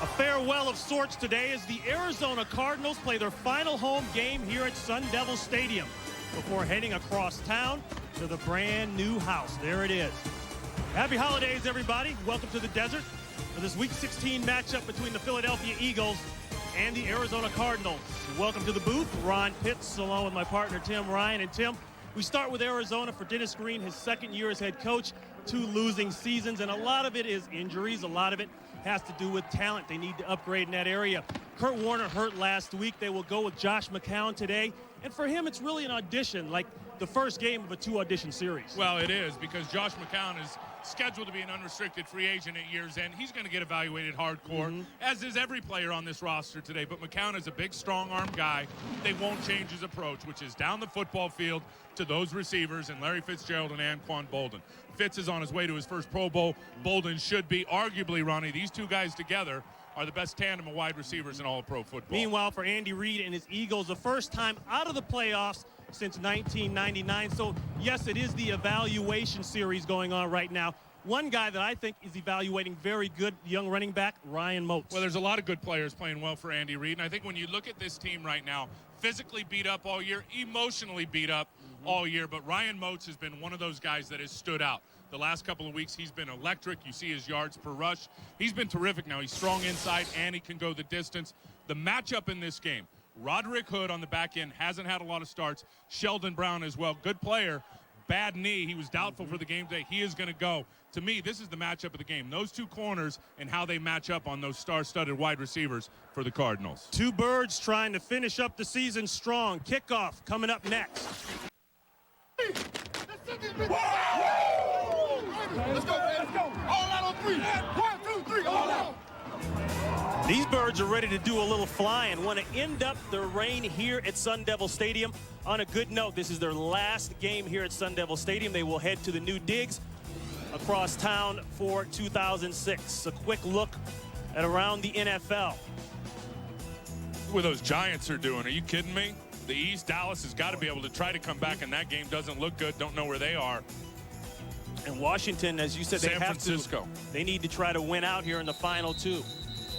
A farewell of sorts today as the Arizona Cardinals play their final home game here at Sun Devil Stadium before heading across town to the brand new house. There it is. Happy holidays, everybody. Welcome to the desert for this Week 16 matchup between the Philadelphia Eagles and the Arizona Cardinals. Welcome to the booth. Ron Pitts along with my partner Tim Ryan. And Tim, we start with Arizona for Dennis Green, his second year as head coach, 2 losing seasons, and a lot of it is injuries. A lot of it has to do with talent. They need to upgrade in that area. Kurt Warner hurt last week. They will go with Josh McCown today. And for him, it's really an audition, like the first game of a 2-audition series. Well, it is, because Josh McCown is scheduled to be an unrestricted free agent at year's end. He's going to get evaluated hardcore, as is every player on this roster today. But McCown is a big, strong-arm guy. They won't change his approach, which is down the football field to those receivers and Larry Fitzgerald and Anquan Bolden. Fitz is on his way to his first Pro Bowl. Bolden should be. Arguably, Ronnie, these two guys together are the best tandem of wide receivers in all of pro football. Meanwhile, for Andy Reid and his Eagles, the first time out of the playoffs since 1999. So, yes, it is the evaluation series going on right now. One guy that I think is evaluating very good, young running back, Ryan Moats. Well, there's a lot of good players playing well for Andy Reid. And I think when you look at this team right now, physically beat up all year, emotionally beat up all year. But Ryan Moats has been one of those guys that has stood out. The last couple of weeks, he's been electric. You see his yards per rush. He's been terrific now. He's strong inside, and he can go the distance. The matchup in this game, Roderick Hood on the back end hasn't had a lot of starts. Sheldon Brown as well. Good player. Bad knee. He was doubtful for the game today. He is going to go. To me, this is the matchup of the game. Those two corners and how they match up on those star-studded wide receivers for the Cardinals. Two birds trying to finish up the season strong. Kickoff coming up next. Let's go, man. Let's go. All out on 3. 1, 2, 3. All out. These birds are ready to do a little flying. Want to end up the reign here at Sun Devil Stadium on a good note. This is their last game here at Sun Devil Stadium. They will head to the new digs across town for 2006. A quick look at around the NFL. What those Giants are doing, are you kidding me? The East, Dallas has got to be able to try to come back, and that game doesn't look good. Don't know where they are. And Washington, as you said, San Francisco. They need to try to win out here in the final 2.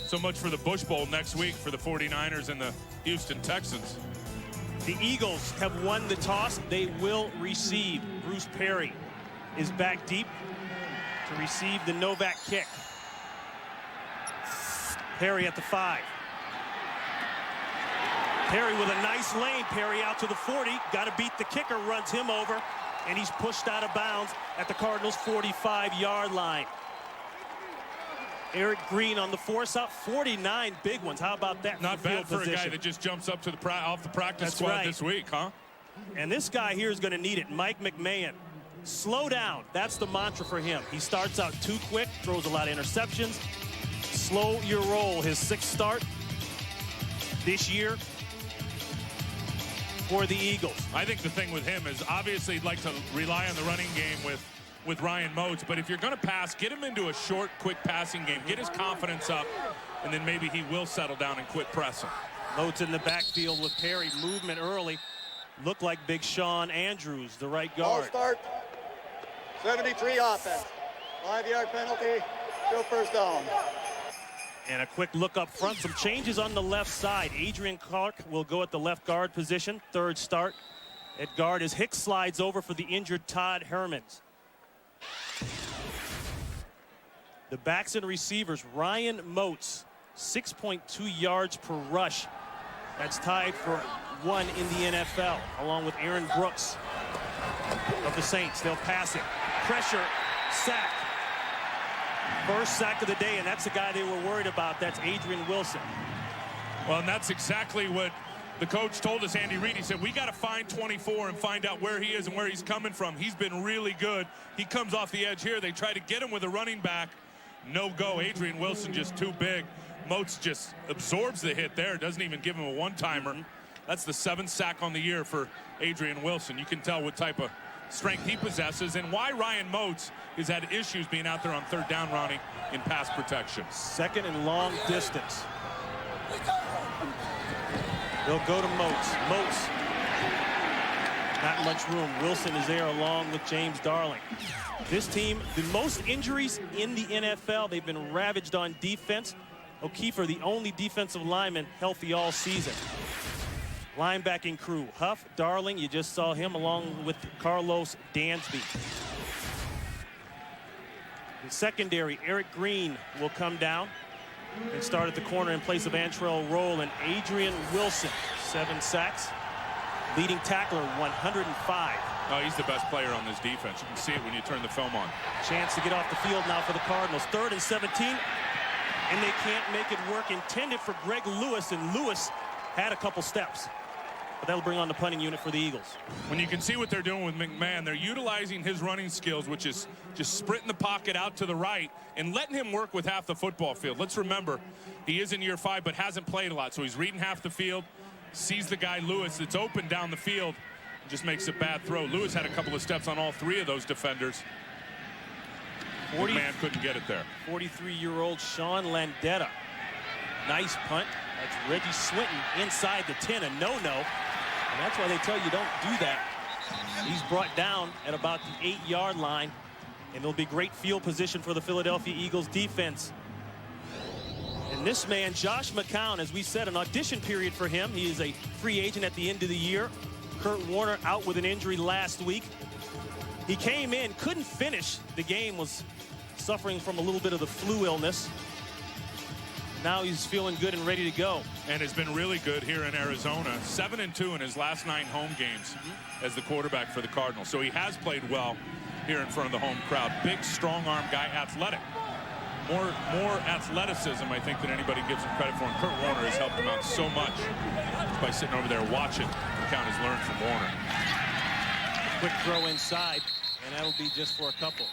So much for the Bush Bowl next week for the 49ers and the Houston Texans. The Eagles have won the toss. They will receive. Bruce Perry is back deep to receive the Novak kick. Perry at the 5. Perry with a nice lane. Perry out to the 40. Got to beat the kicker. Runs him over. And he's pushed out of bounds at the Cardinals' 45-yard line. Eric Green on the force out. 49 big ones. How about that? Not bad for a guy that just jumps up to the off the practice squad this week, huh? And this guy here is going to need it. Mike McMahon. Slow down. That's the mantra for him. He starts out too quick, throws a lot of interceptions. Slow your roll. His 6th start this year for the Eagles. I think the thing with him is obviously he'd like to rely on the running game with Ryan Moats, but if you're going to pass, get him into a short, quick passing game. Get his confidence up, and then maybe he will settle down and quit pressing. Moats in the backfield with Perry. Movement early. Looked like Big Sean Andrews, the right guard. Ball start. 73 offense. 5-yard penalty. Still first down. And a quick look up front. Some changes on the left side. Adrian Clark will go at the left guard position. 3rd start at guard as Hicks slides over for the injured Todd Hermans. The backs and receivers, Ryan Moats, 6.2 yards per rush. That's tied for 1 in the NFL, along with Aaron Brooks of the Saints. They'll pass it. Pressure, sack. First sack of the day, and that's the guy they were worried about. That's Adrian Wilson. Well, and that's exactly what the coach told us, Andy Reid. He said, we got to find 24 and find out where he is and where he's coming from. He's been really good. He comes off the edge here. They try to get him with a running back. No go. Adrian Wilson just too big. Moats just absorbs the hit there. Doesn't even give him a one-timer. That's the 7th sack on the year for Adrian Wilson. You can tell what type of strength he possesses and why Ryan Moats has had issues being out there on 3rd down, Ronnie, in pass protection. 2nd and long distance. They'll go to Moats. Moats, not much room. Wilson is there along with James Darling. This team, the most injuries in the NFL. They've been ravaged on defense. O'Keefer, the only defensive lineman healthy all season. Linebacking crew, Huff, Darling, you just saw him along with Carlos Dansby. The secondary, Eric Green will come down and start at the corner in place of Antrell Roll, and Adrian Wilson, 7 sacks. Leading tackler, 105. Oh, he's the best player on this defense. You can see it when you turn the film on. Chance to get off the field now for the Cardinals. 3rd and 17, and they can't make it work. Intended for Greg Lewis, and Lewis had a couple steps. But that'll bring on the punting unit for the Eagles. When you can see what they're doing with McMahon, they're utilizing his running skills, which is just sprinting the pocket out to the right and letting him work with half the football field. Let's remember, he is in year 5, but hasn't played a lot. So he's reading half the field, sees the guy Lewis that's open down the field, and just makes a bad throw. Lewis had a couple of steps on all 3 of those defenders. McMahon couldn't get it there. 43-year-old Sean Landetta. Nice punt. That's Reggie Swinton inside the 10, a no-no. And that's why they tell you don't do that. He's brought down at about the 8-yard line, and there'll be great field position for the Philadelphia Eagles defense. And this man, Josh McCown, as we said, an audition period for him. He is a free agent at the end of the year. Kurt Warner out with an injury last week. He came in, couldn't finish. The game, was suffering from a little bit of the flu illness. Now he's feeling good and ready to go. And has been really good here in Arizona. 7-2 in his last 9 home games as the quarterback for the Cardinals. So he has played well here in front of the home crowd. Big, strong arm guy, athletic. More athleticism, I think, than anybody gives him credit for. And Kurt Warner has helped him out so much by sitting over there watching. McCown has learned from Warner. Quick throw inside, and that'll be just for a couple.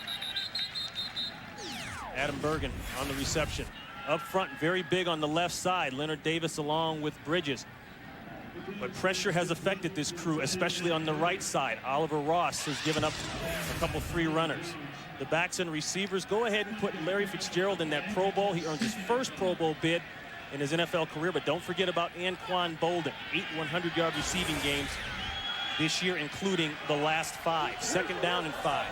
Adam Bergen on the reception. Up front, very big on the left side. Leonard Davis along with Bridges. But pressure has affected this crew, especially on the right side. Oliver Ross has given up a couple free runners. The backs and receivers, go ahead and put Larry Fitzgerald in that Pro Bowl. He earned his first Pro Bowl bid in his NFL career, but don't forget about Anquan Bolden. 8 100-yard receiving games this year, including the last 5. 2nd down and 5.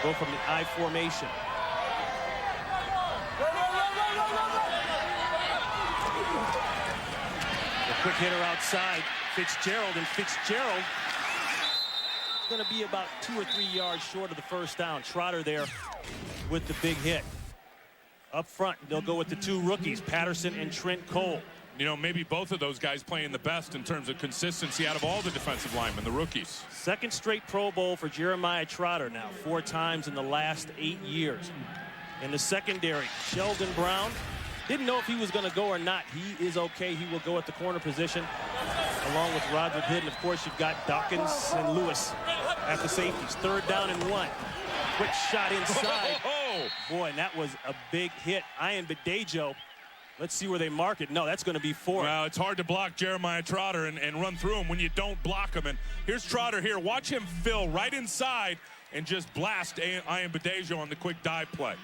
Go from the I formation. Quick hitter outside, Fitzgerald, and Fitzgerald is going to be about 2 or 3 yards short of the first down. Trotter there with the big hit. Up front, they'll go with the 2 rookies, Patterson and Trent Cole. You know, maybe both of those guys playing the best in terms of consistency out of all the defensive linemen, the rookies. 2nd straight Pro Bowl for Jeremiah Trotter now, 4 times in the last 8 years. In the secondary, Sheldon Brown. Didn't know if he was going to go or not. He is okay. He will go at the corner position along with Roderick Hood. And, of course, you've got Dawkins and Lewis at the safeties. 3rd down and 1. Quick shot inside. Boy, and that was a big hit. Ian Badejo. Let's see where they mark it. No, that's going to be 4. Well, it's hard to block Jeremiah Trotter and run through him when you don't block him. And here's Trotter here. Watch him fill right inside and just blast Ian Badejo on the quick dive play.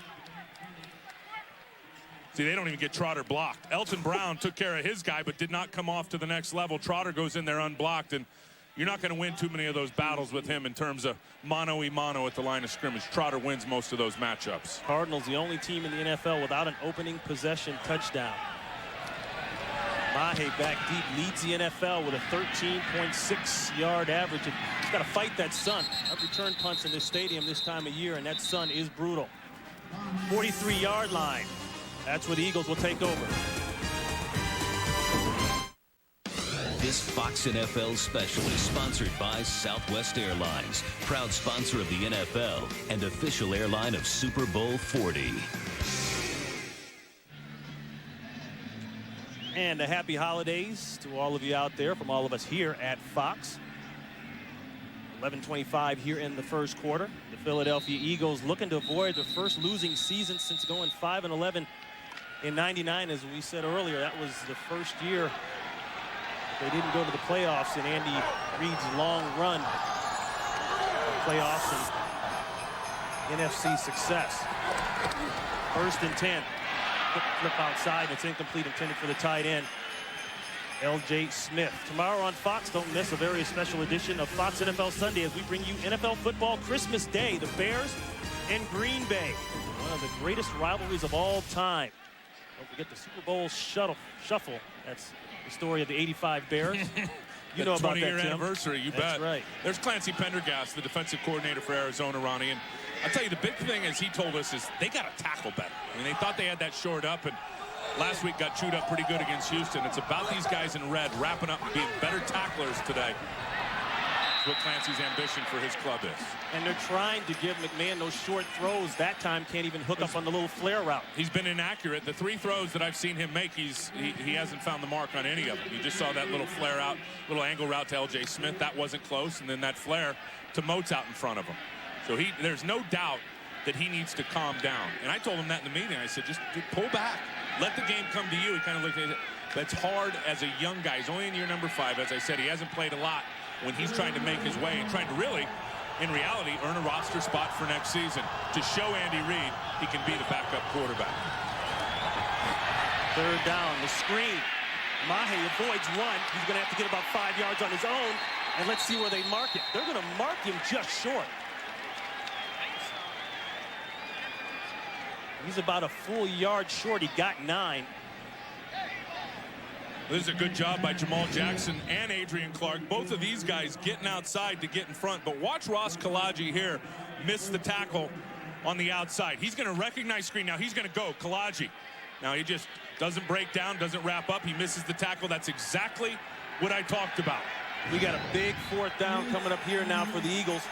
See, they don't even get Trotter blocked. Elton Brown took care of his guy, but did not come off to the next level. Trotter goes in there unblocked, and you're not going to win too many of those battles with him in terms of mano-a-mano at the line of scrimmage. Trotter wins most of those matchups. Cardinals, the only team in the NFL without an opening possession touchdown. Mahe back deep, leads the NFL with a 13.6-yard average. And he's got to fight that sun. I've returned punts in this stadium this time of year, and that sun is brutal. 43-yard line. That's where the Eagles will take over. This Fox NFL special is sponsored by Southwest Airlines, proud sponsor of the NFL and official airline of Super Bowl 40. And a happy holidays to all of you out there from all of us here at Fox. 11:25 here in the first quarter. The Philadelphia Eagles looking to avoid their first losing season since going 5-11 in '99. As we said earlier, that was the first year they didn't go to the playoffs in Andy Reid's long run of playoffs and NFC success. 1st and 10. Quick flip outside. It's incomplete, intended for the tight end, L.J. Smith. Tomorrow on Fox, don't miss a very special edition of Fox NFL Sunday as we bring you NFL football Christmas Day. The Bears and Green Bay. One of the greatest rivalries of all time. Don't forget the Super Bowl shuffle. That's the story of the '85 Bears. You know about that, 20-year Tim. anniversary, you bet. That's right. There's Clancy Pendergast, the defensive coordinator for Arizona, Ronnie. And I'll tell you, the big thing, as he told us, is they got to tackle better. I mean, they thought they had that shored up, and last week got chewed up pretty good against Houston. It's about these guys in red wrapping up and being better tacklers today. That's what Clancy's ambition for his club is. And they're trying to give McMahon those short throws. That time can't even hook up on the little flare route. He's been inaccurate. The 3 throws that I've seen him make, he hasn't found the mark on any of them. You just saw that little flare out, little angle route to L.J. Smith. That wasn't close. And then that flare to Moats out in front of him. So there's no doubt that he needs to calm down. And I told him that in the meeting. I said, just pull back. Let the game come to you. He kind of looked at it. But it's hard as a young guy. He's only in year number 5. As I said, he hasn't played a lot when he's trying to make his way and trying to really, in reality, earn a roster spot for next season. To show Andy Reid he can be the backup quarterback. 3rd down, the screen. Mahe avoids one. He's going to have to get about 5 yards on his own. And let's see where they mark it. They're going to mark him just short. He's about a full yard short. He got 9. This is a good job by Jamal Jackson and Adrian Clark. Both of these guys getting outside to get in front. But watch Ross Kalaji here miss the tackle on the outside. He's going to recognize screen. Now he's going to go. Kalaji. Now he just doesn't break down, doesn't wrap up. He misses the tackle. That's exactly what I talked about. We got a big 4th down coming up here now for the Eagles.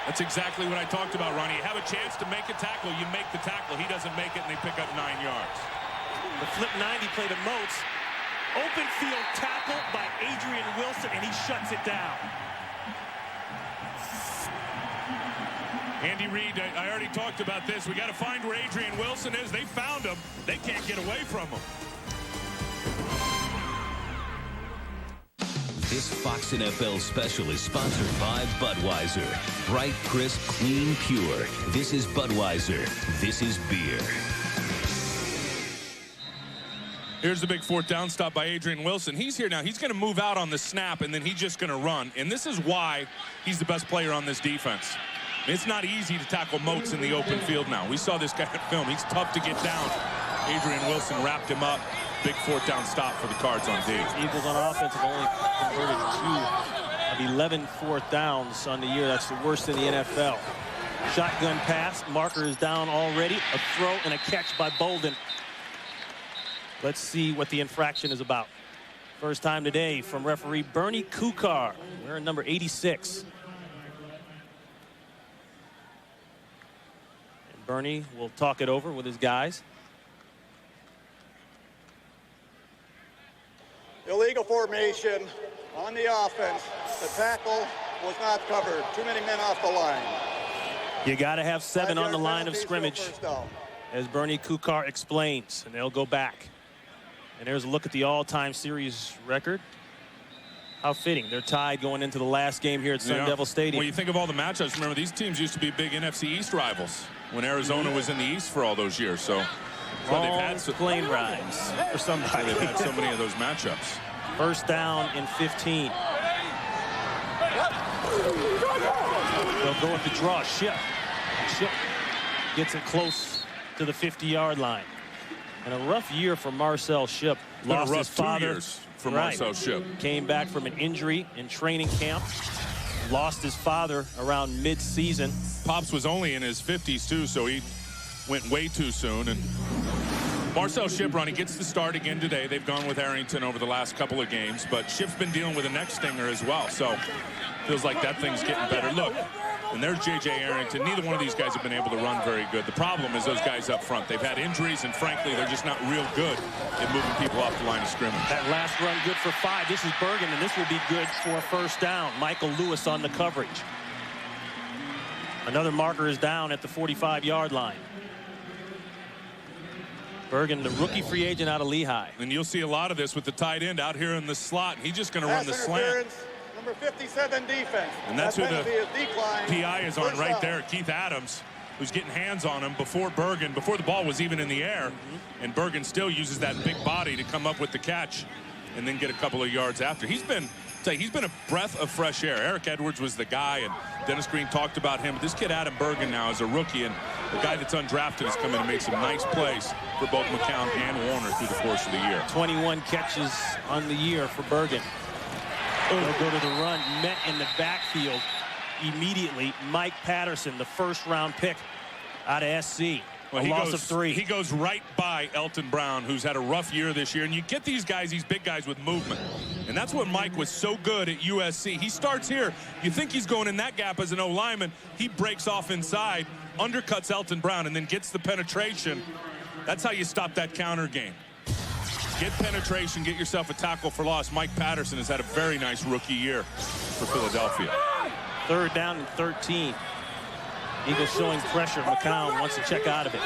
That's exactly what I talked about, Ronnie. You have a chance to make a tackle, you make the tackle. He doesn't make it, and they pick up 9 yards. The flip 90 play to Moats. Open field tackle by Adrian Wilson, and he shuts it down. Andy Reid, I already talked about this. We got to find where Adrian Wilson is. They found him. They can't get away from him. This Fox NFL special is sponsored by Budweiser. Bright, crisp, clean, pure. This is Budweiser. This is beer. Here's the big 4th down stop by Adrian Wilson. He's here now. He's going to move out on the snap, and then he's just going to run. And this is why he's the best player on this defense. It's not easy to tackle Moats in the open field now. We saw this guy on film. He's tough to get down. Adrian Wilson wrapped him up. Big 4th down stop for the Cards on D. Eagles on offense have only converted 2 of 11 4th downs on the year. That's the worst in the NFL. Shotgun pass. Marker is down already. A throw and a catch by Bolden. Let's see what the infraction is about. First time today from referee Bernie Kukar. Wearing number 86. And Bernie will talk it over with his guys. Illegal formation on the offense. The tackle was not covered. Too many men off the line. You got to have 7 on the line of scrimmage, First down. as Bernie Kukar explains, and they'll go back. And there's a look at the all-time series record. How fitting. They're tied going into the last game here at Sun Devil Stadium. When you think of all the matchups, remember, these teams used to be big NFC East rivals when Arizona was in the East for all those years. So they've had plane rides for somebody. They've had so many of those matchups. First down and 15. They'll go with the draw. Ship gets it close to the 50-yard line. And a rough year for Marcel Shipp. Lost his father. 2 years for Marcel Shipp. Came back from an injury in training camp. Lost his father around mid-season. Pops was only in his 50s, too, so he went way too soon. And Marcel Shipp, Ronnie, gets the start again today. They've gone with Arrington over the last couple of games, but Shipp's been dealing with a neck stinger as well, so feels like that thing's getting better. Look, and there's J.J. Arrington. Neither one of these guys have been able to run very good. The problem is those guys up front. They've had injuries, and frankly, they're just not real good at moving people off the line of scrimmage. That last run good for 5. This is Bergen, and this will be good for a first down. Michael Lewis on the coverage. Another marker is down at the 45-yard line. Bergen, the rookie free agent out of Lehigh. And you'll see a lot of this with the tight end out here in the slot. He's just going to run the slant. Number 57 defense. And that's who the decline. PI is on right there. Keith Adams, who's getting hands on him before Bergen, before the ball was even in the air. And Bergen still uses that big body to come up with the catch and then get a couple of yards after. He's been a breath of fresh air. Eric Edwards was the guy, and Dennis Green talked about him. This kid Adam Bergen now is a rookie, and the guy that's undrafted has come in and made some nice plays for both McCown and Warner through the course of the year. 21 catches on the year for Bergen. They'll go to the run. Met in the backfield immediately. Mike Patterson, the first-round pick out of SC. Well, a loss of 3. He goes right by Elton Brown, who's had a rough year this year. And you get these guys, these big guys with movement. And that's what Mike was so good at USC. He starts here. You think he's going in that gap as an O-lineman. He breaks off inside, undercuts Elton Brown, and then gets the penetration. That's how you stop that counter game. Get penetration, get yourself a tackle for loss. Mike Patterson has had a very nice rookie year for Philadelphia. 3rd down and 13. Eagles showing pressure. McCown wants to check out of it.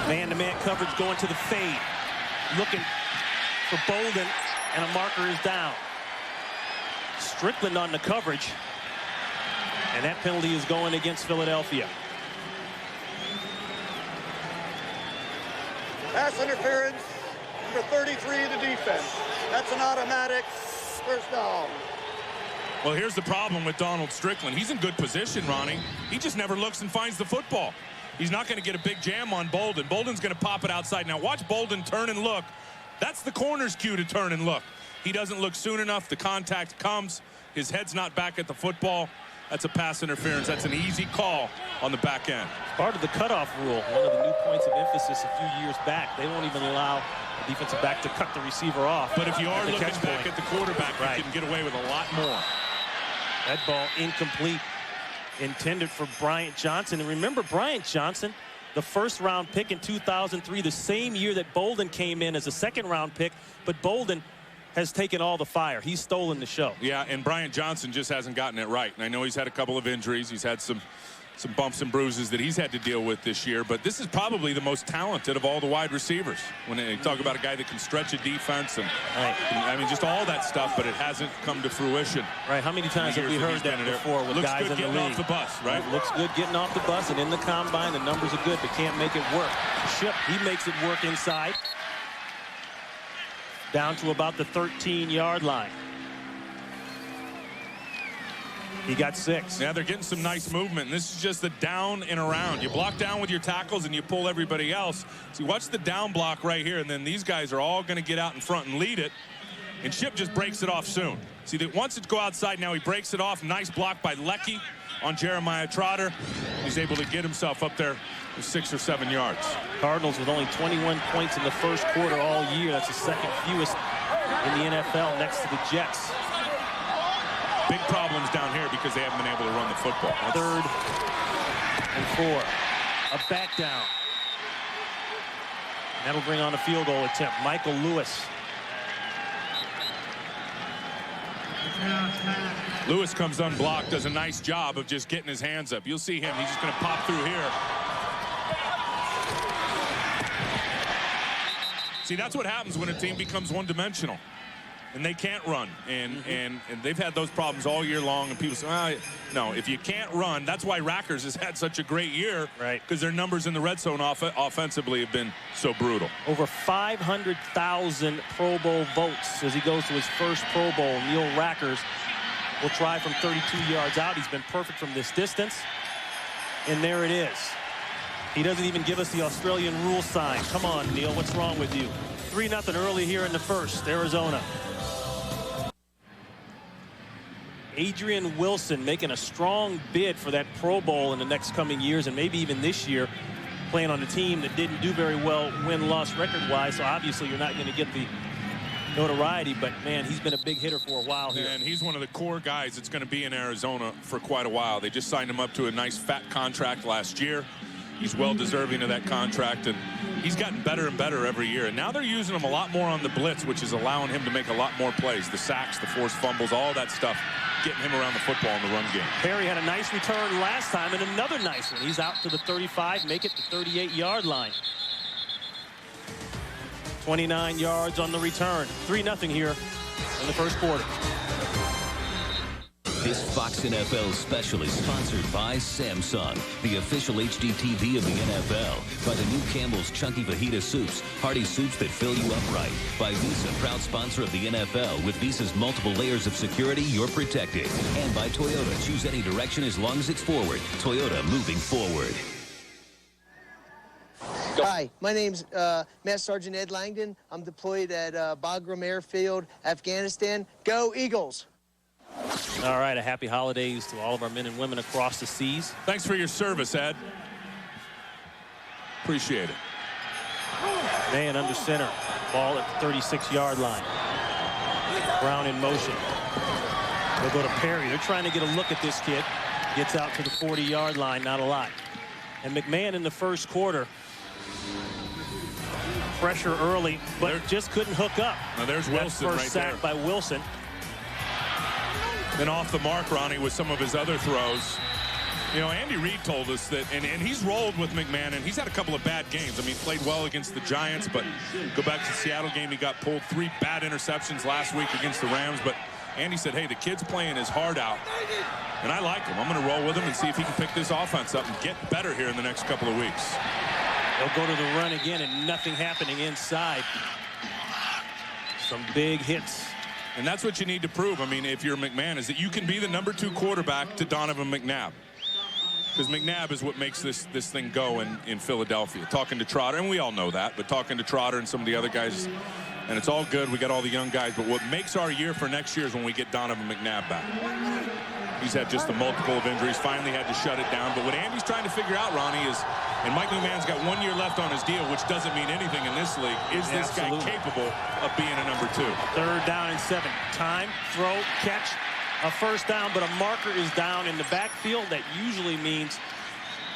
Man-to-man coverage going to the fade. Looking for Bolden, and a marker is down. Strickland on the coverage. And that penalty is going against Philadelphia. Pass interference, number 33, the defense. That's an automatic first down. Well, here's the problem with Donald Strickland. He's in good position, Ronnie. He just never looks and finds the football. He's not going to get a big jam on Bolden. Bolden's going to pop it outside. Now watch Bolden turn and look. That's the corner's cue to turn and look. He doesn't look soon enough. The contact comes. His head's not back at the football. That's a pass interference. That's an easy call on the back end. Part of the cutoff rule, one of the new points of emphasis a few years back. They won't even allow the defensive back to cut the receiver off. But if you are looking back at the quarterback, right, you can get away with a lot more. That ball incomplete, intended for Bryant Johnson. And remember, Bryant Johnson, the first-round pick in 2003, the same year that Bolden came in as a second-round pick, but Bolden has taken all the fire. He's stolen the show. Yeah, and Bryant Johnson just hasn't gotten it right. And I know he's had a couple of injuries. He's had some bumps and bruises that he's had to deal with this year. But this is probably the most talented of all the wide receivers. When they talk about a guy that can stretch a defense and, I mean, just all that stuff, but it hasn't come to fruition. Right, how many times have we heard that before with guys in the league? Looks good getting off the bus, right? Looks good getting off the bus, and in the combine, the numbers are good, but can't make it work. Ship, he makes it work inside. Down to about the 13-yard line. He got 6. Yeah, they're getting some nice movement. And this is just the down and around. You block down with your tackles and you pull everybody else. See, watch the down block right here. And then these guys are all going to get out in front and lead it. And Ship just breaks it off soon. See, that once it go outside, now he breaks it off. Nice block by Leckie on Jeremiah Trotter. He's able to get himself up there for 6 or 7 yards. Cardinals with only 21 points in the first quarter all year. That's the second fewest in the NFL next to the Jets. Big problems down here because they haven't been able to run the football. 3rd and 4. A back down. That'll bring on a field goal attempt. Michael Lewis. Lewis comes unblocked, does a nice job of just getting his hands up. You'll see him. He's just going to pop through here. See, that's what happens when a team becomes one-dimensional. And they can't run, and they've had those problems all year long. And people say, no, if you can't run, that's why Rackers has had such a great year, right? Because their numbers in the red zone offensively have been so brutal. Over 500,000 Pro Bowl votes as he goes to his first Pro Bowl. Neil Rackers will try from 32 yards out. He's been perfect from this distance, and there it is. He doesn't even give us the Australian rule sign. Come on, Neil, what's wrong with you? 3-0 early here in the first, Arizona. Adrian Wilson making a strong bid for that Pro Bowl in the next coming years, and maybe even this year, playing on a team that didn't do very well win-loss record-wise, so obviously you're not going to get the notoriety, but man, he's been a big hitter for a while here. And he's one of the core guys that's going to be in Arizona for quite a while. They just signed him up to a nice fat contract last year. He's well deserving of that contract, and he's gotten better and better every year. And now they're using him a lot more on the blitz, which is allowing him to make a lot more plays. The sacks, the forced fumbles, all that stuff, getting him around the football in the run game. Perry had a nice return last time and another nice one. He's out to the 35, make it the 38-yard line. 29 yards on the return. 3-0 here in the first quarter. This Fox NFL special is sponsored by Samsung, the official HD TV of the NFL, by the new Campbell's Chunky Fajita Soups, hearty soups that fill you up right, by Visa, proud sponsor of the NFL. With Visa's multiple layers of security, you're protected. And by Toyota, choose any direction as long as it's forward. Toyota, moving forward. Hi, my name's Master Sergeant Ed Langdon. I'm deployed at Bagram Airfield, Afghanistan. Go Eagles! All right, a happy holidays to all of our men and women across the seas. Thanks for your service, Ed. Appreciate it. Man under center, ball at the 36-yard line. Brown in motion. They'll go to Perry. They're trying to get a look at this kid. Gets out to the 40-yard line, not a lot. And McMahon in the first quarter, pressure early, but just couldn't hook up. Now there's Wilson right there. First sack by Wilson. Then off the mark, Ronnie, with some of his other throws. You know, Andy Reid told us that, and he's rolled with McMahon, and he's had a couple of bad games. I mean, he played well against the Giants, but go back to the Seattle game, he got pulled 3 bad interceptions last week against the Rams. But Andy said, hey, the kid's playing his heart out, and I like him. I'm going to roll with him and see if he can pick this offense up and get better here in the next couple of weeks. They'll go to the run again, and nothing happening inside. Some big hits. And that's what you need to prove, I mean, if you're McMahon, is that you can be the #2 quarterback to Donovan McNabb. Because McNabb is what makes this thing go in Philadelphia. Talking to Trotter, and we all know that, but talking to Trotter and some of the other guys, and it's all good. We got all the young guys, but what makes our year for next year is when we get Donovan McNabb back. He's had just a multiple of injuries, finally had to shut it down. But what Andy's trying to figure out, Ronnie, is, and Mike McMahon's got 1 year left on his deal, which doesn't mean anything in this league. Is this guy capable of being a #2? 3rd down and 7. Time, throw, catch, a first down, but a marker is down in the backfield. That usually means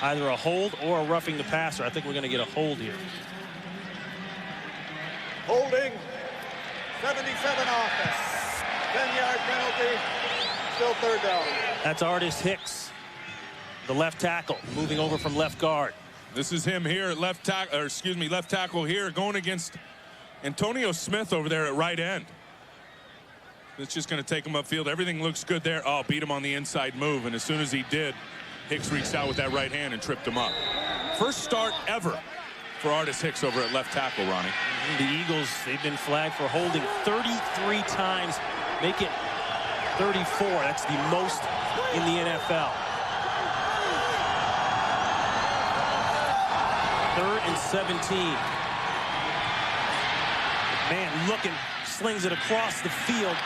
either a hold or a roughing the passer. I think we're going to get a hold here. Holding, 77 offense, 10-yard penalty, still 3rd down. That's Artis Hicks, the left tackle, moving over from left guard. This is him here at left tackle here, going against Antonio Smith over there at right end. It's just going to take him upfield. Everything looks good there. Oh, beat him on the inside move, and as soon as he did, Hicks reached out with that right hand and tripped him up. First start ever for Artis Hicks over at left tackle, Ronnie. The Eagles, they've been flagged for holding 33 times. Make it 34. That's the most in the NFL. 3rd and 17. Man looking, slings it across the field.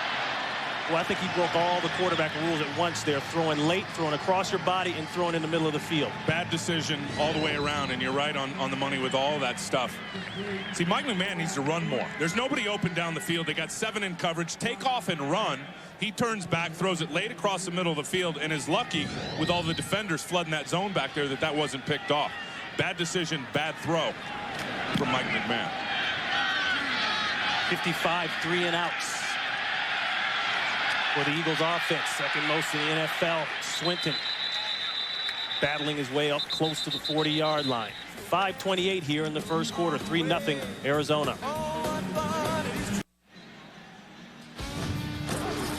Well, I think he broke all the quarterback rules at once there, throwing late, throwing across your body, and throwing in the middle of the field. Bad decision all the way around, and you're right on the money with all that stuff. See, Mike McMahon needs to run more. There's nobody open down the field. They got 7 in coverage. Take off and run. He turns back, throws it late across the middle of the field, and is lucky with all the defenders flooding that zone back there that wasn't picked off. Bad decision, bad throw from Mike McMahon. 55 3 and outs for the Eagles offense, 2nd most in the NFL. Swinton battling his way up close to the 40-yard line. 5:28 here in the first quarter, 3-0 Arizona.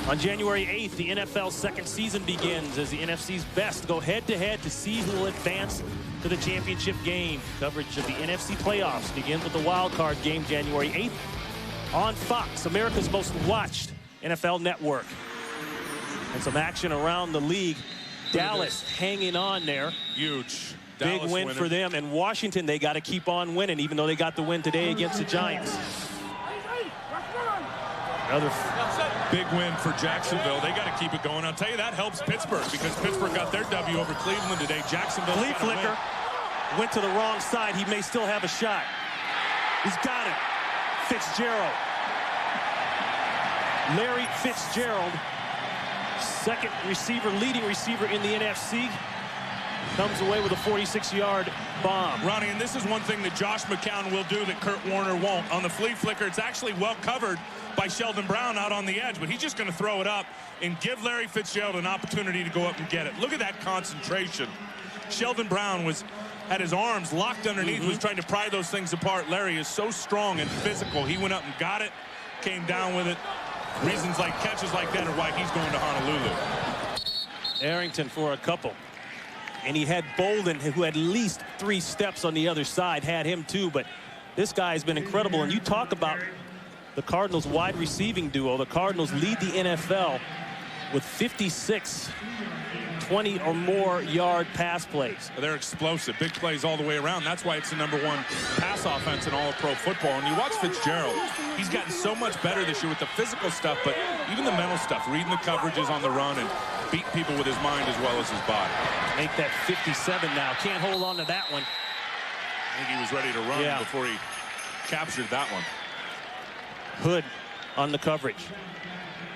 On January 8th, the NFL's 2nd season begins as the NFC's best go head-to-head to see who will advance to the championship game. Coverage of the NFC playoffs begins with the wild card game January 8th on Fox, America's most watched NFL network. And some action around the league. Dallas hanging on there. Huge. Big win for them. And Washington, they got to keep on winning, even though they got the win today against the Giants. Another big win for Jacksonville. They got to keep it going. I'll tell you, that helps Pittsburgh, because Pittsburgh got their W over Cleveland today. Jacksonville flea flicker went to the wrong side. He may still have a shot. He's got it. Fitzgerald. Larry Fitzgerald, 2nd receiver, leading receiver in the NFC, comes away with a 46-yard bomb. Ronnie, and this is one thing that Josh McCown will do that Kurt Warner won't. On the flea flicker, it's actually well covered by Sheldon Brown out on the edge, but he's just going to throw it up and give Larry Fitzgerald an opportunity to go up and get it. Look at that concentration. Sheldon Brown had his arms locked underneath, was trying to pry those things apart. Larry is so strong and physical. He went up and got it, came down with it. Reasons like catches like that are why he's going to Honolulu. Arrington for a couple. And he had Bolden, who had at least 3 steps on the other side, had him too. But this guy has been incredible. And you talk about the Cardinals wide receiving duo. The Cardinals lead the NFL with 56 20 or more yard pass plays. They're explosive, big plays all the way around. That's why it's the #1 pass offense in all of pro football. And you watch Fitzgerald, he's gotten so much better this year with the physical stuff, but even the mental stuff, reading the coverages on the run and beat people with his mind as well as his body. Make that 57 now. Can't hold on to that one. I think he was ready to run before he captured that one. Hood on the coverage.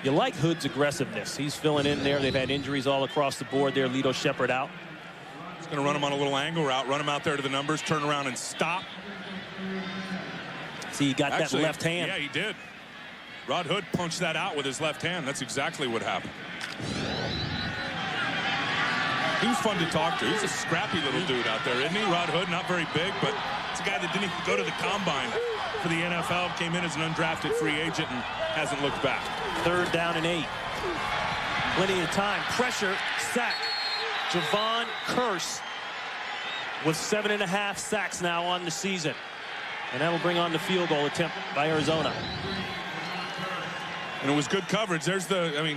You like Hood's aggressiveness. He's filling in there. They've had injuries all across the board there. Lito Shepherd out. He's going to run him on a little angle route, run him out there to the numbers, turn around and stop. See, he got that left hand. Yeah, he did. Rod Hood punched that out with his left hand. That's exactly what happened. He was fun to talk to. He's a scrappy little dude out there, isn't he? Rod Hood, not very big, but it's a guy that didn't even go to the combine for the NFL, came in as an undrafted free agent and hasn't looked back. 3rd down and 8. Plenty of time. Pressure, sack. Javon Curse with 7.5 sacks now on the season. And that will bring on the field goal attempt by Arizona. And it was good coverage. There's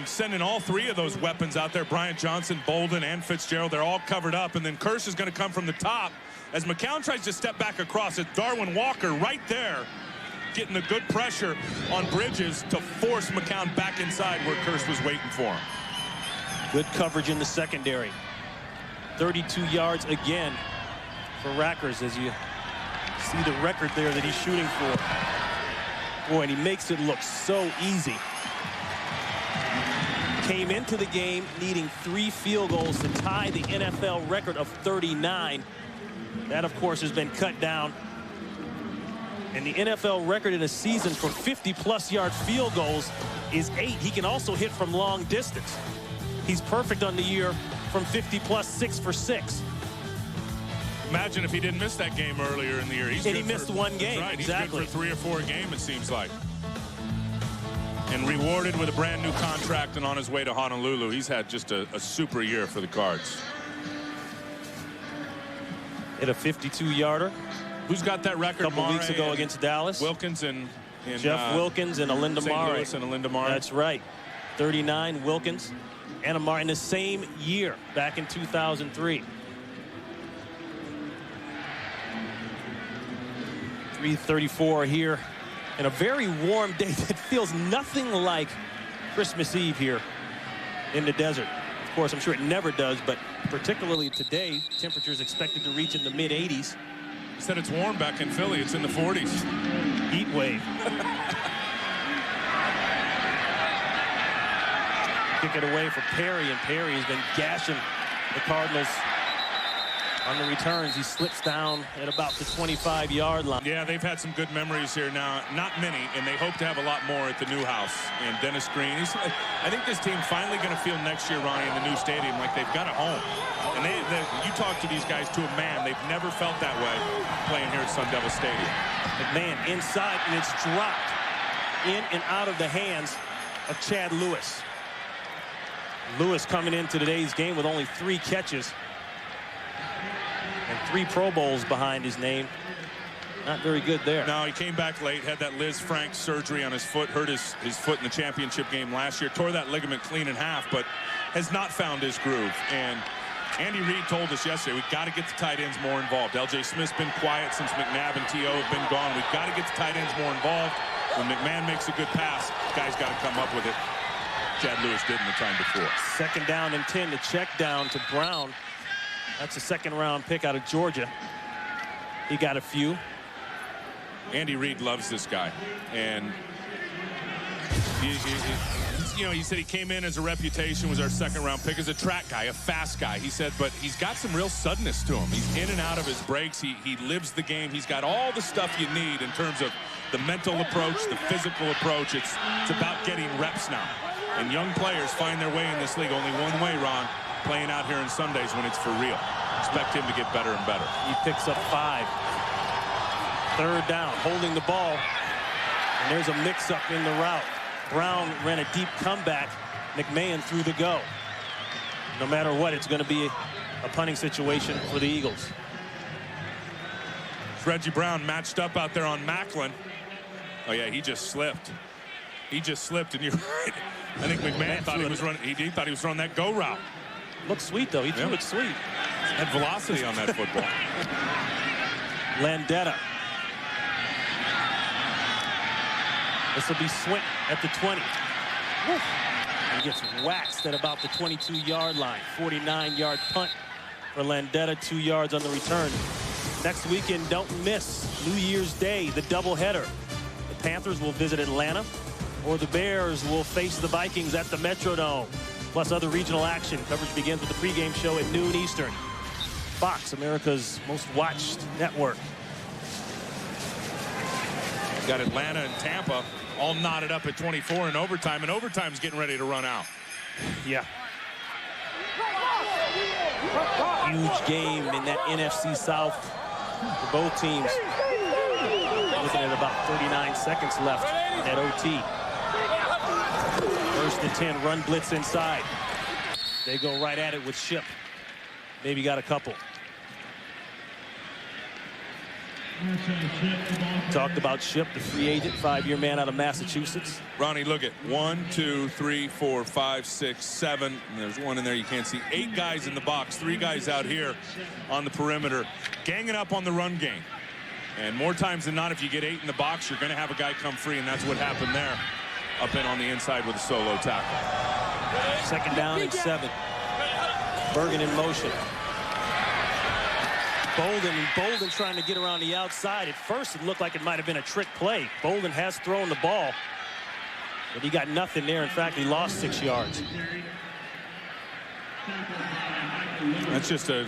sending all 3 of those weapons out there, Bryant Johnson, Bolden, and Fitzgerald, they're all covered up. And then Curse is going to come from the top as McCown tries to step back across. It's Darwin Walker right there getting the good pressure on Bridges to force McCown back inside where Curse was waiting for him. Good coverage in the secondary. 32 yards again for Rackers as you see the record there that he's shooting for. Boy, and he makes it look so easy. Came into the game needing 3 field goals to tie the NFL record of 39. That, of course, has been cut down. And the NFL record in a season for 50-plus yard field goals is 8. He can also hit from long distance. He's perfect on the year from 50-plus, 6 for 6. Imagine if he didn't miss that game earlier in the year. He missed 1 game. Right. Exactly. He's good for 3 or 4 a game, it seems like. And rewarded with a brand new contract and on his way to Honolulu. He's had just a super year for the Cards. Hit a 52-yarder. Who's got that record? A couple weeks ago against Dallas. Wilkins and Jeff Wilkins and Alinda Mare. St. Louis and Alinda Mare. That's right. 39 Wilkins and Amari in the same year back in 2003. 3:34 here and a very warm day that feels nothing like Christmas Eve here in the desert. Of course, I'm sure it never does, but particularly today, temperatures expected to reach in the mid-80s. He said it's warm back in Philly. It's in the 40s. Heat wave. Kick it away for Perry, and Perry has been gashing the Cardinals on the returns. He slips down at about the 25-yard line. Yeah, they've had some good memories here now. Not many, and they hope to have a lot more at the new house. And Dennis Green, I think this team finally going to feel next year, Ronnie, in the new stadium like they've got a home. And you talk to these guys to a man, they've never felt that way playing here at Sun Devil Stadium. McMahon inside, and it's dropped in and out of the hands of Chad Lewis. Lewis coming into today's game with only 3 catches and 3 Pro Bowls behind his name. Not very good there. No, he came back late, had that Liz Frank surgery on his foot, hurt his foot in the championship game last year, tore that ligament clean in half, but has not found his groove. And Andy Reid told us yesterday, we've got to get the tight ends more involved. L.J. Smith's been quiet since McNabb and T.O. have been gone. We've got to get the tight ends more involved. When McMahon makes a good pass, the guy's got to come up with it. Chad Lewis did in the time before. 2nd down and 10 to check down to Brown. That's a 2nd-round pick out of Georgia. He got a few. Andy Reid loves this guy. And he said he came in as a reputation, was our 2nd-round pick, as a track guy, a fast guy. He said, but he's got some real suddenness to him. He's in and out of his breaks. He lives the game. He's got all the stuff you need in terms of the mental approach, the physical approach. It's about getting reps now. And young players find their way in this league only one way, Ron, playing out here on Sundays when it's for real. Expect him to get better and better. He picks up 5. 3rd down, holding the ball. And there's a mix-up in the route. Brown ran a deep comeback. McMahon threw the go. No matter what, it's going to be a punting situation for the Eagles. Reggie Brown matched up out there on Macklin. Oh yeah, he just slipped. He just slipped, and you're right. I think McMahon thought he was running. He thought he was throwing that go route. Looked sweet though. He threw it sweet. Had velocity on that football. Landetta. This will be Swint at the 20. Woo. He gets waxed at about the 22-yard line. 49-yard punt for Landetta, 2 yards on the return. Next weekend, don't miss New Year's Day, the doubleheader. The Panthers will visit Atlanta, or the Bears will face the Vikings at the Metrodome. Plus other regional action. Coverage begins with the pregame show at noon Eastern. Fox, America's most watched network. Got Atlanta and Tampa all knotted up at 24 in overtime, and overtime's getting ready to run out. Yeah. Huge game in that NFC South for both teams. Looking at about 39 seconds left at OT. First and 10, run blitz inside. They go right at it with Ship. Maybe got a couple. Talked about Ship, the free agent, 5-year man out of Massachusetts. Ronnie, look at 1, 2, 3, 4, 5, 6, 7. And there's one in there you can't see. 8 guys in the box, 3 guys out here on the perimeter, ganging up on the run game. And more times than not, if you get 8 in the box, you're going to have a guy come free, and that's what happened there. Up in on the inside with a solo tackle. Second down and 7. Bergen in motion. Bolden trying to get around the outside. At first, it looked like it might have been a trick play. Bolden has thrown the ball, but he got nothing there. In fact, he lost 6 yards. That's just a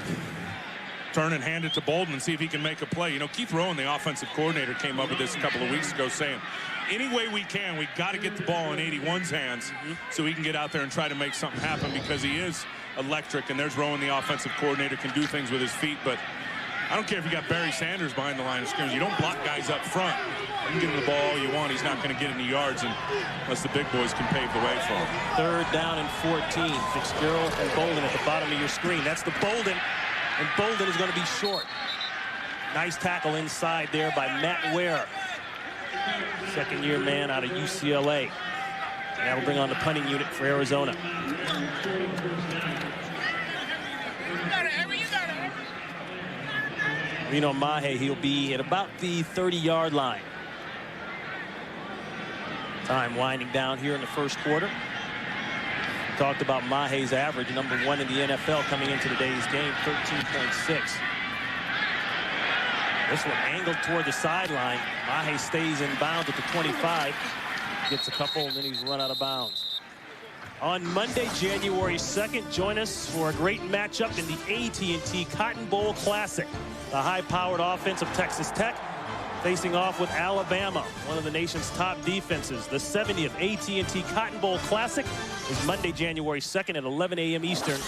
turn and hand it to Bolden and see if he can make a play. You know, Keith Rowan, the offensive coordinator, came up with this a couple of weeks ago saying, any way we can, we got to get the ball in 81's hands so he can get out there and try to make something happen, because he is electric. And there's Rowan, the offensive coordinator, can do things with his feet, but I don't care if you got Barry Sanders behind the line of scrimmage. You don't block guys up front. You can give him the ball all you want. He's not going to get any yards unless the big boys can pave the way for him. Third down and 14. Fitzgerald and Bolden at the bottom of your screen. That's the Bolden, and Bolden is going to be short. Nice tackle inside there by Matt Ware. Second-year man out of UCLA. And that'll bring on the punting unit for Arizona. Reno Mahe, he'll be at about the 30-yard line. Time winding down here in the first quarter. Talked about Mahe's average, #1 in the NFL coming into today's game, 13.6. This one angled toward the sideline. Mahe stays in bounds at the 25. Gets a couple, and then he's run out of bounds. On Monday, January 2nd, join us for a great matchup in the AT&T Cotton Bowl Classic. The high-powered offense of Texas Tech facing off with Alabama, one of the nation's top defenses. The 70th AT&T Cotton Bowl Classic is Monday, January 2nd at 11 a.m. Eastern,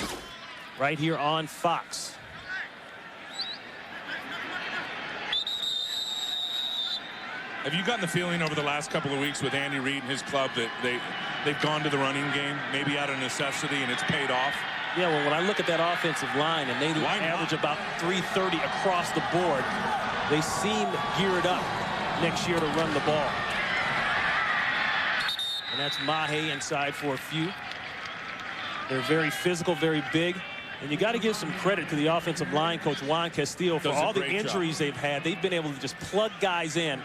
right here on Fox. Have you gotten the feeling over the last couple of weeks with Andy Reid and his club that they've gone to the running game, maybe out of necessity, and it's paid off? Yeah, well, when I look at that offensive line, and they average about 330 across the board, they seem geared up next year to run the ball. And that's Mahe inside for a few. They're very physical, very big. And you got to give some credit to the offensive line coach, Juan Castillo, for all the injuries they've had. They've been able to just plug guys in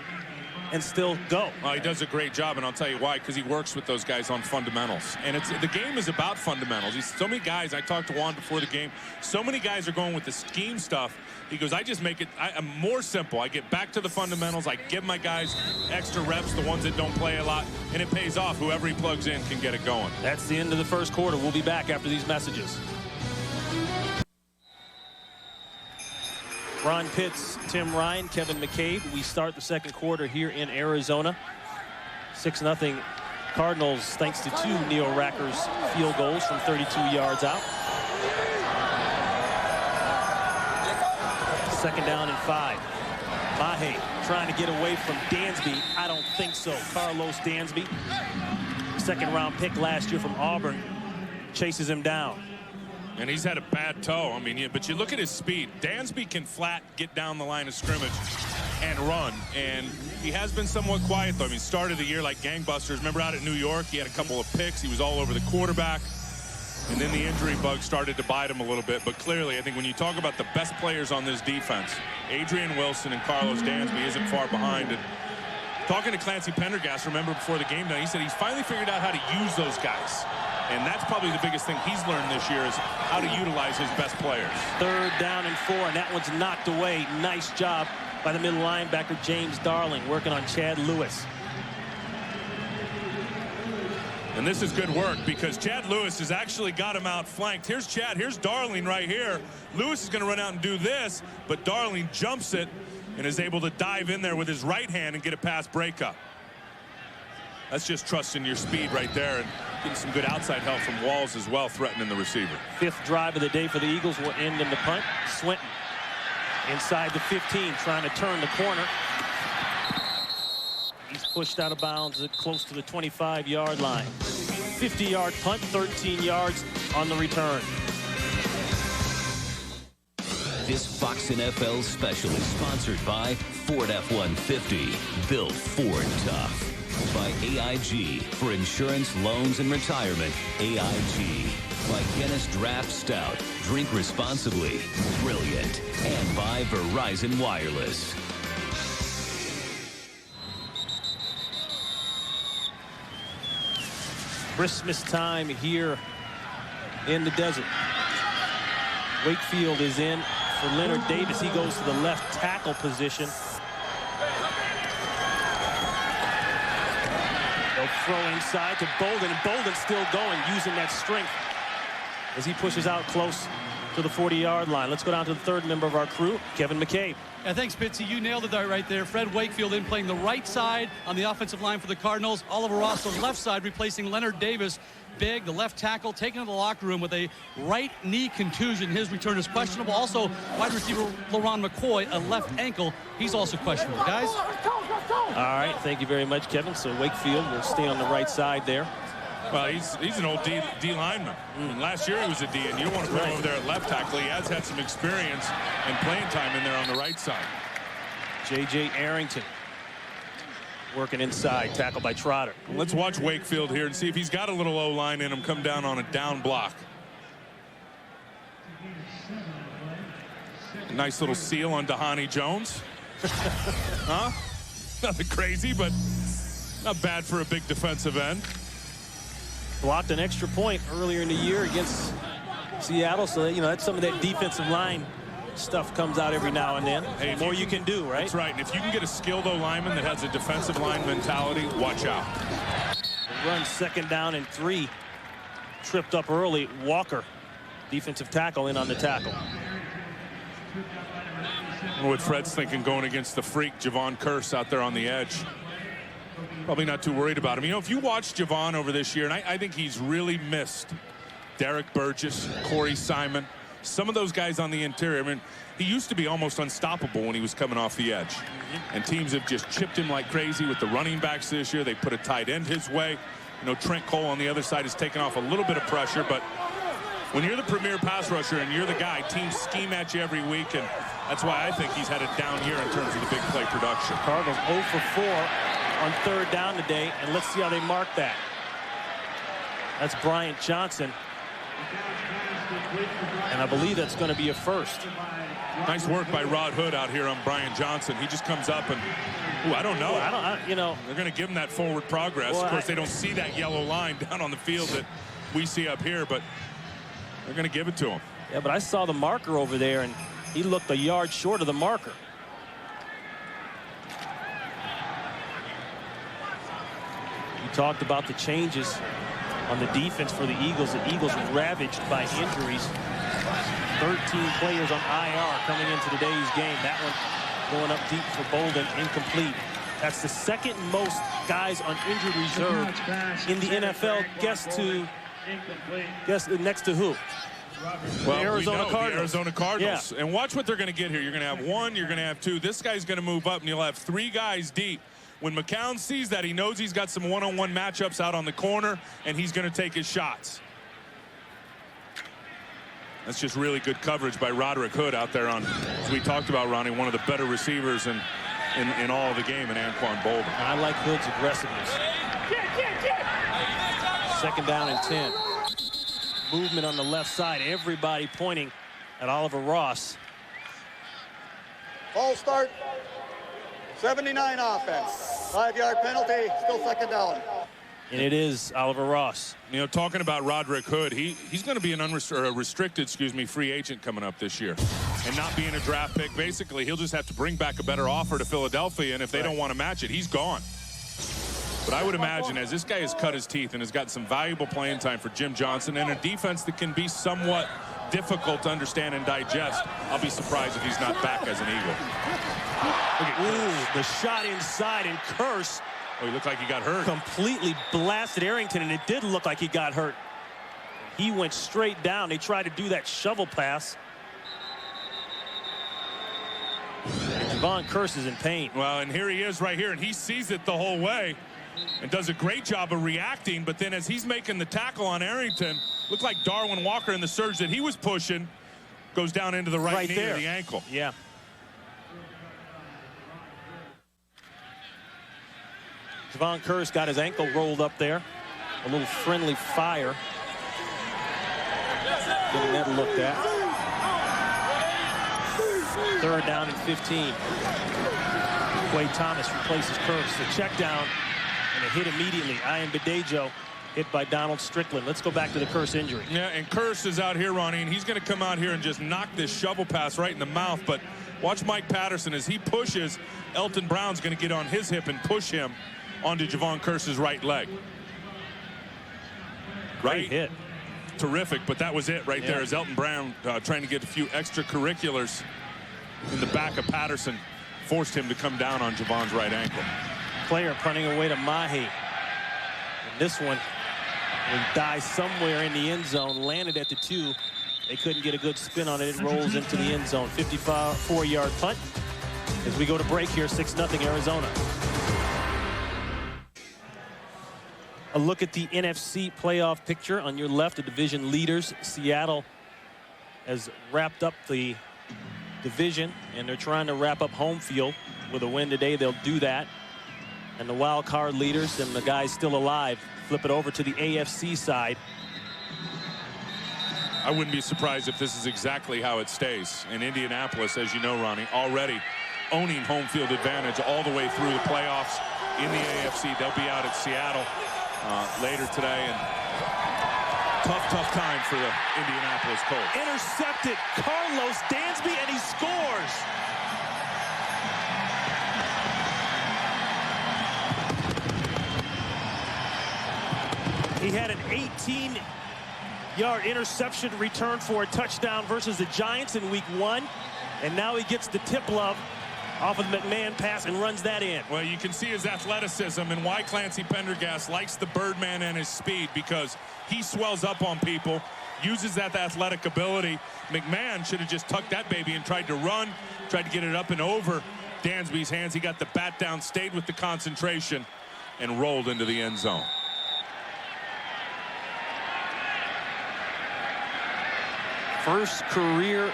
and still go. Well, he does a great job, and I'll tell you why, because he works with those guys on fundamentals. And the game is about fundamentals. So many guys, I talked to Juan before the game, so many guys are going with the scheme stuff. He goes, I just make it I'm more simple. I get back to the fundamentals. I give my guys extra reps, the ones that don't play a lot, and it pays off. Whoever he plugs in can get it going. That's the end of the first quarter. We'll be back after these messages. Ron Pitts, Tim Ryan, Kevin McCabe. We start the second quarter here in Arizona. 6-0 Cardinals, thanks to 2 Neil Rackers field goals from 32 yards out. Second down and 5. Mahe trying to get away from Dansby. I don't think so. Carlos Dansby, second-round pick last year from Auburn, chases him down. And he's had a bad toe. I mean, but you look at his speed. Dansby can flat get down the line of scrimmage and run. And he has been somewhat quiet, though. I mean, started the year like gangbusters. Remember out at New York, he had a couple of picks. He was all over the quarterback. And then the injury bug started to bite him a little bit. But clearly, I think when you talk about the best players on this defense, Adrian Wilson and Carlos Dansby isn't far behind. And talking to Clancy Pendergast, remember before the game now, he said he's finally figured out how to use those guys. And that's probably the biggest thing he's learned this year is how to utilize his best players. 3rd down and 4, and that one's knocked away. Nice job by the middle linebacker, James Darling, working on Chad Lewis. And this is good work because Chad Lewis has actually got him outflanked. Here's Chad. Here's Darling right here. Lewis is going to run out and do this, but Darling jumps it and is able to dive in there with his right hand and get a pass breakup. That's just trusting your speed right there and getting some good outside help from Walls as well, threatening the receiver. 5th drive of the day for the Eagles will end in the punt. Swinton inside the 15, trying to turn the corner. He's pushed out of bounds at close to the 25-yard line. 50-yard punt, 13 yards on the return. This Fox NFL special is sponsored by Ford F-150, built Ford tough. By AIG, for insurance, loans, and retirement, AIG. By Guinness Draft Stout, drink responsibly, brilliant. And by Verizon Wireless. Christmas time here in the desert. Wakefield is in for Leonard Davis. He goes to the left tackle position. They'll throw inside to Bolden, and Bolden's still going, using that strength as he pushes out close to the 40-yard line. Let's go down to the 3rd member of our crew, Kevin McCabe. Yeah, thanks, Bitsy. You nailed it right there. Fred Wakefield in playing the right side on the offensive line for the Cardinals. Oliver Ross on the left side replacing Leonard Davis. Big, the left tackle, taken to the locker room with a right knee contusion. His return is questionable. Also, wide receiver LaRon McCoy, a left ankle. He's also questionable. Guys? All right, thank you very much, Kevin. So Wakefield will stay on the right side there. Well, he's an old D lineman. And last year he was a D, and you don't want to put him over there at left tackle. He has had some experience and playing time in there on the right side. J.J. Arrington working inside, tackled by Trotter. Let's watch Wakefield here and see if he's got a little O-line in him, come down on a down block. Nice little seal on Dahani Jones. Huh? Nothing crazy, but not bad for a big defensive end. Blocked an extra point earlier in the year against Seattle, so you know that's some of that defensive line stuff comes out every now and then. Hey, more you can do, right? That's right. And if you can get a skilled O-lineman that has a defensive line mentality, watch out. Run 2nd down and 3. Tripped up early. Walker, defensive tackle, in on the tackle. What Fred's thinking going against the freak, Javon Curse, out there on the edge. Probably not too worried about him. You know, if you watch Javon over this year, and I think he's really missed Derek Burgess, Corey Simon, some of those guys on the interior. I mean, he used to be almost unstoppable when he was coming off the edge. And teams have just chipped him like crazy with the running backs this year. They put a tight end his way. You know, Trent Cole on the other side has taken off a little bit of pressure, but when you're the premier pass rusher and you're the guy, teams scheme at you every week, and that's why I think he's had a down year in terms of the big play production. Cardinals 0 for 4 on 3rd down today, and let's see how they mark that. That's Bryant Johnson, and I believe that's going to be a first. Nice work by Rod Hood out here on Bryant Johnson. He just comes up and, I don't know. You know, they're going to give him that forward progress. Well, of course, they don't see that yellow line down on the field that we see up here, but they're going to give it to him. Yeah, but I saw the marker over there, and he looked a yard short of the marker. You talked about the changes on the defense for the Eagles. The Eagles ravaged by injuries. 13 players on IR coming into today's game. That one going up deep for Bolden, incomplete. That's the 2nd most guys on injured reserve in the NFL. Guess next to who? Well, the Arizona Cardinals. The Arizona Cardinals. Yeah. And watch what they're going to get here. You're going to have 1, you're going to have 2. This guy's going to move up, and you'll have 3 guys deep. When McCown sees that, he knows he's got some one-on-one matchups out on the corner, and he's going to take his shots. That's just really good coverage by Roderick Hood out there on, as we talked about, Ronnie, one of the better receivers in all of the game in Anquan Bolden. I like Hood's aggressiveness. Second down and 10. Movement on the left side. Everybody pointing at Oliver Ross. False start. 79 offense. 5-yard penalty. Still second down. And it is Oliver Ross. You know, talking about Roderick Hood, he's going to be a restricted, free agent coming up this year. And not being a draft pick, basically, he'll just have to bring back a better offer to Philadelphia, and if they don't want to match it, he's gone. But I would imagine, as this guy has cut his teeth and has got some valuable playing time for Jim Johnson and a defense that can be somewhat difficult to understand and digest, I'll be surprised if he's not back as an Eagle. Ooh, the shot inside, and Curse. Oh, he looked like he got hurt. Completely blasted Arrington, and it did look like he got hurt. He went straight down. They tried to do that shovel pass. And Javon Curse is in pain. Well, and here he is right here, and he sees it the whole way and does a great job of reacting. But then as he's making the tackle on Arrington, looked like Darwin Walker in the surge that he was pushing goes down into the right knee there. or the ankle. Yeah. Javon Curse got his ankle rolled up there. A little friendly fire. Getting that looked at. Third down and 15. Quay Thomas replaces Curse. The check down and a hit immediately. Ian Badejo hit by Donald Strickland. Let's go back to the Curse injury. Yeah, and Curse is out here, Ronnie, and he's going to come out here and just knock this shovel pass right in the mouth. But watch Mike Patterson as he pushes. Elton Brown's going to get on his hip and push him onto Javon Curse's right leg. Great hit. Terrific, but that was it right there as Elton Brown trying to get a few extracurriculars in the back of Patterson forced him to come down on Javon's right ankle. Player punting away to Mahi. And this one will die somewhere in the end zone. Landed at the 2. They couldn't get a good spin on it. It rolls into the end zone. 54-yard punt. As we go to break here, 6-0 Arizona. A look at the NFC playoff picture. On your left, the division leaders. Seattle has wrapped up the division, and they're trying to wrap up home field. With a win today, they'll do that. And the wild card leaders and the guys still alive flip it over to the AFC side. I wouldn't be surprised if this is exactly how it stays. In Indianapolis, as you know, Ronnie, already owning home field advantage all the way through the playoffs in the AFC. They'll be out at Seattle later today, and tough time for the Indianapolis Colts. Intercepted Carlos Dansby, and he scores. He had an 18-yard interception return for a touchdown versus the Giants in week 1, and now he gets the tip glove off of the McMahon pass and runs that in. Well, you can see his athleticism and why Clancy Pendergast likes the Birdman and his speed, because he swells up on people, uses that athletic ability. McMahon should have just tucked that baby and tried to run, tried to get it up and over Dansby's hands. He got the bat down, stayed with the concentration, and rolled into the end zone. First career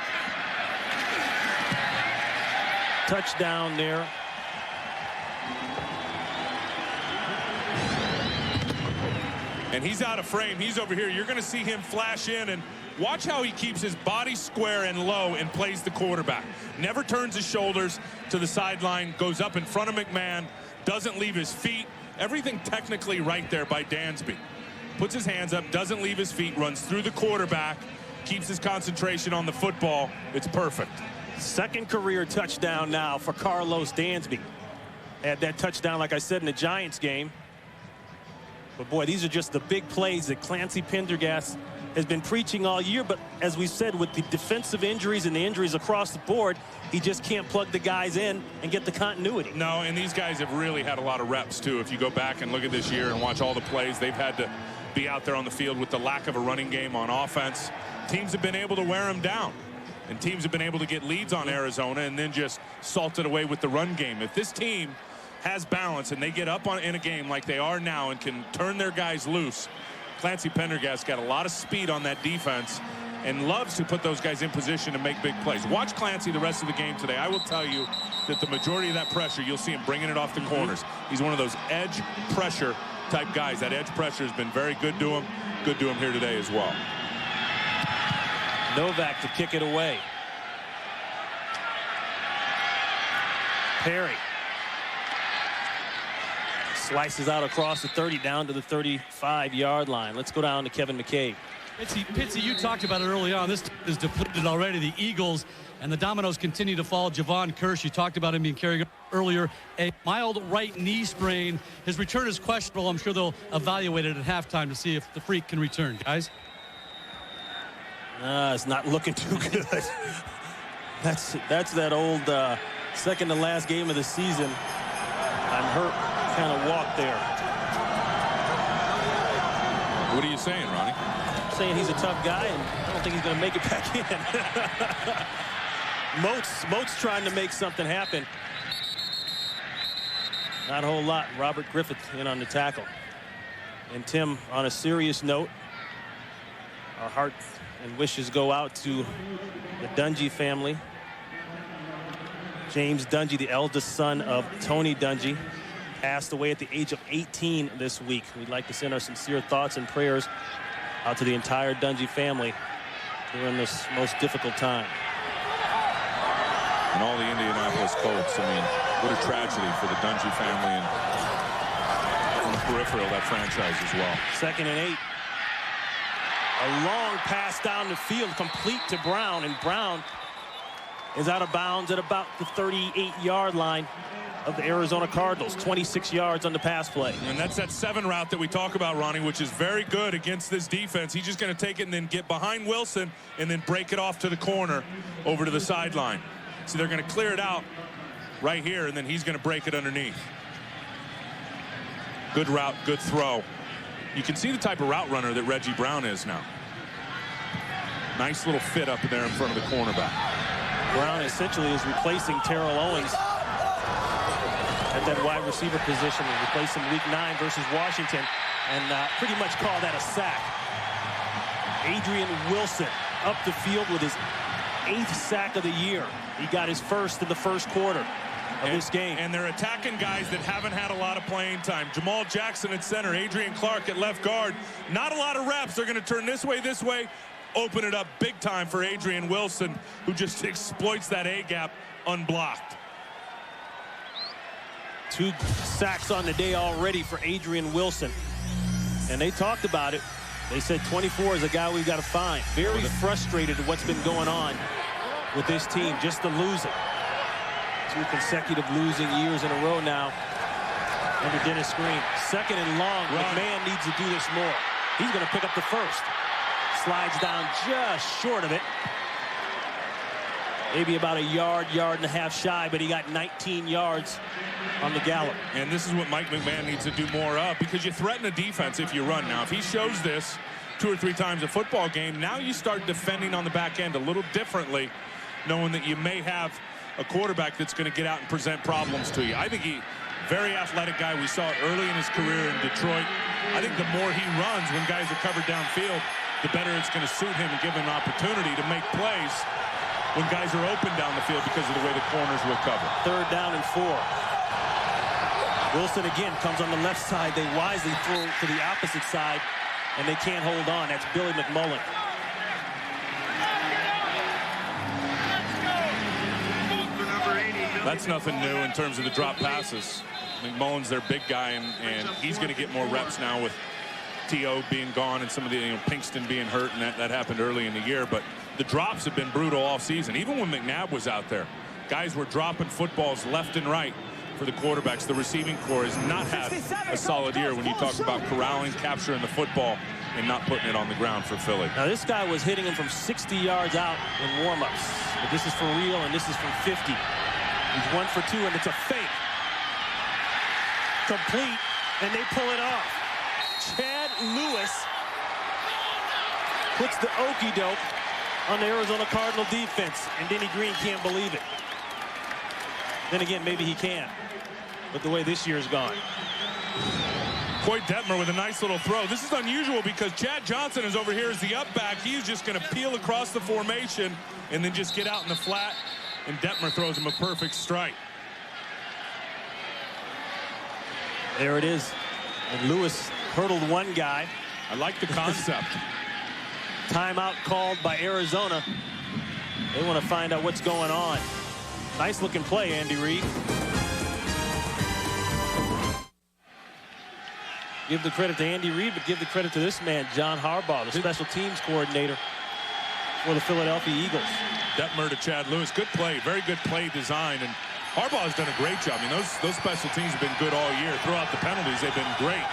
touchdown there. And he's out of frame. He's over here. You're going to see him flash in, and watch how he keeps his body square and low and plays the quarterback. Never turns his shoulders to the sideline, goes up in front of McMahon, doesn't leave his feet. Everything technically right there by Dansby. Puts his hands up, doesn't leave his feet, runs through the quarterback, keeps his concentration on the football. It's perfect. Second career touchdown now for Carlos Dansby. Had that touchdown, like I said, in the Giants game. But boy, these are just the big plays that Clancy Pendergast has been preaching all year. But as we said, with the defensive injuries and the injuries across the board, he just can't plug the guys in and get the continuity. No, and these guys have really had a lot of reps too. If you go back and look at this year and watch all the plays, they've had to be out there on the field with the lack of a running game on offense. Teams have been able to wear them down, and teams have been able to get leads on Arizona and then just salt it away with the run game. If this team has balance and they get up in a game like they are now and can turn their guys loose, Clancy Pendergast got a lot of speed on that defense, and loves to put those guys in position to make big plays. Watch Clancy the rest of the game today. I will tell you that the majority of that pressure, you'll see him bringing it off the corners. He's one of those edge pressure type guys. That edge pressure has been very good to him. Good to him here today as well. Novak to kick it away. Perry slices out across the 30 down to the 35-yard line. Let's go down to Kevin McCabe. Pitsy, you talked about it early on. This team is depleted already. The Eagles and the dominoes continue to fall. Javon Kirsch, you talked about him being carried earlier. A mild right knee sprain. His return is questionable. I'm sure they'll evaluate it at halftime to see if the freak can return, guys. It's not looking too good. That's that old second to last game of the season. I'm hurt kind of walk there. What are you saying, Ronnie? I'm saying he's a tough guy, and I don't think he's going to make it back in. Moats trying to make something happen. Not a whole lot. Robert Griffith in on the tackle. And Tim, on a serious note, our hearts and wishes go out to the Dungy family. James Dungy, the eldest son of Tony Dungy, passed away at the age of 18 this week. We'd like to send our sincere thoughts and prayers out to the entire Dungy family during this most difficult time. And all the Indianapolis Colts. I mean, what a tragedy for the Dungy family and on the peripheral of that franchise as well. 2nd and 8. A long pass down the field, complete to Brown, and Brown is out of bounds at about the 38-yard line of the Arizona Cardinals. 26 yards on the pass play. And that's that 7 route that we talk about, Ronnie, which is very good against this defense. He's just going to take it and then get behind Wilson and then break it off to the corner over to the sideline. So they're going to clear it out right here, and then he's going to break it underneath. Good route, good throw. You can see the type of route runner that Reggie Brown is now. Nice little fit up there in front of the cornerback. Brown essentially is replacing Terrell Owens at that wide receiver position, and replaced him week 9 versus Washington, and pretty much call that a sack. Adrian Wilson up the field with his 8th sack of the year. He got his first in the first quarter of this game. And they're attacking guys that haven't had a lot of playing time. Jamal Jackson at center, Adrian Clark at left guard. Not a lot of reps. They're going to turn this way, open it up big time for Adrian Wilson, who just exploits that A-gap unblocked. 2 sacks on the day already for Adrian Wilson. And they talked about it. They said 24 is a guy we've got to find. Very frustrated at what's been going on with this team, just the losing. 2 consecutive losing years in a row now under Dennis Green. 2nd and long. McMahon needs to do this more. He's going to pick up the first. Slides down just short of it. Maybe about a yard and a half shy, but he got 19 yards on the gallop. And this is what Mike McMahon needs to do more of, because you threaten a defense if you run. Now, if he shows this 2 or 3 times a football game, now you start defending on the back end a little differently, knowing that you may have a quarterback that's going to get out and present problems to you. I think very athletic guy. We saw it early in his career in Detroit. I think the more he runs when guys are covered downfield, the better it's going to suit him and give him an opportunity to make plays when guys are open down the field because of the way the corners will cover. 3rd down and 4. Wilson again comes on the left side. They wisely throw to the opposite side, and they can't hold on. That's Billy McMullen. That's nothing new in terms of the drop passes. McMullen's their big guy, and he's going to get more reps now with T.O. being gone and some of the Pinkston being hurt, and that happened early in the year. But the drops have been brutal all season. Even when McNabb was out there, guys were dropping footballs left and right for the quarterbacks. The receiving corps has not had a solid year when you talk about corralling, capturing the football, and not putting it on the ground for Philly. Now, this guy was hitting him from 60 yards out in warm-ups. But this is for real, and this is from 50. He's 1 for 2, and it's a fake. Complete, and they pull it off. Chad Lewis puts the okey-doke on the Arizona Cardinal defense, and Denny Green can't believe it. Then again, maybe he can, but the way this year's gone. Coy Detmer with a nice little throw. This is unusual because Chad Johnson is over here as the up back. He's just going to peel across the formation and then just get out in the flat. And Detmer throws him a perfect strike. There it is. And Lewis hurdled one guy. I like the concept. Timeout called by Arizona. They want to find out what's going on. Nice looking play, Andy Reid. Give the credit to Andy Reid, but give the credit to this man, John Harbaugh, the special teams coordinator for the Philadelphia Eagles. Detmer to Chad Lewis. Good play. Very good play design. And Harbaugh has done a great job. I mean, those special teams have been good all year. Throughout the penalties, they've been great.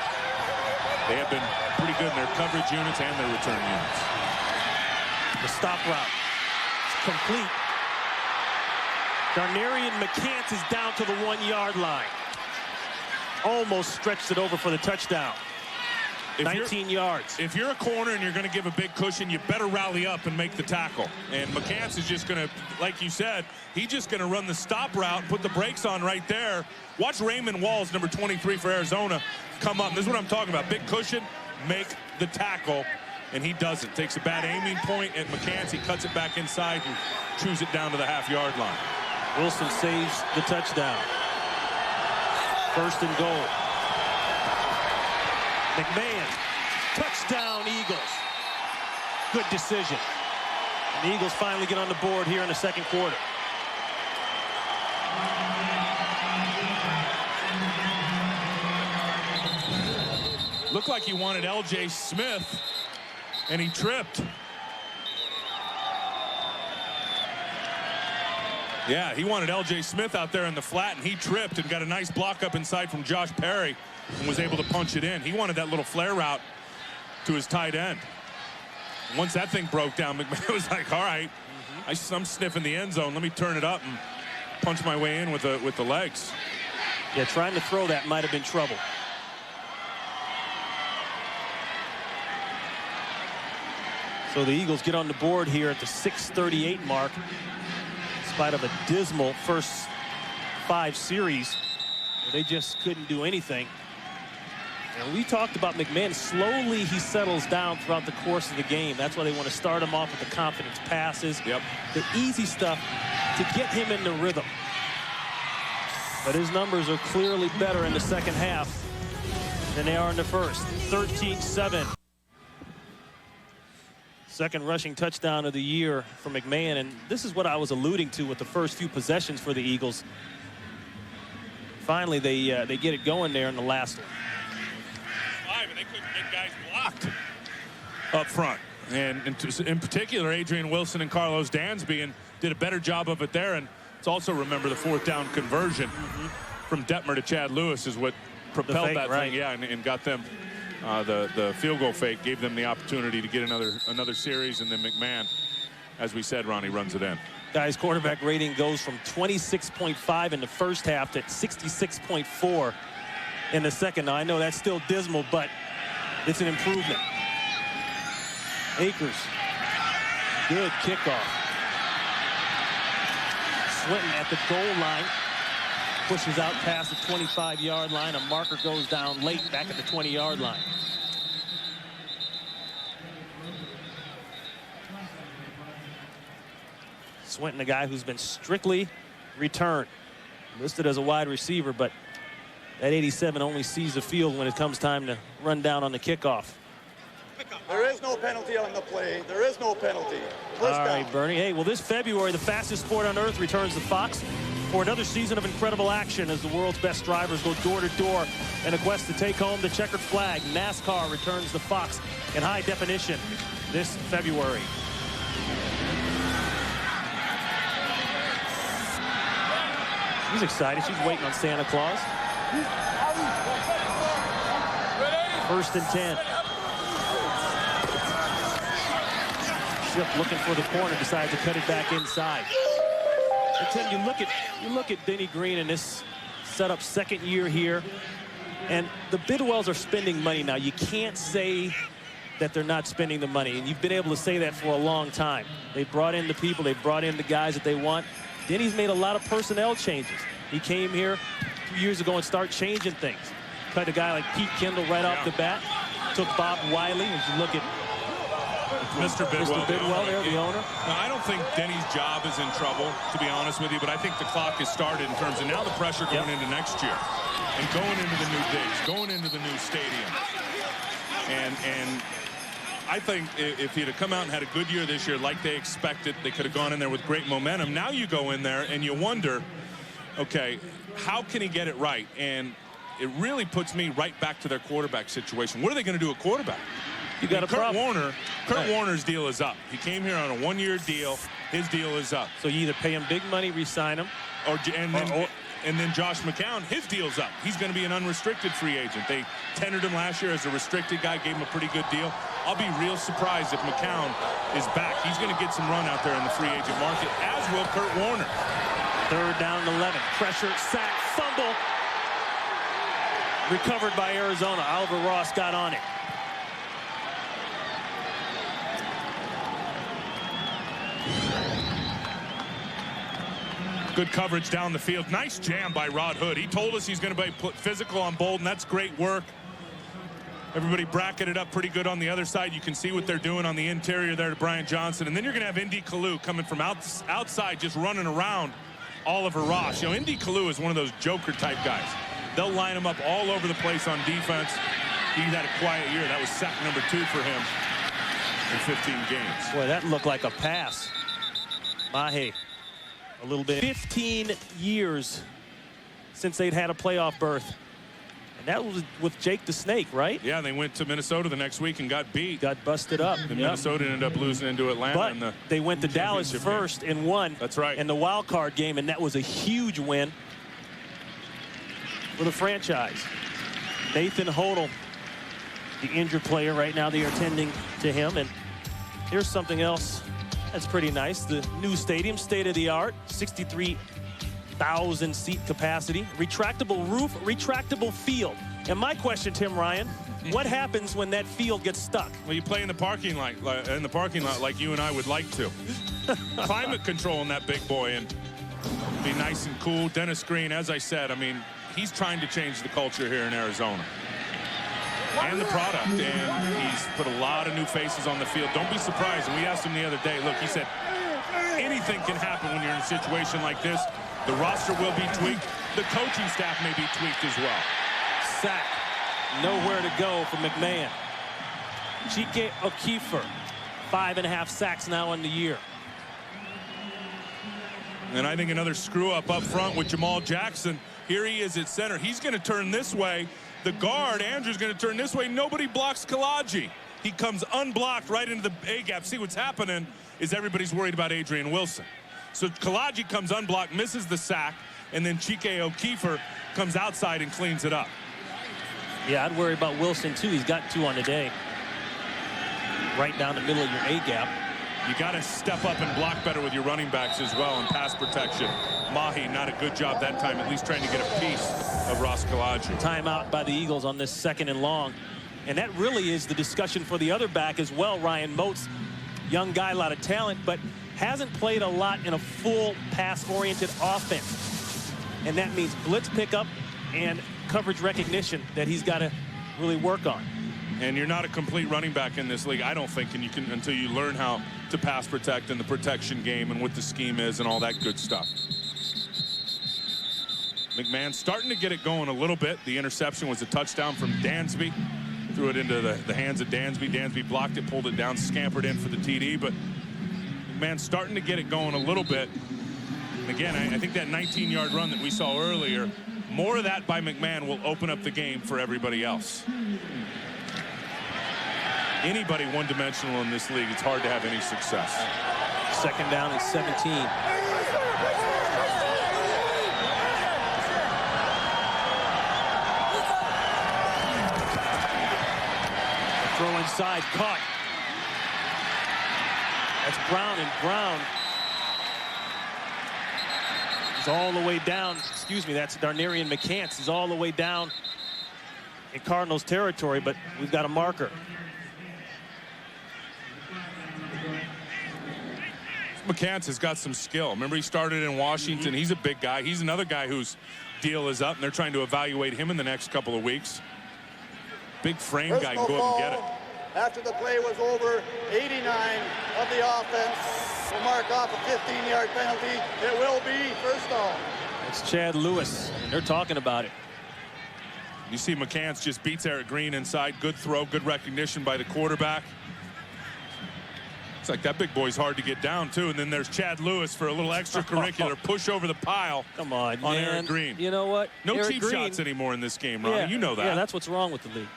They have been pretty good in their coverage units and their return units. The stop route is complete. Darnarian McCants is down to the 1-yard line. Almost stretched it over for the touchdown. 19 yards. If you're a corner and you're going to give a big cushion, you better rally up and make the tackle. And McCants is just going to, like you said, he's just going to run the stop route, put the brakes on right there. Watch Raymond Walls, number 23 for Arizona, come up. This is what I'm talking about. Big cushion, make the tackle. And he does it. Takes a bad aiming point at McCants. He cuts it back inside and chews it down to the half-yard line. Wilson saves the touchdown. 1st and goal. McMahon, touchdown Eagles. Good decision. And the Eagles finally get on the board here in the second quarter. Looked like he wanted L.J. Smith, and he tripped. Yeah, he wanted L.J. Smith out there in the flat, and he tripped and got a nice block up inside from Josh Perry and was able to punch it in. He wanted that little flare route to his tight end. Once that thing broke down, McMahon was like, all right, I'm sniffing the end zone. Let me turn it up and punch my way in with the legs. Yeah, trying to throw that might have been trouble. So the Eagles get on the board here at the 6:38 mark. In spite of a dismal first 5 series, they just couldn't do anything. And we talked about McMahon. Slowly he settles down throughout the course of the game. That's why they want to start him off with the confidence passes. Yep. The easy stuff to get him in the rhythm. But his numbers are clearly better in the second half than they are in the first. 13-7. Second rushing touchdown of the year for McMahon, and this is what I was alluding to with the first few possessions for the Eagles. Finally, they get it going there in the last one. And they couldn't get guys blocked up front, and in particular, Adrian Wilson and Carlos Dansby, did a better job of it there. And let's also remember the 4th down conversion from Detmer to Chad Lewis is what propelled fake, that right. thing, yeah, and got them. The field goal fake gave them the opportunity to get another series, and then McMahon, as we said, Ronnie, runs it in. Guys, quarterback rating goes from 26.5 in the first half to 66.4 in the second. Now, I know that's still dismal, but it's an improvement. Akers, good kickoff. Swinton at the goal line. Pushes out past the 25-yard line. A marker goes down late back at the 20-yard line. Swinton, a guy who's been strictly returned. Listed as a wide receiver, but that 87 only sees the field when it comes time to run down on the kickoff. There is no penalty on the play. There is no penalty. First All down. right, Bernie. Hey, well, this February, the fastest sport on earth returns to Fox for another season of incredible action as the world's best drivers go door to door in a quest to take home the checkered flag. NASCAR returns to Fox in high definition this February. She's excited. She's waiting on Santa Claus. 1st and 10. Ship looking for the corner, decides to cut it back inside. And Tim, you look at Denny Green in this setup, second year here, and the Bidwells are spending money now. You can't say that they're not spending the money, and you've been able to say that for a long time. They brought in the people, they brought in the guys that they want. Denny's made a lot of personnel changes. He came here 2 years ago and started changing things. cut a guy like Pete Kendall right off the bat. Took Bob Wiley. As you look at Mr. Bidwell, there, the owner. No, I don't think Denny's job is in trouble, to be honest with you, but I think the clock has started in terms of now the pressure going into next year and going into the new digs, going into the new stadium. And I think if he'd have come out and had a good year this year like they expected, they could have gone in there with great momentum. Now you go in there and you wonder, okay, how can he get it right? And it really puts me right back to their quarterback situation. What are they going to do at quarterback? You got Kurt Warner's deal is up. He came here on a one-year deal. His deal is up. So you either pay him big money, re-sign him, and then Josh McCown, his deal's up. He's going to be an unrestricted free agent. They tendered him last year as a restricted guy, gave him a pretty good deal. I'll be real surprised if McCown is back. He's going to get some run out there in the free agent market, as will Kurt Warner. 3rd down and 11. Pressure, sack, fumble. Recovered by Arizona. Oliver Ross got on it. Good coverage down the field. Nice jam by Rod Hood. He told us he's going to put physical on Bolden. That's great work. Everybody bracketed up pretty good on the other side. You can see what they're doing on the interior there to Brian Johnson. And then you're going to have Indy Kalu coming from outside, just running around Oliver Ross. You know, Indy Kalu is one of those Joker-type guys. They'll line him up all over the place on defense. He had a quiet year. That was sack number 2 for him in 15 games. Boy, that looked like a pass. Mahe, a little bit. 15 years since they'd had a playoff berth. And that was with Jake the Snake, right? Yeah, they went to Minnesota the next week and got beat. Got busted up. And Minnesota ended up losing into Atlanta. But in the they went to Dallas first and won. That's right. In the wild card game, and that was a huge win for the franchise. Nathan Hodel, the injured player right now, they are tending to him. And here's something else that's pretty nice. The new stadium, state-of-the-art, 63,000 seat capacity, retractable roof, retractable field. And my question, Tim Ryan, what happens when that field gets stuck? Well, you play in the parking lot, like you and I would like to. Climate control in that big boy and be nice and cool. Dennis Green, as I said, I mean, he's trying to change the culture here in Arizona and the product, and he's put a lot of new faces on the field. Don't be surprised. And we asked him the other day, look, he said anything can happen when you're in a situation like this. The roster will be tweaked. The coaching staff may be tweaked as well. Sack. Nowhere to go for McMahon. Chike O'Keefer, 5.5 sacks now in the year. And I think another screw up front with Jamal Jackson. Here he is at center. He's going to turn this way. The guard, Andrew's going to turn this way. Nobody blocks Kalaji. He comes unblocked right into the A-gap. See, what's happening is everybody's worried about Adrian Wilson. So Kalaji comes unblocked, misses the sack, and then Chike O'Keefer comes outside and cleans it up. Yeah, I'd worry about Wilson, too. He's got 2 on the day. Right down the middle of your A-gap. You got to step up and block better with your running backs as well in pass protection. Mahi, not a good job that time, at least trying to get a piece of Ross Kalaji. Timeout by the Eagles on this 2nd and long. And that really is the discussion for the other back as well, Ryan Moats. Young guy, a lot of talent, but hasn't played a lot in a full pass-oriented offense. And that means blitz pickup and coverage recognition that he's got to really work on. And you're not a complete running back in this league, I don't think, and you can until you learn how to pass protect in the protection game and what the scheme is and all that good stuff. McMahon starting to get it going a little bit. The interception was a touchdown from Dansby. Threw it into the hands of Dansby. Dansby blocked it, pulled it down, scampered in for the TD. But McMahon starting to get it going a little bit. And again, I think that 19-yard run that we saw earlier, more of that by McMahon will open up the game for everybody else. Anybody one-dimensional in this league, it's hard to have any success. 2nd down and 17. Throw inside, caught. That's Brown, and Brown is all the way down. Excuse me, that's Darnarian McCants. He's all the way down in Cardinals territory, but we've got a marker. McCants has got some skill. Remember, he started in Washington. He's a big guy. He's another guy who's deal is up, and they're trying to evaluate him in the next couple of weeks. Big frame guy can go up and get it. After the play was over, 89 of the offense will mark off a 15-yard penalty. It will be first down. It's Chad Lewis, and they're talking about it. You see McCants just beats Eric Green inside. Good throw, good recognition by the quarterback. It's like that big boy's hard to get down, too. And then there's Chad Lewis for a little extracurricular push over the pile. Come on, man. Eric Green. You know what? No Eric cheap Green, shots anymore in this game, Ronnie. Yeah, You know that. Yeah, that's what's wrong with the league.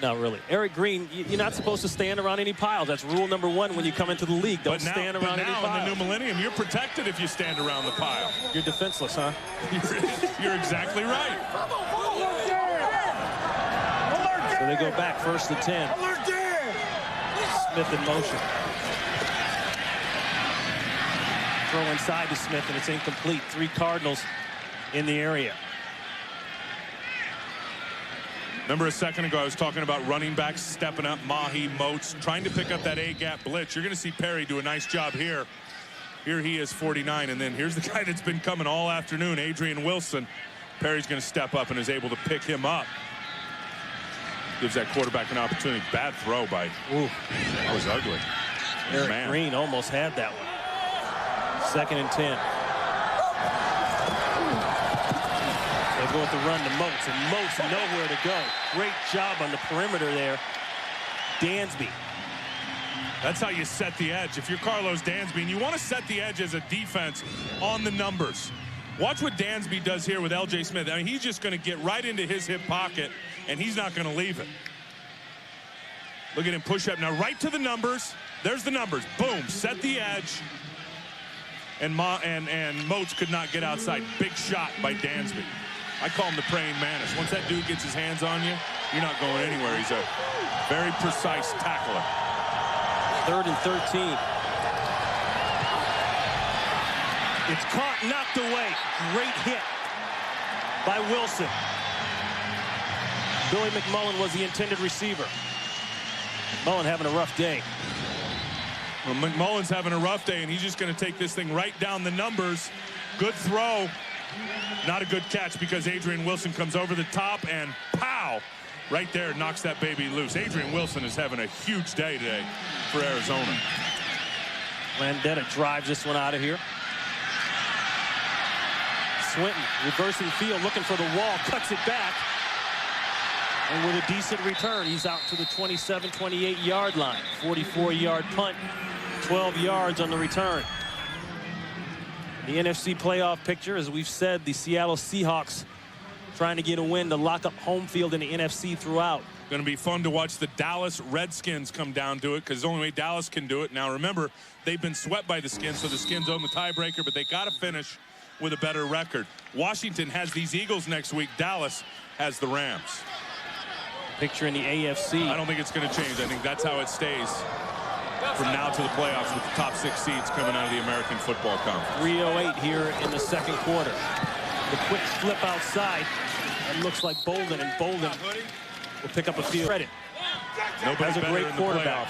Not really. Eric Green, you're not supposed to stand around any piles. That's rule number 1 when you come into the league. Don't stand around any piles. But now in the new millennium, you're protected if you stand around the pile. You're defenseless, huh? You're exactly right. So they go back 1st and 10. Smith in motion. Throw inside to Smith, and it's incomplete. 3 Cardinals in the area. Remember a second ago I was talking about running backs stepping up, Mahi, Moats, trying to pick up that A-gap blitz. You're going to see Perry do a nice job here. Here he is, 49, and then here's the guy that's been coming all afternoon, Adrian Wilson. Perry's going to step up and is able to pick him up. Gives that quarterback an opportunity. Bad throw by. Ooh, that was ugly. Eric Green almost had that one. 2nd and 10. They go with the run to Moats, and Moats nowhere to go. Great job on the perimeter there. Dansby. That's how you set the edge. If you're Carlos Dansby, and you want to set the edge as a defense on the numbers. Watch what Dansby does here with L.J. Smith. I mean, he's just going to get right into his hip pocket, and he's not going to leave it. Look at him push up. Now, right to the numbers. There's the numbers. Boom. Set the edge. And Moats could not get outside. Big shot by Dansby. I call him the praying mantis. Once that dude gets his hands on you, you're not going anywhere. He's a very precise tackler. 3rd and 13. It's caught, knocked away. Great hit by Wilson. Billy McMullen was the intended receiver. McMullen having a rough day. Well, McMullen's having a rough day, and he's just going to take this thing right down the numbers. Good throw. Not a good catch because Adrian Wilson comes over the top and pow! Right there, knocks that baby loose. Adrian Wilson is having a huge day today for Arizona. Landetta drives this one out of here. Swinton reversing field, looking for the wall, cuts it back. And with a decent return, he's out to the 27, 28-yard line. 44-yard punt, 12 yards on the return. The NFC playoff picture, as we've said, the Seattle Seahawks trying to get a win to lock up home field in the NFC throughout. Going to be fun to watch the Dallas Redskins come down to it because the only way Dallas can do it. Now, remember, they've been swept by the Skins, so the Skins own the tiebreaker, but they got to finish with a better record. Washington has these Eagles next week. Dallas has the Rams. Picture in the AFC. I don't think it's going to change. I think that's how it stays from now to the playoffs with the top 6 seeds coming out of the American Football Conference. 3:08 here in the second quarter. The quick flip outside. It looks like Bolden, and Bolden will pick up a field credit. Nobody has a better great in quarterback.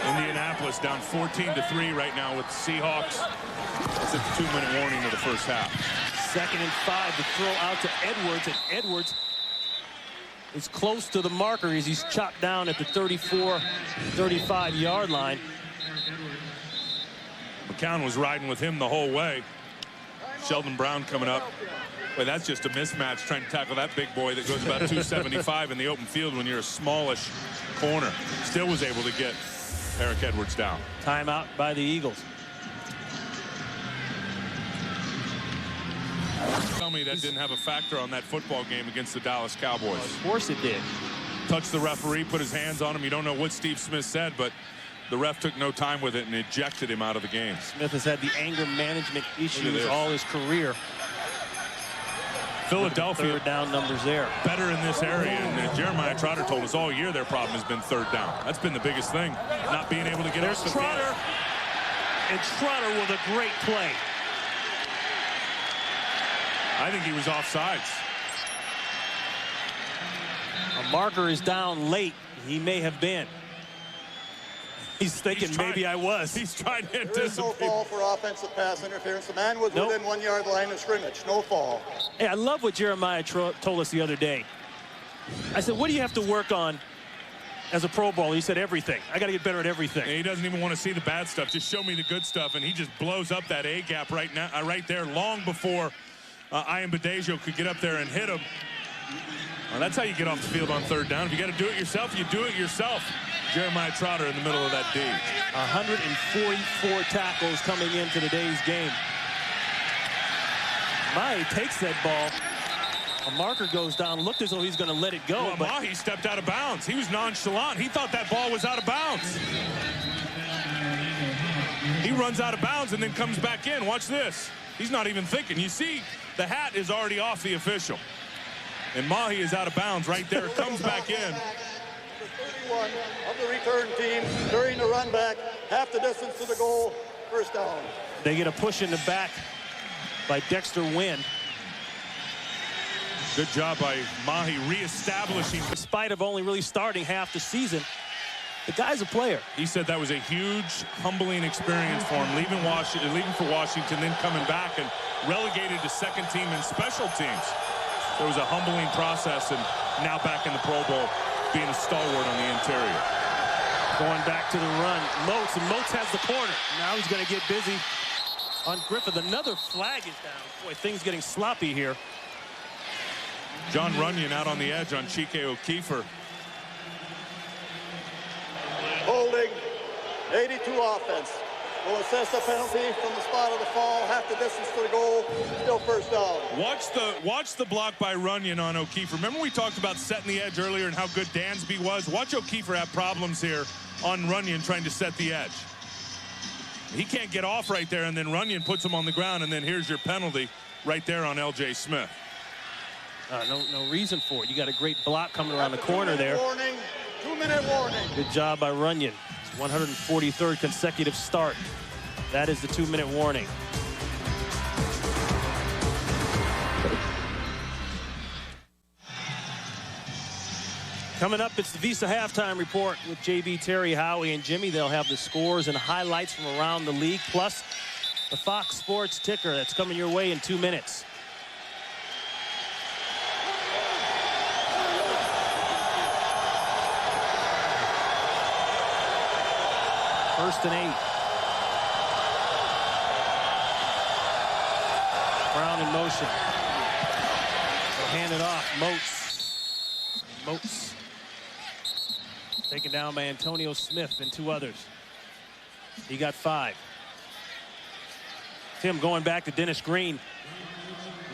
Indianapolis down 14-3 right now with the Seahawks. It's a 2-minute warning of the first half. 2nd and 5. The throw out to Edwards, and Edwards is close to the marker as he's chopped down at the 34, 35-yard line. McCown was riding with him the whole way. Sheldon Brown coming up. Boy, that's just a mismatch trying to tackle that big boy that goes about 275 in the open field when you're a smallish corner. Still was able to get Eric Edwards down. Timeout by the Eagles. Tell me that didn't have a factor on that football game against the Dallas Cowboys. Of course it did. Touched the referee, put his hands on him. You don't know what Steve Smith said, but the ref took no time with it and ejected him out of the game. Smith has had the anger management issues all his career. Philadelphia. 3rd down numbers there. Better in this area, and Jeremiah Trotter told us all year their problem has been 3rd down. That's been the biggest thing, not being able to get off the field. There's Trotter, and Trotter with a great play. I think he was offsides. A marker is down late. He may have been. He's thinking maybe I was. He's trying to There is no anticipate. fall for offensive pass interference. The man was within 1 yard line of scrimmage. No fall. Hey, I love what Jeremiah told us the other day. I said, what do you have to work on as a Pro Bowler? He said, everything. I got to get better at everything. And he doesn't even want to see the bad stuff. Just show me the good stuff. And he just blows up that A gap right now, right there, long before Ian Badejo could get up there and hit him. Well, that's how you get off the field on third down. If you got to do it yourself, you do it yourself. Jeremiah Trotter in the middle of that D. 144 tackles coming into today's game. Mahi takes that ball. A marker goes down. Looked as though he's going to let it go. Well, Mahi stepped out of bounds. He was nonchalant. He thought that ball was out of bounds. He runs out of bounds and then comes back in. Watch this. He's not even thinking. You see, the hat is already off the official. And Mahi is out of bounds right there. Comes back in. 31 of the return team during the run back, half the distance to the goal, first down. They get a push in the back by Dexter Wynn. Good job by Mahi reestablishing. Despite of only really starting half the season, the guy's a player. He said that was a huge, humbling experience for him, leaving for Washington, then coming back and relegated to second team and special teams. So it was a humbling process, and now back in the Pro Bowl, being a stalwart on the interior. Going back to the run. Moats, and Moats has the corner. Now he's going to get busy on Griffith. Another flag is down. Boy, things getting sloppy here. John Runyon out on the edge on Chike O'Keefer. Holding, 82 offense. Will assess the penalty from the spot of the fall, half the distance to the goal, still first down. Watch the block by Runyon on O'Keefer. Remember we talked about setting the edge earlier and how good Dansby was? Watch O'Keefer have problems here on Runyon trying to set the edge. He can't get off right there, and then Runyon puts him on the ground, and then here's your penalty right there on L.J. Smith. No reason for it. You got a great block coming around the corner there. Warning, 2-minute warning. Good job by Runyon. His 143rd consecutive start. That is the 2-minute warning. Coming up, it's the Visa Halftime Report with JB, Terry, Howie, and Jimmy. They'll have the scores and highlights from around the league, plus the Fox Sports ticker that's coming your way in 2 minutes. First and 8. Brown in motion. They'll hand it off. Moats. Taken down by Antonio Smith and 2 others. He got 5. Tim, going back to Dennis Green.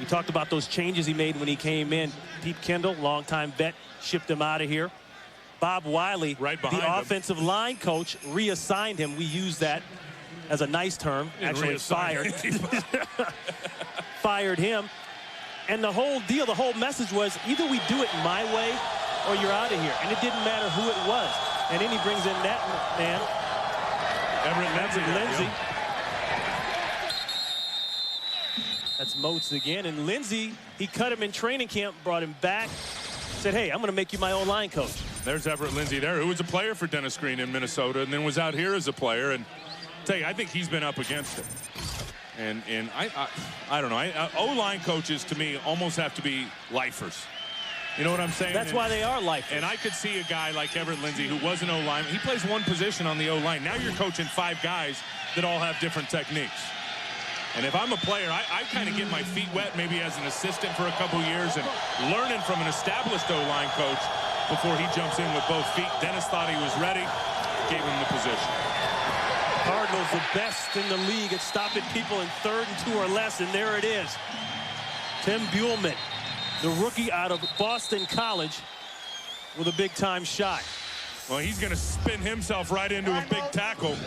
We talked about those changes he made when he came in. Pete Kendall, longtime vet, shipped him out of here. Bob Wiley, right behind the him. offensive line coach, reassigned him. We use that as a nice term. Actually fired. Fired him. And the whole deal, the whole message was either we do it my way or you're out of here. And it didn't matter who it was. And then he brings in that man, Everett Lindsey. That's Moats again. And Lindsey, he cut him in training camp, brought him back, said, hey, I'm going to make you my own line coach. There's Everett Lindsey there, who was a player for Dennis Green in Minnesota and then was out here as a player. And tell you, I think he's been up against it. And I don't know. O-line coaches, to me, almost have to be lifers. You know what I'm saying? That's why they are lifers. And I could see a guy like Everett Lindsey, who was an O-line. He plays one position on the O-line. Now you're coaching 5 guys that all have different techniques. And if I'm a player, I kind of get my feet wet maybe as an assistant for a couple years and learning from an established O-line coach before he jumps in with both feet. Dennis thought he was ready, gave him the position. Cardinals the best in the league at stopping people in 3rd and 2 or less, and there it is. Tim Buellman, the rookie out of Boston College, with a big-time shot. Well, he's going to spin himself right into a big tackle.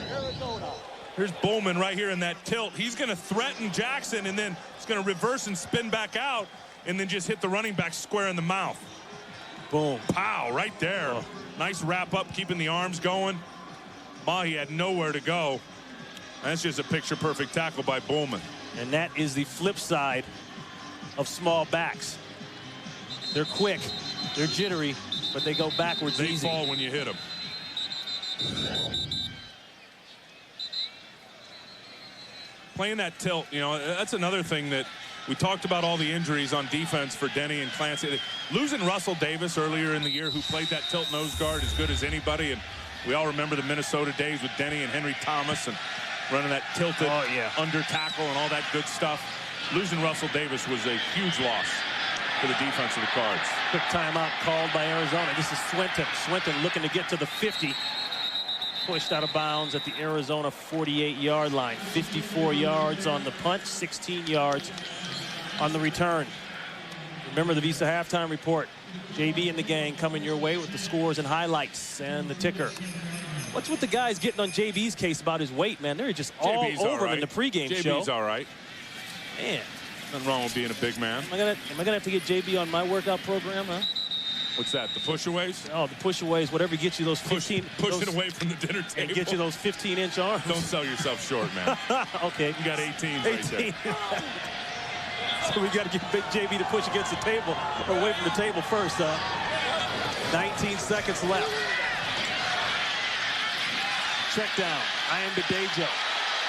Here's Bowman right here in that tilt. He's going to threaten Jackson, and then he's going to reverse and spin back out, and then just hit the running back square in the mouth. Boom. Pow, right there. Oh. Nice wrap up, keeping the arms going. Mahi had nowhere to go. That's just a picture-perfect tackle by Bowman. And that is the flip side of small backs. They're quick, they're jittery, but they go backwards easy. They fall when you hit them. playing that tilt, you know, that's another thing that we talked about, all the injuries on defense for Denny and Clancy. Losing Russell Davis earlier in the year, who played that tilt nose guard as good as anybody, and we all remember the Minnesota days with Denny and Henry Thomas and running that tilted under tackle and all that good stuff. Losing Russell Davis was a huge loss for the defense of the Cards. Quick timeout called by Arizona. This is Swinton. Swinton looking to get to the 50. Pushed out of bounds at the Arizona 48-yard line. 54 yards on the punt, 16 yards on the return. Remember the Visa halftime report. JB and the gang coming your way with the scores and highlights and the ticker. What's with the guys getting on JB's case about his weight, man? They're just all over him in the pregame show. JB's all right. Man. Nothing wrong with being a big man. Am I gonna have to get JB on my workout program, huh? What's that, the push-aways? Oh, the push-aways, whatever gets you those 15. Push it away from the dinner table. And get you those 15-inch arms. Don't sell yourself short, man. Okay. You got 18 right there. So we got to get Big JB to push against the table, or away from the table first. 19 seconds left. Check down. Badejo.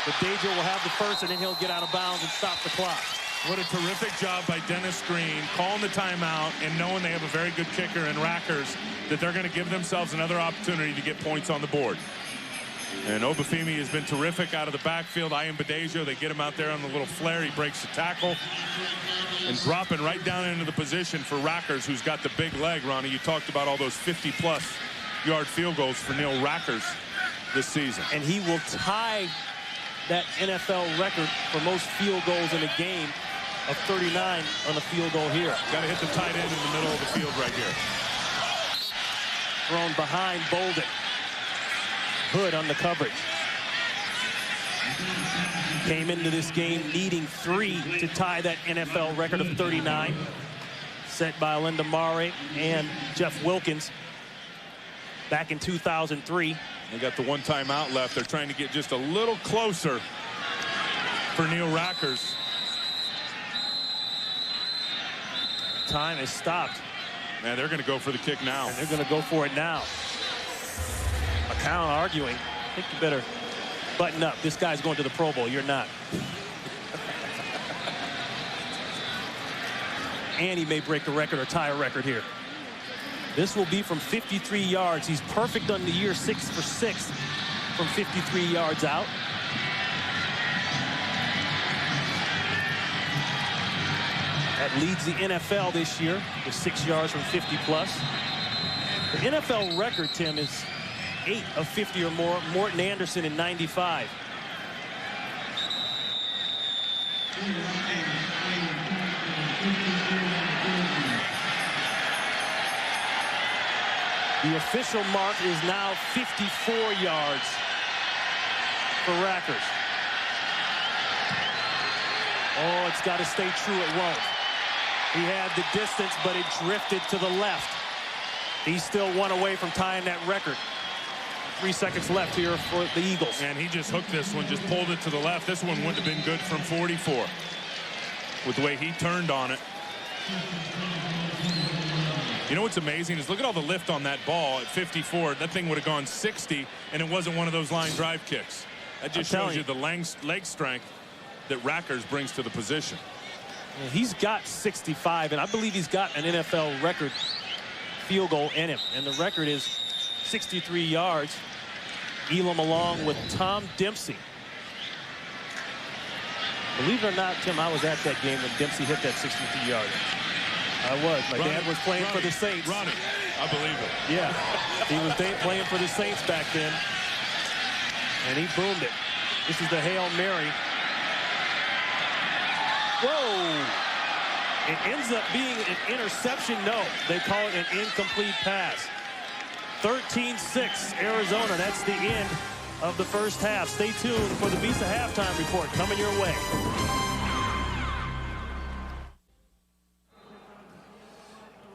Badejo will have the first, and then he'll get out of bounds and stop the clock. What a terrific job by Dennis Green, calling the timeout and knowing they have a very good kicker in Rackers, that they're going to give themselves another opportunity to get points on the board. And Obafemi has been terrific out of the backfield. Badejo, they get him out there on the little flare. He breaks the tackle and dropping right down into the position for Rackers, who's got the big leg, Ronnie. You talked about all those 50-plus yard field goals for Neil Rackers this season. And he will tie that NFL record for most field goals in a game of 39 on a field goal here. Got to hit the tight end in the middle of the field right here. Thrown behind Bolden. Hood on the coverage. Came into this game needing 3 to tie that NFL record of 39. Set by Linda Mare and Jeff Wilkins back in 2003. They got the one timeout left. They're trying to get just a little closer for Neil Rackers. Time has stopped. Man, they're going to go for the kick now. And they're going to go for it now. McCown arguing. I think you better button up. This guy's going to the Pro Bowl. You're not. And he may break a record or tie a record here. This will be from 53 yards. He's perfect on the year, 6 for 6 from 53 yards out. That leads the NFL this year with 6 yards from 50-plus. The NFL record, Tim, is 8 of 50 or more. Morton Anderson in 95. The official mark is now 54 yards for Rackers. Oh, it's got to stay true. It won't. He had the distance, but it drifted to the left. He's still 1 away from tying that record. 3 seconds left here for the Eagles. And he just hooked this one, just pulled it to the left. This one wouldn't have been good from 44 with the way he turned on it. You know what's amazing is look at all the lift on that ball at 54. That thing would have gone 60, and it wasn't one of those line drive kicks. That just shows you the leg strength that Rackers brings to the position. He's got 65, and I believe he's got an NFL record field goal in him. And the record is 63 yards. Elam along with Tom Dempsey. Believe it or not, Tim, I was at that game when Dempsey hit that 63-yarder. I was. My dad was playing for the Saints. Ronnie, I believe it. Yeah, he was playing for the Saints back then. And he boomed it. This is the Hail Mary. Whoa! It ends up being an interception. No, they call it an incomplete pass. 13-6 Arizona. That's the end of the first half. Stay tuned for the Visa halftime report coming your way.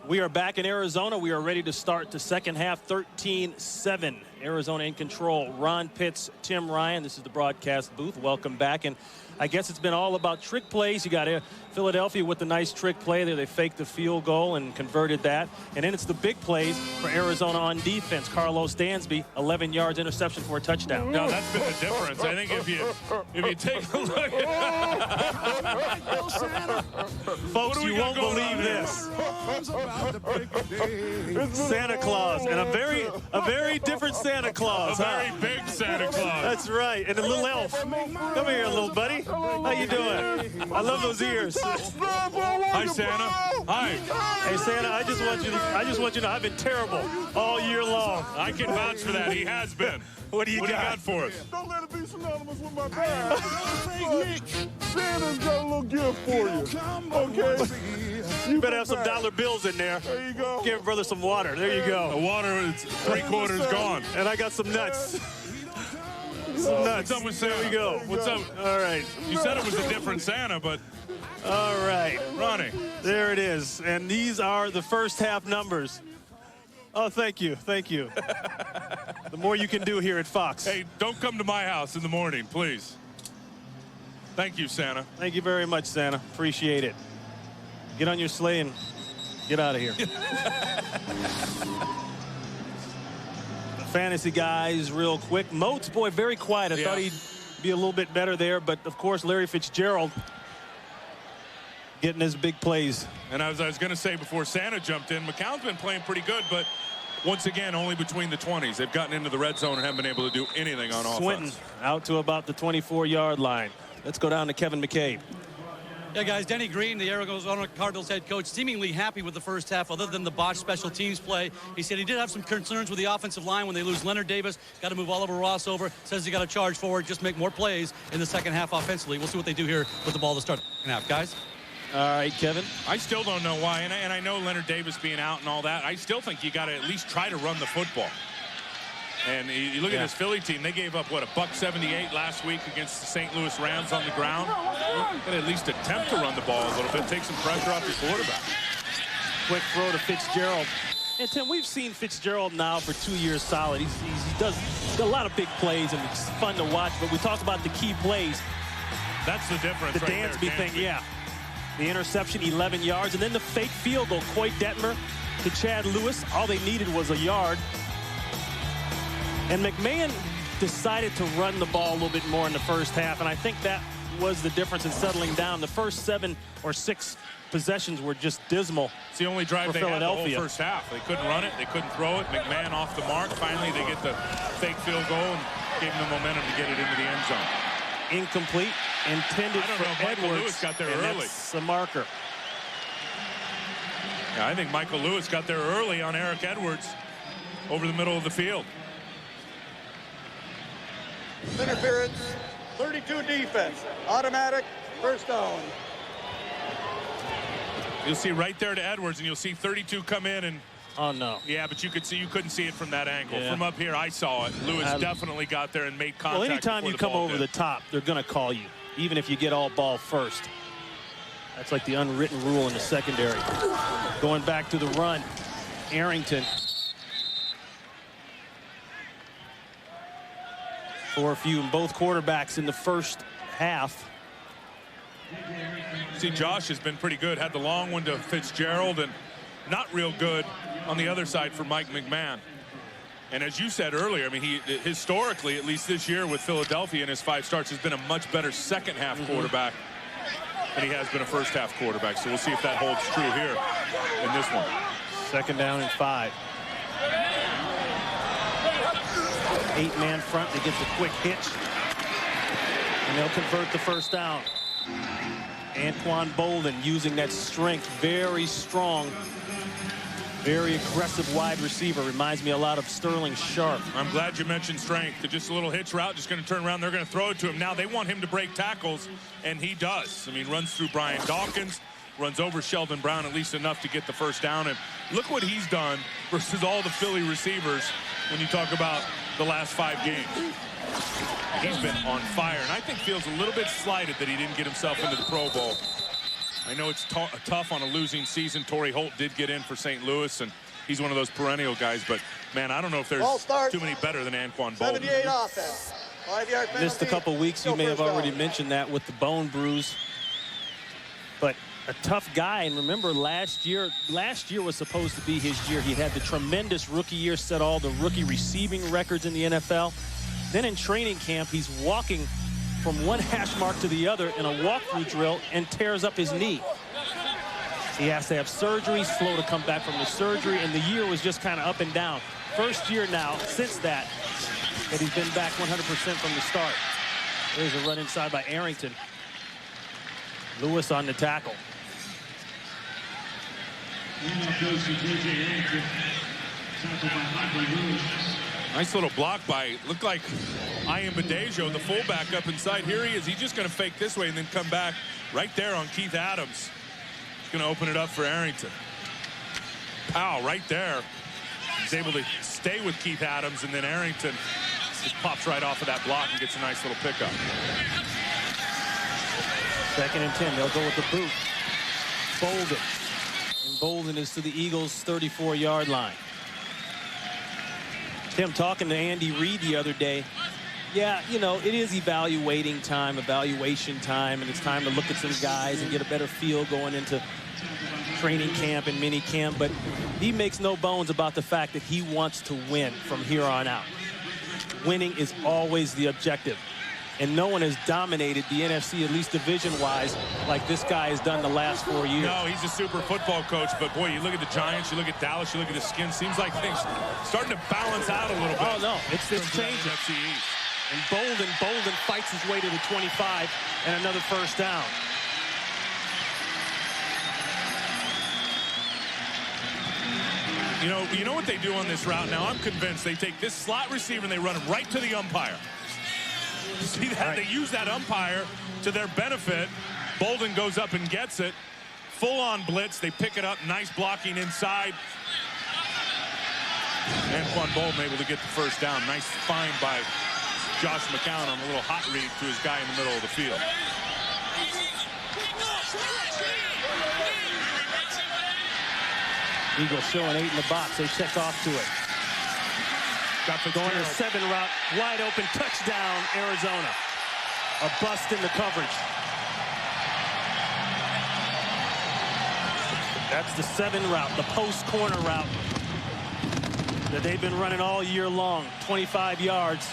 We are back in Arizona. We are ready to start the second half, 13-7. Arizona in control. Ron Pitts, Tim Ryan. This is the broadcast booth. Welcome back. And I guess it's been all about trick plays. You got Philadelphia with the nice trick play there. They faked the field goal and converted that. And then it's the big plays for Arizona on defense. Carlos Dansby, 11 yards interception for a touchdown. No, that's been the difference. I think if you take a look at folks, you won't believe this. Santa Claus, and a very different Santa Claus. A very big Santa Claus. That's right. And a little elf. Come here, little buddy. How you doing? I love those ears. Hi, Santa. Hi. Hey, Santa, I just want you to know I've been terrible all year long. I can vouch for that. He has been. What do you got for us? Don't let it be synonymous with my bag. Santa's got a little gift for you. Okay? You better have some dollar bills in there. There you go. Give brother some water. There you go. The water is 3/4 gone. And I got some nuts. Some nuts. What's up with Santa? There we go. What's up? All right. You said it was a different Santa, but all right. Ronnie. There it is. And these are the first half numbers. Oh, thank you. Thank you. The more you can do here at Fox. Hey, don't come to my house in the morning, please. Thank you, Santa. Thank you very much, Santa. Appreciate it. Get on your sleigh and get out of here. Fantasy guys, real quick. Moats, boy, very quiet. I thought he'd be a little bit better there, but of course, Larry Fitzgerald getting his big plays. And as I was going to say before Santa jumped in, McCown's been playing pretty good, but once again, only between the 20s. They've gotten into the red zone and haven't been able to do anything on Swinton offense. Out to about the 24-yard line. Let's go down to Kevin McCabe. Yeah, guys, Denny Green, the Arizona Cardinals head coach, seemingly happy with the first half other than the botched special teams play. He said he did have some concerns with the offensive line when they lose Leonard Davis. Got to move Oliver Ross over. Says he got to charge forward, just make more plays in the second half offensively. We'll see what they do here with the ball to start the second half, guys. All right, Kevin. I still don't know why, and I know Leonard Davis being out and all that. I still think you got to at least try to run the football. And you look at this Philly team, they gave up, what, a $178 last week against the St. Louis Rams on the ground. Got to at least attempt to run the ball a little bit, take some pressure off your quarterback. Quick throw to Fitzgerald. And, Tim, we've seen Fitzgerald now for 2 years solid. He does a lot of big plays, and it's fun to watch. But we talked about the key plays. That's the difference The right Dansby there, thing, yeah. The interception, 11 yards. And then the fake field goal, Coy Detmer to Chad Lewis. All they needed was a yard. And McMahon decided to run the ball a little bit more in the first half, and I think that was the difference in settling down. The first 7 or 6 possessions were just dismal. It's the only drive they had the whole first half. They couldn't run it. They couldn't throw it. McMahon off the mark. Finally, they get the fake field goal and gave them the momentum to get it into the end zone. Incomplete, intended for Michael Edwards. Lewis got there and early. That's a marker. Yeah, I think Michael Lewis got there early on Eric Edwards over the middle of the field. Interference, 32 defense, automatic, first down. You'll see right there to Edwards, and you'll see 32 come in, and oh no. Yeah, but you couldn't see it from that angle. Yeah. From up here, I saw it. Lewis definitely got there and made contact. Well, anytime you come over the top, they're going to call you, even if you get all ball first. That's like the unwritten rule in the secondary. Going back to the run, Arrington. For a few, both quarterbacks in the first half. See, Josh has been pretty good. Had the long one to Fitzgerald, and not real good on the other side for Mike McMahon. And as you said earlier, I mean, he historically, at least this year with Philadelphia in his 5 starts, has been a much better second half quarterback than he has been a first half quarterback. So we'll see if that holds true here in this one. Second down and 5. 8-man front. They get the quick hitch. And they'll convert the first down. Anquan Bolden using that strength. Very strong. Very aggressive wide receiver. Reminds me a lot of Sterling Sharp. I'm glad you mentioned strength. Just a little hitch route, just going to turn around. They're going to throw it to him. Now they want him to break tackles, and he does. I mean, runs through Brian Dawkins, runs over Sheldon Brown at least enough to get the first down. And look what he's done versus all the Philly receivers when you talk about the last 5 games. He's been on fire, and I think feels a little bit slighted that he didn't get himself into the Pro Bowl. I know it's tough on a losing season. Torrey Holt did get in for St. Louis, and he's one of those perennial guys. But, man, I don't know if there's too many better than Anquan Bolden. 78 offense. 5-yard penalty. Missed a couple weeks. You may have already mentioned that with the bone bruise. But a tough guy. And remember, last year was supposed to be his year. He had the tremendous rookie year, set all the rookie receiving records in the NFL. Then in training camp, he's walking from one hash mark to the other in a walkthrough drill and tears up his knee. He has to have surgery, slow to come back from the surgery, and the year was just kind of up and down. First year now, since that he's been back 100% from the start. There's a run inside by Arrington. Lewis on the tackle. Nice little block by, looked like Ian Badejo, the fullback up inside. Here he is. He's just going to fake this way and then come back right there on Keith Adams. He's going to open it up for Arrington. Powell right there. He's able to stay with Keith Adams, and then Arrington just pops right off of that block and gets a nice little pickup. 2nd and 10. They'll go with the boot. Bolden. And Bolden is to the Eagles' 34-yard line. Tim, talking to Andy Reid the other day, yeah, you know, it is evaluation time, and it's time to look at some guys and get a better feel going into training camp and mini camp. But he makes no bones about the fact that he wants to win from here on out. Winning is always the objective. And no one has dominated the NFC, at least division-wise, like this guy has done the last 4 years. No, he's a super football coach, but boy, you look at the Giants, you look at Dallas, you look at the skin, seems like things starting to balance out a little bit. Oh, no, it's changing. And Bolden fights his way to the 25 and another first down. You know what they do on this route now? I'm convinced they take this slot receiver and they run him right to the umpire. See that? Right. They use that umpire to their benefit. Bolden goes up and gets it. Full-on blitz. They pick it up. Nice blocking inside. Anquan Bolden able to get the first down. Nice find by Josh McCown on a little hot read to his guy in the middle of the field. Eagles showing 8 in the box. They check off to it. Got the going to 7 route, wide open, touchdown, Arizona. A bust in the coverage. That's the 7 route, the post corner route that they've been running all year long. 25 yards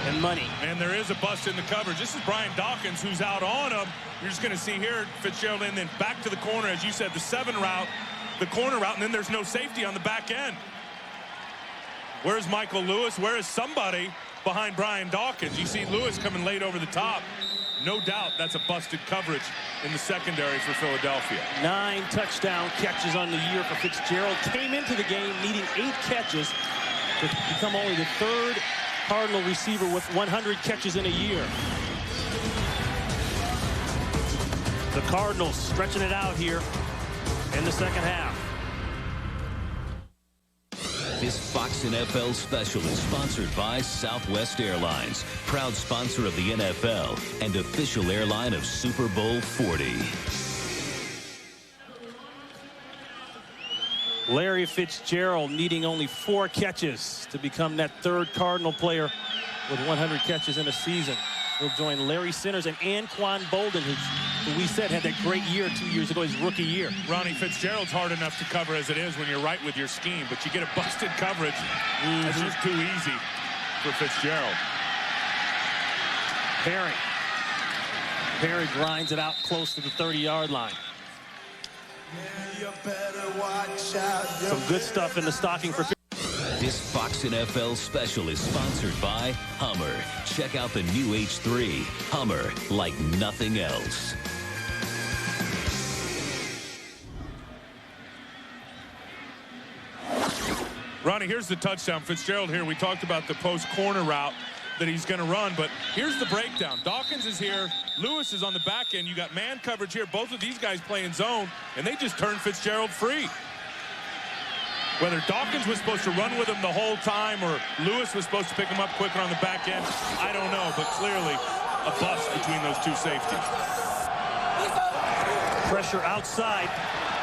and money. And there is a bust in the coverage. This is Brian Dawkins who's out on him. You're just going to see here Fitzgerald, and then back to the corner, as you said, the 7 route, the corner route, and then there's no safety on the back end. Where's Michael Lewis? Where is somebody behind Brian Dawkins? You see Lewis coming late over the top. No doubt that's a busted coverage in the secondary for Philadelphia. 9 touchdown catches on the year for Fitzgerald. Came into the game needing 8 catches to become only the 3rd Cardinal receiver with 100 catches in a year. The Cardinals stretching it out here in the second half. This Fox NFL special is sponsored by Southwest Airlines, proud sponsor of the NFL and official airline of Super Bowl 40. Larry Fitzgerald needing only 4 catches to become that 3rd Cardinal player with 100 catches in a season. He'll join Larry Sinners and Anquan Bolden, who we said had that great year 2 years ago, his rookie year. Ronnie, Fitzgerald's hard enough to cover as it is when you're right with your scheme, but you get a busted coverage. That's just too easy for Fitzgerald. Perry grinds it out close to the 30-yard line. Some good stuff in the stocking for This Fox NFL special is sponsored by Hummer. Check out the new H3. Hummer, like nothing else. Ronnie, here's the touchdown. Fitzgerald here. We talked about the post corner route that he's going to run, but here's the breakdown. Dawkins is here. Lewis is on the back end. You got man coverage here. Both of these guys playing zone, and they just turned Fitzgerald free. Whether Dawkins was supposed to run with him the whole time or Lewis was supposed to pick him up quicker on the back end, I don't know, but clearly a bust between those two safeties. Pressure outside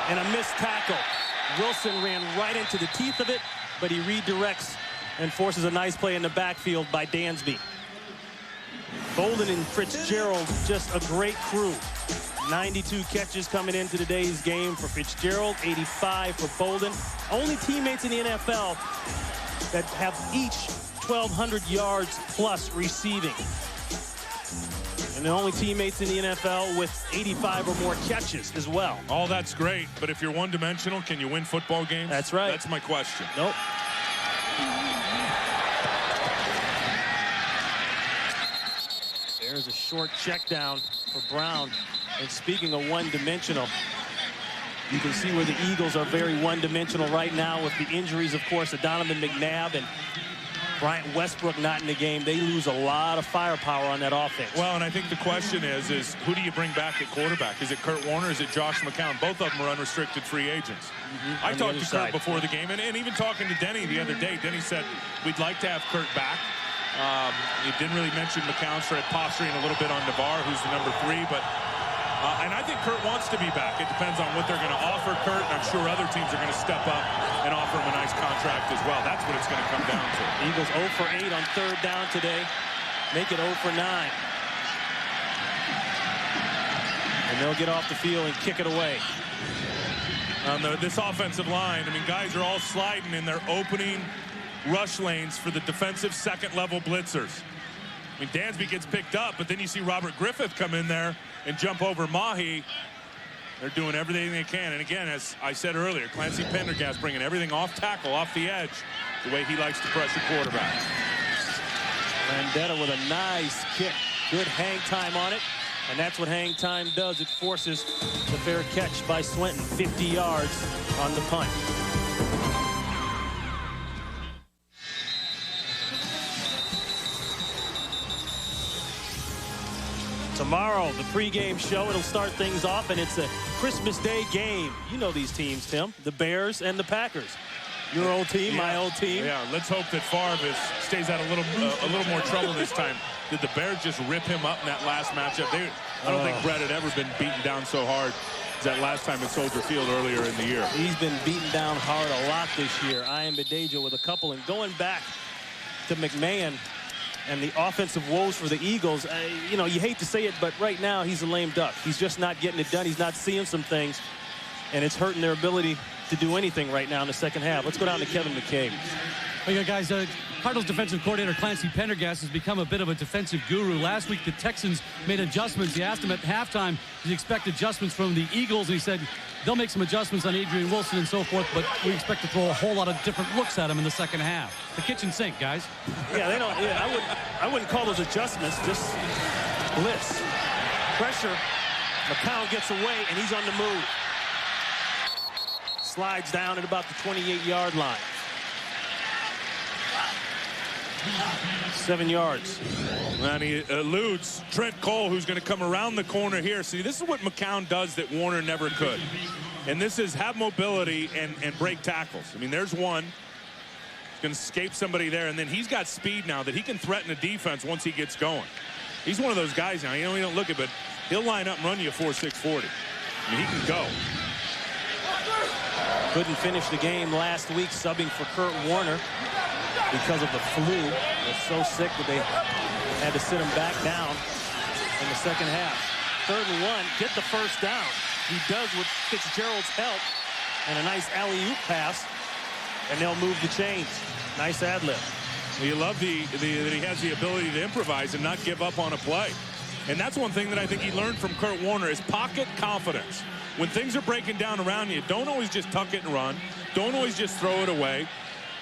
and a missed tackle. Wilson ran right into the teeth of it, but he redirects and forces a nice play in the backfield by Dansby. Bolden and Fitzgerald, just a great crew. 92 catches coming into today's game for Fitzgerald, 85 for Bolden. Only teammates in the NFL that have each 1,200 yards plus receiving. And the only teammates in the NFL with 85 or more catches as well. All that's great, but if you're one-dimensional, can you win football games? That's right. That's my question. Nope. There's a short check down for Brown. And speaking of one-dimensional, you can see where the Eagles are very one-dimensional right now with the injuries, of course, of Donovan McNabb and Bryant Westbrook not in the game. They lose a lot of firepower on that offense. Well, and I think the question is who do you bring back at quarterback? Is it Kurt Warner? Is it Josh McCown? Both of them are unrestricted free agents. I talked to Kurt before the game, and even talking to Denny the other day, Denny said, we'd like to have Kurt back. You didn't really mention McCown, started posturing a little bit on Navarre, who's the number 3, but and I think Kurt wants to be back. It depends on what they're going to offer Kurt, and I'm sure other teams are going to step up and offer him a nice contract as well. That's what it's going to come down to. Eagles 0 for 8 on 3rd down today. Make it 0 for 9. And they'll get off the field and kick it away. On this offensive line, I mean, guys are all sliding in their opening rush lanes for the defensive second-level blitzers. I mean, Dansby gets picked up, but then you see Robert Griffith come in there and jump over Mahi. They're doing everything they can. And again, as I said earlier, Clancy Pendergast bringing everything off tackle, off the edge, the way he likes to pressure quarterbacks. Vendetta with a nice kick. Good hang time on it. And that's what hang time does. It forces the fair catch by Swinton. 50 yards on the punt. Tomorrow, the pregame show, it'll start things off, and it's a Christmas Day game. You know these teams, Tim, the Bears and the Packers. Your old team, my old team. Yeah, let's hope that Favre stays out a little more trouble this time. Did the Bears just rip him up in that last matchup? I don't think Brett had ever been beaten down so hard as that last time at Soldier Field earlier in the year. He's been beaten down hard a lot this year. Ian Badejo with a couple, and going back to McMahon and the offensive woes for the Eagles, you know, you hate to say it, but right now he's a lame duck. He's just not getting it done. He's not seeing some things, and it's hurting their ability to do anything right now in the second half. Let's go down to Kevin McCabe. Well, yeah, guys, Cardinals defensive coordinator Clancy Pendergast has become a bit of a defensive guru. Last week, the Texans made adjustments. He asked him at halftime, did he expect adjustments from the Eagles? And he said they'll make some adjustments on Adrian Wilson and so forth, but we expect to throw a whole lot of different looks at him in the second half. The kitchen sink, guys. Yeah, they don't. Yeah, I wouldn't call those adjustments. Just blitz. Pressure. McCown gets away, and he's on the move. Slides down at about the 28-yard line. 7 yards. And he eludes Trent Cole, who's going to come around the corner here. See, this is what McCown does that Warner never could. And this is have mobility and break tackles. I mean, there's one. He's going to escape somebody there. And then he's got speed now that he can threaten a defense once he gets going. He's one of those guys now. You know, you don't look at it, but he'll line up and run you a 4.6 40. I mean, he can go. Couldn't finish the game last week, subbing for Kurt Warner because of the flu. Was so sick that they had to sit him back down in the second half. 3rd and 1, get the first down. He does with Fitzgerald's help and a nice alley-oop pass, and they'll move the chains. Nice ad-lib. You love that he has the ability to improvise and not give up on a play. And that's one thing that I think he learned from Kurt Warner is pocket confidence. When things are breaking down around you, don't always just tuck it and run. Don't always just throw it away.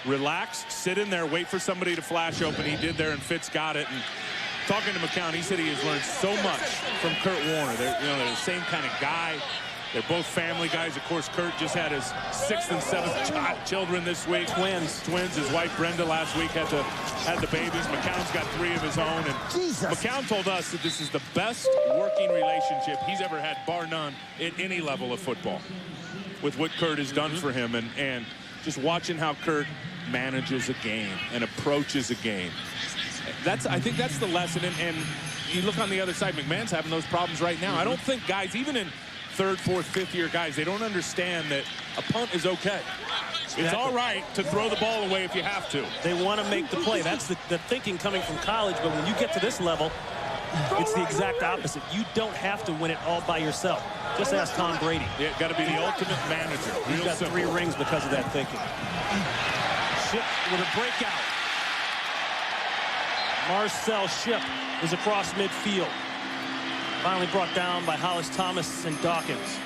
Relax, sit in there, wait for somebody to flash open. He did there, and Fitz got it. And talking to McCown, he said he has learned so much from Kurt Warner. They're the same kind of guy. They're both family guys. Of course, Kurt just had his 6th and 7th children this week. Twins. His wife Brenda last week had the babies. McCown's got 3 of his own. And McCown told us that this is the best working relationship he's ever had, bar none, at any level of football, with what Kurt has done for him. And just watching how Kurt manages a game and approaches a game. I think that's the lesson. And you look on the other side, McMahon's having those problems right now. I don't think guys, even in third, fourth, fifth-year guys. They don't understand that a punt is okay. It's all right to throw the ball away if you have to. They want to make the play. That's the thinking coming from college. But when you get to this level, it's the exact opposite. You don't have to win it all by yourself. Just ask Tom Brady. Yeah, got to be the ultimate manager. He's got 3 rings because of that thinking. Ship with a breakout. Marcel Ship is across midfield. Finally brought down by Hollis Thomas and Dawkins.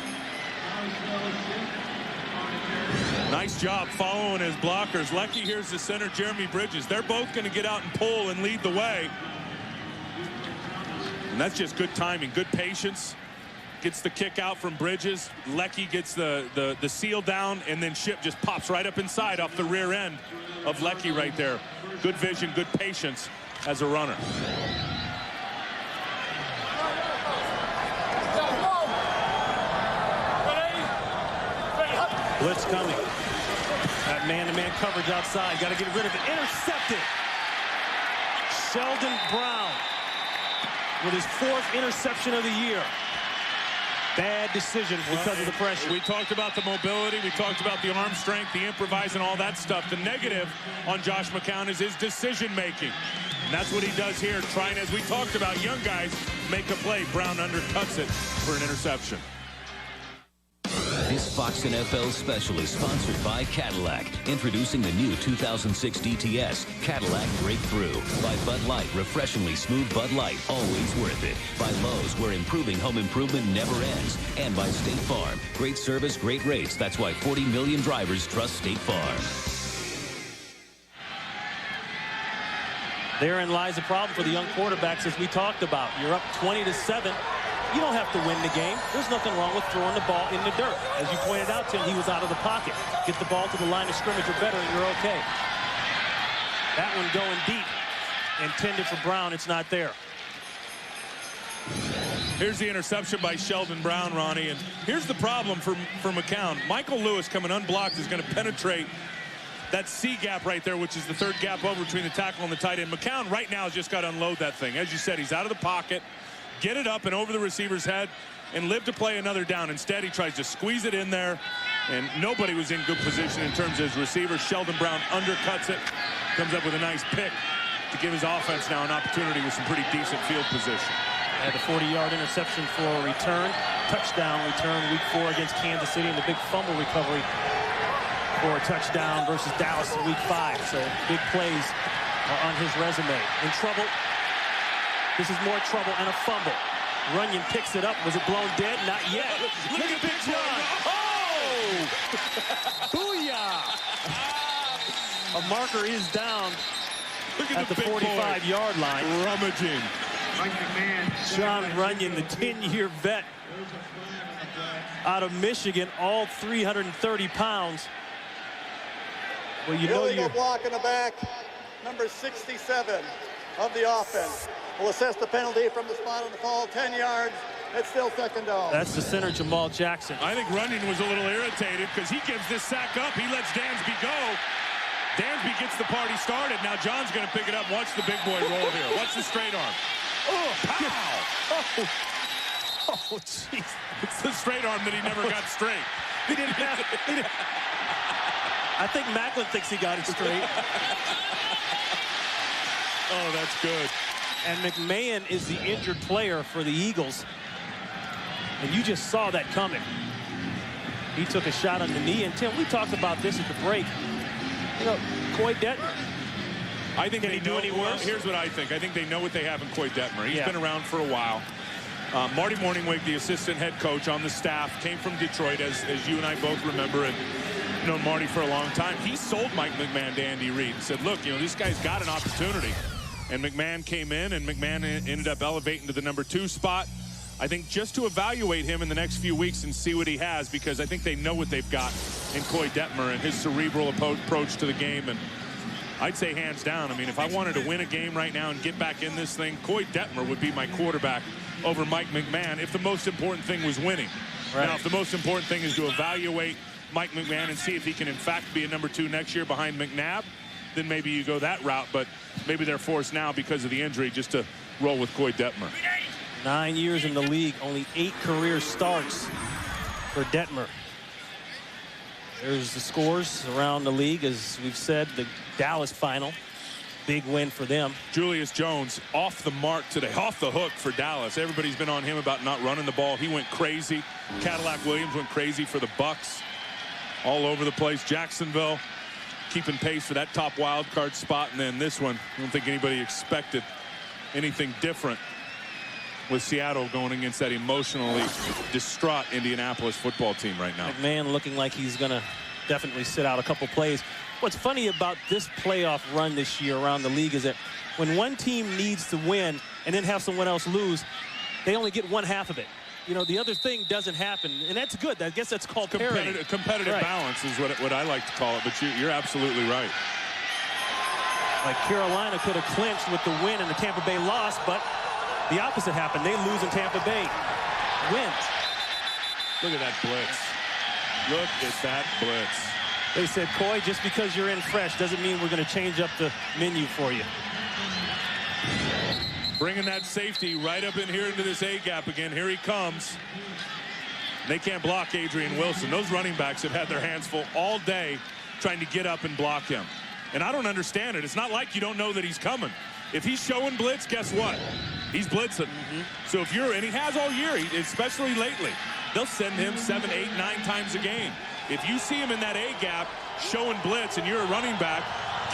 Nice job following his blockers. Leckie, here's the center, Jeremy Bridges. They're both going to get out and pull and lead the way. And that's just good timing, good patience. Gets the kick out from Bridges. Leckie gets the seal down, and then Ship just pops right up inside off the rear end of Leckie right there. Good vision, good patience as a runner. Blitz coming. That man-to-man coverage outside. Got to get rid of it. Intercepted. Sheldon Brown with his 4th interception of the year. Bad decision because of the pressure. We talked about the mobility. We talked about the arm strength, the improvising, all that stuff. The negative on Josh McCown is his decision-making. And that's what he does here, trying, as we talked about, young guys make a play. Brown undercuts it for an interception. This Fox NFL special is sponsored by Cadillac. Introducing the new 2006 DTS, Cadillac Breakthrough. By Bud Light, refreshingly smooth Bud Light, always worth it. By Lowe's, where improving home improvement never ends. And by State Farm, great service, great rates. That's why 40 million drivers trust State Farm. Therein lies a problem for the young quarterbacks, as we talked about. You're up 20-7. You don't have to win the game. There's nothing wrong with throwing the ball in the dirt. As you pointed out, Tim, he was out of the pocket. Get the ball to the line of scrimmage or better, and you're okay. That one going deep. Intended for Brown. It's not there. Here's the interception by Sheldon Brown, Ronnie. And here's the problem for McCown. Michael Lewis coming unblocked is going to penetrate that C gap right there, which is the 3rd gap over between the tackle and the tight end. McCown right now has just got to unload that thing. As you said, he's out of the pocket. Get it up and over the receiver's head and live to play another down. Instead, he tries to squeeze it in there, and nobody was in good position in terms of his receiver. Sheldon Brown undercuts it, comes up with a nice pick to give his offense now an opportunity with some pretty decent field position. Had a 40-yard interception for a return. Touchdown return week 4 against Kansas City, and the big fumble recovery for a touchdown versus Dallas in week 5. So big plays are on his resume. In trouble. This is more trouble and a fumble. Runyon picks it up. Was it blown dead? Not yet. Look at Big John. Oh! Booyah! A marker is down at the 45-yard line. Rummaging. John Runyon, the 10-year vet out of Michigan, all 330 pounds. Well, you know illegal block in the back, number 67 of the offense. Will assess the penalty from the spot of the fall, 10 yards. It's still 2nd down. That's the center, Jamal Jackson. I think Runyon was a little irritated because he gives this sack up. He lets Dansby go. Dansby gets the party started. Now John's going to pick it up. Watch the big boy roll here. Watch the straight arm. Oh, pow! Oh, jeez. It's the straight arm that he never got straight. He didn't have it. I think Macklin thinks he got it straight. Oh, that's good. And McMahon is the injured player for the Eagles. And you just saw that coming. He took a shot on the knee. And, Tim, we talked about this at the break. You know, Coy Detmer. I think Can they he do know, any worse? Here's what I think. I think they know what they have in Coy Detmer. He's been around for a while. Marty Morningwig, the assistant head coach on the staff, came from Detroit, as you and I both remember, and known Marty for a long time. He sold Mike McMahon to Andy Reid and said, look, you know, this guy's got an opportunity. And McMahon came in, and McMahon ended up elevating to the number 2 spot. I think just to evaluate him in the next few weeks and see what he has, because I think they know what they've got in Coy Detmer and his cerebral approach to the game. And I'd say hands down, I mean, if I wanted to win a game right now and get back in this thing, Coy Detmer would be my quarterback over Mike McMahon if the most important thing was winning. Right. Now, if the most important thing is to evaluate Mike McMahon and see if he can, in fact, be a number 2 next year behind McNabb, then maybe you go that route. But maybe they're forced now because of the injury just to roll with Coy Detmer. 9 years in the league, only 8 career starts. for Detmer. There's the scores around the league. As we've said, the Dallas final. Big win for them. Julius Jones off the mark today, off the hook for Dallas. Everybody's been on him about not running the ball. He went crazy. Cadillac Williams went crazy for the Bucks. All over the place. Jacksonville keeping pace for that top wild card spot. And then this one, I don't think anybody expected anything different with Seattle going against that emotionally distraught Indianapolis football team right now. McMahon looking like he's going to definitely sit out a couple plays. What's funny about this playoff run this year around the league is that when one team needs to win and then have someone else lose, they only get one half of it. You know, the other thing doesn't happen, and that's good. I guess that's called parity. Competitive right. balance is what I like to call it, but you're absolutely right. Like Carolina could have clinched with the win and the Tampa Bay loss, but the opposite happened. They lose in Tampa Bay. Wins. Look at that blitz. Look at that blitz. They said, Coy, just because you're in fresh doesn't mean we're going to change up the menu for you. Bringing that safety right up in here into this A-gap again. Here he comes. They can't block Adrian Wilson. Those running backs have had their hands full all day trying to get up and block him. And I don't understand it. It's not like you don't know that he's coming. If he's showing blitz, guess what? He's blitzing. So if you're, and he has all year, especially lately, they'll send him 7, 8, 9 times a game. If you see him in that A-gap showing blitz and you're a running back,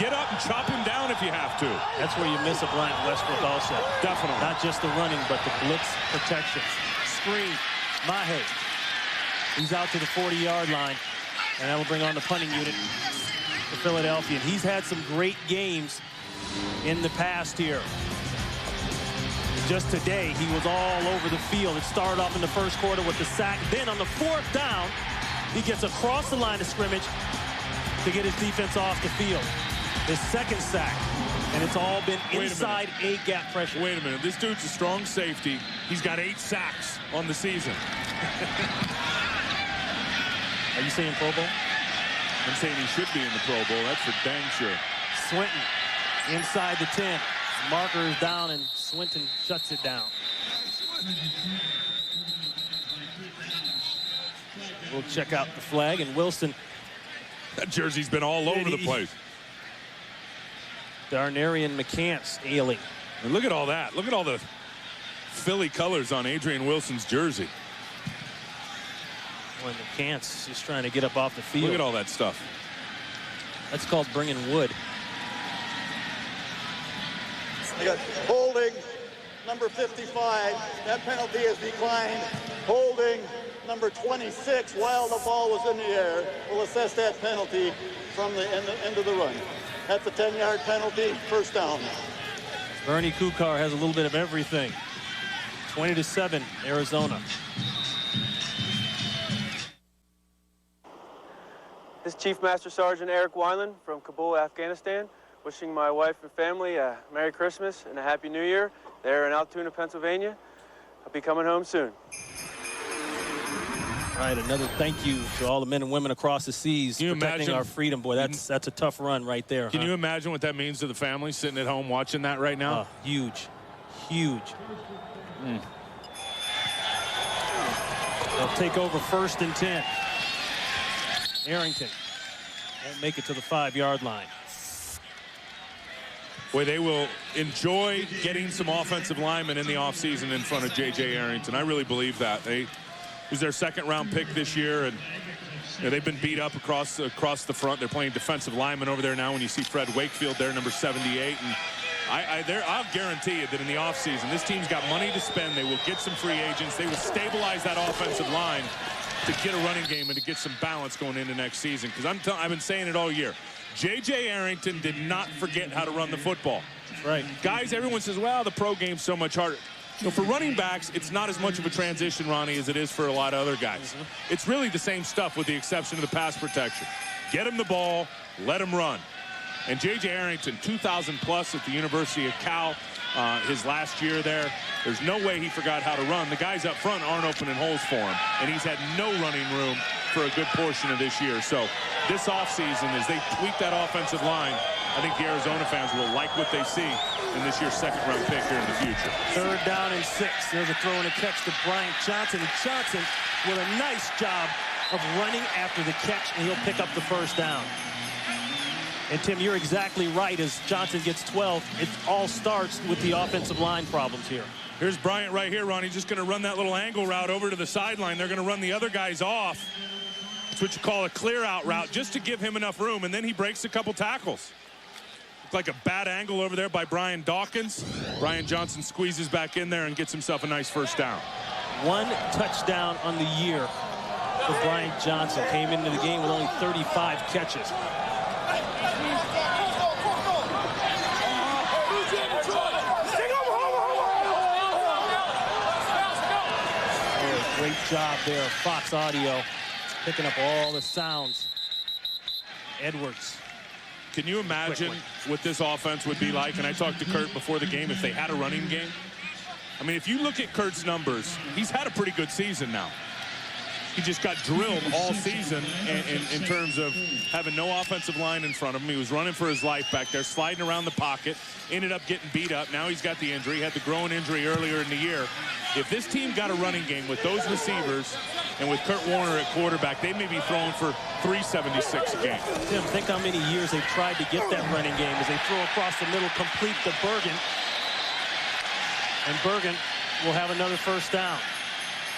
get up and chop him down if you have to. That's where you miss a Bryant Westbrook also. Definitely. Not just the running, but the blitz protection. Screen. Mahe. He's out to the 40-yard line. And that'll bring on the punting unit for Philadelphia. And he's had some great games in the past here. Just today, he was all over the field. It started off in the first quarter with the sack. Then on the 4th down, he gets across the line of scrimmage to get his defense off the field. His second sack, and it's all been inside A-gap pressure. Wait a minute. This dude's a strong safety. He's got 8 sacks on the season. Are you saying Pro Bowl? I'm saying he should be in the Pro Bowl. That's for dang sure. Swinton inside the 10. Marker is down, and Swinton shuts it down. We'll check out the flag, and Wilson. That jersey's been all over the place. Darnarian McCants ailing. And look at all that. Look at all the Philly colors on Adrian Wilson's jersey. When McCants is trying to get up off the field. Look at all that stuff. That's called bringing wood. They got holding number 55. That penalty is declined. Holding number 26 while the ball was in the air. We'll assess that penalty from the end of the run. That's a 10-yard penalty, first down. Bernie Kukar has a little bit of everything. 20-7, Arizona. This is Chief Master Sergeant Eric Wineland from Kabul, Afghanistan, wishing my wife and family a Merry Christmas and a Happy New Year. They're in Altoona, Pennsylvania. I'll be coming home soon. All right, another thank you to all the men and women across the seas protecting our freedom. Boy, that's a tough run right there. Can you imagine what that means to the family sitting at home watching that right now? Huge. Huge. They'll take over 1st and 10. Arrington won't make it to the 5-yard line. Boy, they will enjoy getting some offensive linemen in the offseason in front of J.J. Arrington. I really believe that. He was their 2nd-round pick this year, and they've been beat up across the front. They're playing defensive linemen over there now. When you see Fred Wakefield there, number 78, and I'll guarantee you that in the offseason, this team's got money to spend. They will get some free agents. They will stabilize that offensive line to get a running game and to get some balance going into next season. Because I've been saying it all year. J.J. Arrington did not forget how to run the football. That's right. Guys, everyone says, well, the pro game's so much harder. So for running backs, it's not as much of a transition, Ronnie, as it is for a lot of other guys. It's really the same stuff with the exception of the pass protection. Get him the ball, let him run. And J.J. Arrington, 2,000 plus at the University of Cal, his last year there. There's no way he forgot how to run. The guys up front aren't opening holes for him, and he's had no running room for a good portion of this year. So this offseason, as they tweak that offensive line, I think the Arizona fans will like what they see in this year's second-round pick here in the future. 3rd down and 6. There's a throw and a catch to Bryant Johnson. And Johnson with a nice job of running after the catch, and he'll pick up the 1st down. And, Tim, you're exactly right. As Johnson gets 12, it all starts with the offensive line problems here. Here's Bryant right here, Ronnie. Just going to run that little angle route over to the sideline. They're going to run the other guys off. It's what you call a clear-out route, just to give him enough room, and then he breaks a couple tackles. Looked like a bad angle over there by Brian Dawkins. Brian Johnson squeezes back in there and gets himself a nice 1st down. 1 touchdown on the year for Brian Johnson. Came into the game with only 35 catches. Great job there, Fox Audio, picking up all the sounds. Edwards. Can you imagine what this offense would be like? And I talked to Kurt before the game, if they had a running game. I mean, if you look at Kurt's numbers, he's had a pretty good season now. He just got drilled all season in terms of having no offensive line in front of him. He was running for his life back there, sliding around the pocket, ended up getting beat up. Now he's got the injury. He had the groin injury earlier in the year. If this team got a running game with those receivers and with Kurt Warner at quarterback, they may be throwing for 376 a game. Tim, think how many years they've tried to get that running game as they throw across the middle, complete to Bergen. And Bergen will have another 1st down.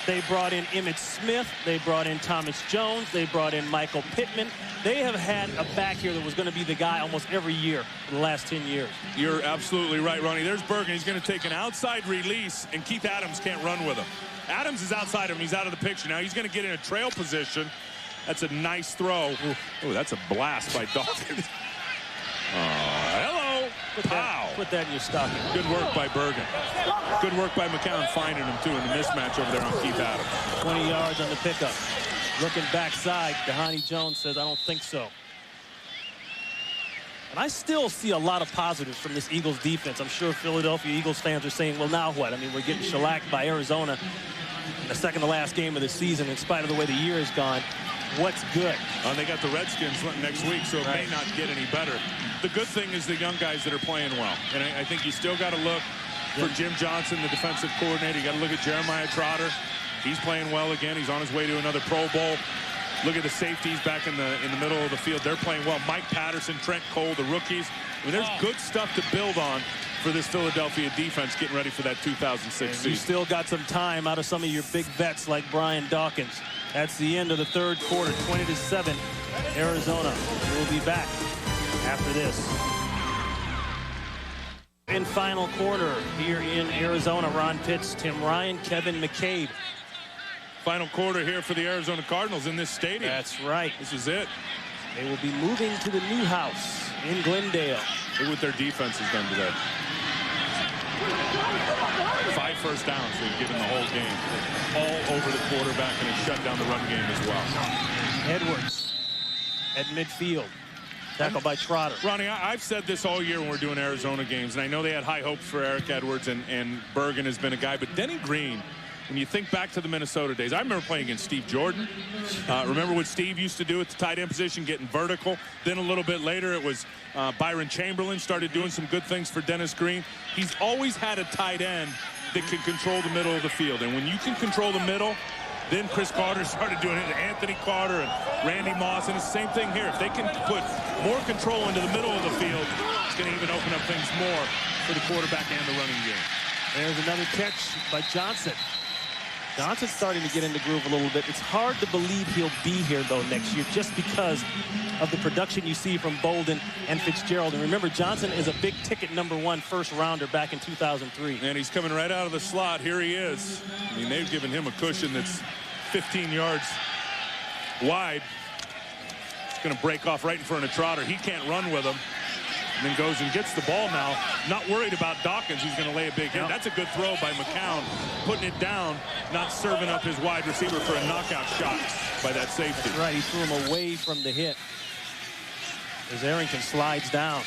They brought in Emmitt Smith. They brought in Thomas Jones. They brought in Michael Pittman. They have had a back here that was going to be the guy almost every year for the last 10 years. You're absolutely right, Ronnie. There's Bergen. He's going to take an outside release, and Keith Adams can't run with him. Adams is outside of him. He's out of the picture. Now he's going to get in a trail position. That's a nice throw. Oh, that's a blast by Dawkins. Hello. Put that in your stocking. Good work by Bergen. Good work by McCown finding him, too, in the mismatch over there on Keith Adams. 20 yards on the pickup. Looking backside, Dhani Jones says, I don't think so. And I still see a lot of positives from this Eagles defense. I'm sure Philadelphia Eagles fans are saying, well, now what? I mean, we're getting shellacked by Arizona in the second to last game of the season in spite of the way the year has gone. What's good? They got the Redskins next week, so it may not get any better. The good thing is the young guys that are playing well. And I think you still got to look for Jim Johnson, the defensive coordinator. You got to look at Jeremiah Trotter. He's playing well again. He's on his way to another Pro Bowl. Look at the safeties back in the middle of the field. They're playing well. Mike Patterson, Trent Cole, the rookies. I mean, there's good stuff to build on for this Philadelphia defense getting ready for that 2006 season. You still got some time out of some of your big vets like Brian Dawkins. That's the end of the 3rd quarter, 20-7. Arizona will be back after this. In final quarter here in Arizona, Ron Pitts, Tim Ryan, Kevin McCabe. Final quarter here for the Arizona Cardinals in this stadium. That's right. This is it. They will be moving to the new house in Glendale. Look what their defense has done today. 5 first downs they've given the whole game. All over the quarterback, and it shut down the run game as well. Edwards at midfield. Tackled by Trotter. Ronnie, I've said this all year when we're doing Arizona games, and I know they had high hopes for Eric Edwards, and Bergen has been a guy, but Denny Green, when you think back to the Minnesota days, I remember playing against Steve Jordan. Remember what Steve used to do at the tight end position, getting vertical. Then a little bit later, it was Byron Chamberlain started doing some good things for Dennis Green. He's always had a tight end that can control the middle of the field. And when you can control the middle, then Chris Carter started doing it, Anthony Carter and Randy Moss, and it's the same thing here. If they can put more control into the middle of the field, it's going to even open up things more for the quarterback and the running game. There's another catch by Johnson. Johnson's starting to get in the groove a little bit. It's hard to believe he'll be here, though, next year just because of the production you see from Bolden and Fitzgerald. And remember, Johnson is a big-ticket #1 first-rounder back in 2003. And he's coming right out of the slot. Here he is. I mean, they've given him a cushion that's 15 yards wide. It's going to break off right in front of Trotter. He can't run with him. And then goes and gets the ball now. Not worried about Dawkins, who's going to lay a big hit. That's a good throw by McCown, putting it down, not serving up his wide receiver for a knockout shot by that safety. That's right, he threw him away from the hit as Arrington slides down.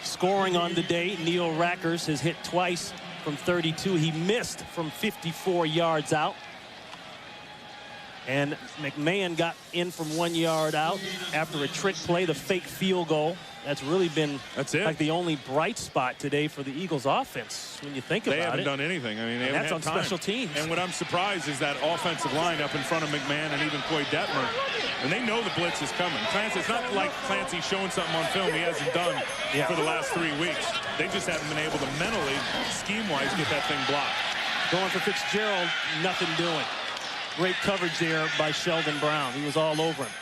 Scoring on the day, Neil Rackers has hit twice from 32. He missed from 54 yards out. And McMahon got in from 1 yard out after a trick play, the fake field goal. That's really been like the only bright spot today for the Eagles offense when you think about it. They haven't done anything. I mean, they that's haven't on had time. special teams. And what I'm surprised is that offensive line up in front of McMahon and even Coy Detmer. And they know the blitz is coming. Clancy, it's not like Clancy showing something on film he hasn't done for the last 3 weeks. They just haven't been able to mentally, scheme-wise, get that thing blocked. Going for Fitzgerald, nothing doing. Great coverage there by Sheldon Brown. He was all over him.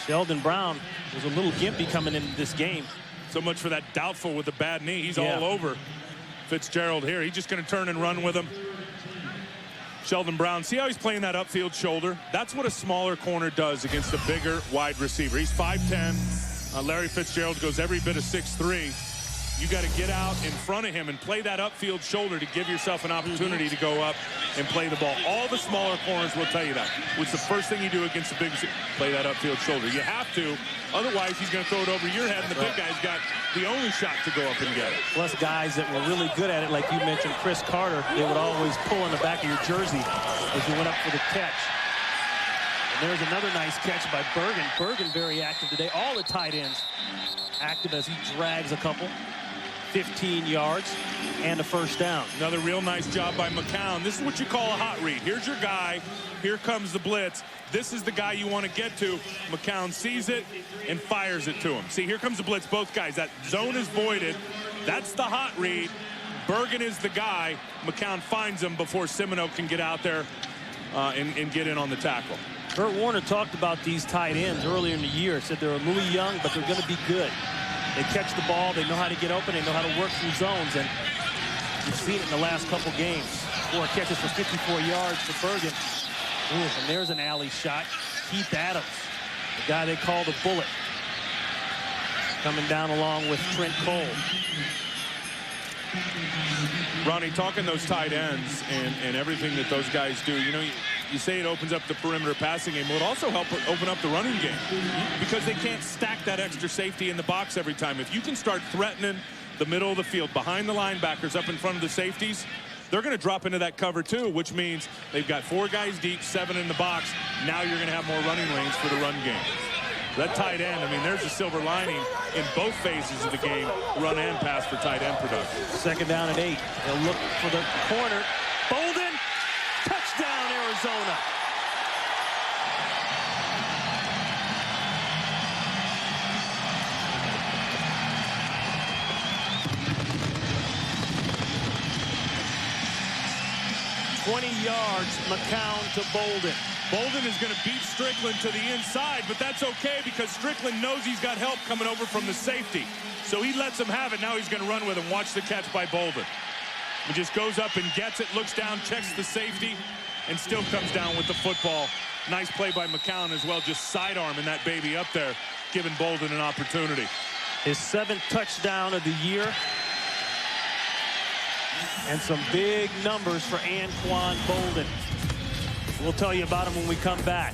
Sheldon Brown was a little gimpy coming into this game. So much for that doubtful with the bad knee. He's all over Fitzgerald here. He's just going to turn and run with him. Sheldon Brown, see how he's playing that upfield shoulder? That's what a smaller corner does against a bigger wide receiver. He's 5'10". Larry Fitzgerald goes every bit of 6'3". You got to get out in front of him and play that upfield shoulder to give yourself an opportunity to go up and play the ball. All the smaller corners will tell you that. What's the first thing you do against the big, play that upfield shoulder. You have to, otherwise he's going to throw it over your head, and the big guy's got the only shot to go up and get it. Plus guys that were really good at it, like you mentioned, Chris Carter, they would always pull in the back of your jersey as you went up for the catch. And there's another nice catch by Bergen. Bergen very active today. All the tight ends active as he drags a couple. 15 yards and a first down. Another real nice job by McCown. This is what you call a hot read. Here's your guy. Here comes the blitz. This is the guy you want to get to. McCown sees it and fires it to him. See, here comes the blitz. Both guys. That zone is voided. That's the hot read. Bergen is the guy. McCown finds him before Semino can get out there and get in on the tackle. Kurt Warner talked about these tight ends earlier in the year. Said they're a little young, but they're going to be good. They catch the ball. They know how to get open. They know how to work through zones. And you've seen it in the last couple games. 4 catches for 54 yards for Bergen. Ooh, and there's an alley shot. Keith Adams, the guy they call the Bullet, coming down along with Trent Cole. Ronnie, talking those tight ends and everything that those guys do, you know, you say it opens up the perimeter passing game. Well, it also help open up the running game because they can't stack that extra safety in the box every time. If you can start threatening the middle of the field behind the linebackers up in front of the safeties, they're going to drop into that cover too, which means they've got 4 guys deep, 7 in the box. Now you're going to have more running lanes for the run game. That tight end, I mean, there's a silver lining in both phases of the game, run and pass for tight end production. Second down and 8. They'll look for the corner. Bolden, touchdown, Arizona. yards, McCown to Bolden. Bolden is going to beat Strickland to the inside, but that's okay because Strickland knows he's got help coming over from the safety. So he lets him have it. Now he's going to run with him. Watch the catch by Bolden. He just goes up and gets it, looks down, checks the safety, and still comes down with the football. Nice play by McCown as well, just sidearming that baby up there, giving Bolden an opportunity. His 7th touchdown of the year. And some big numbers for Anquan Bolden. We'll tell you about him when we come back.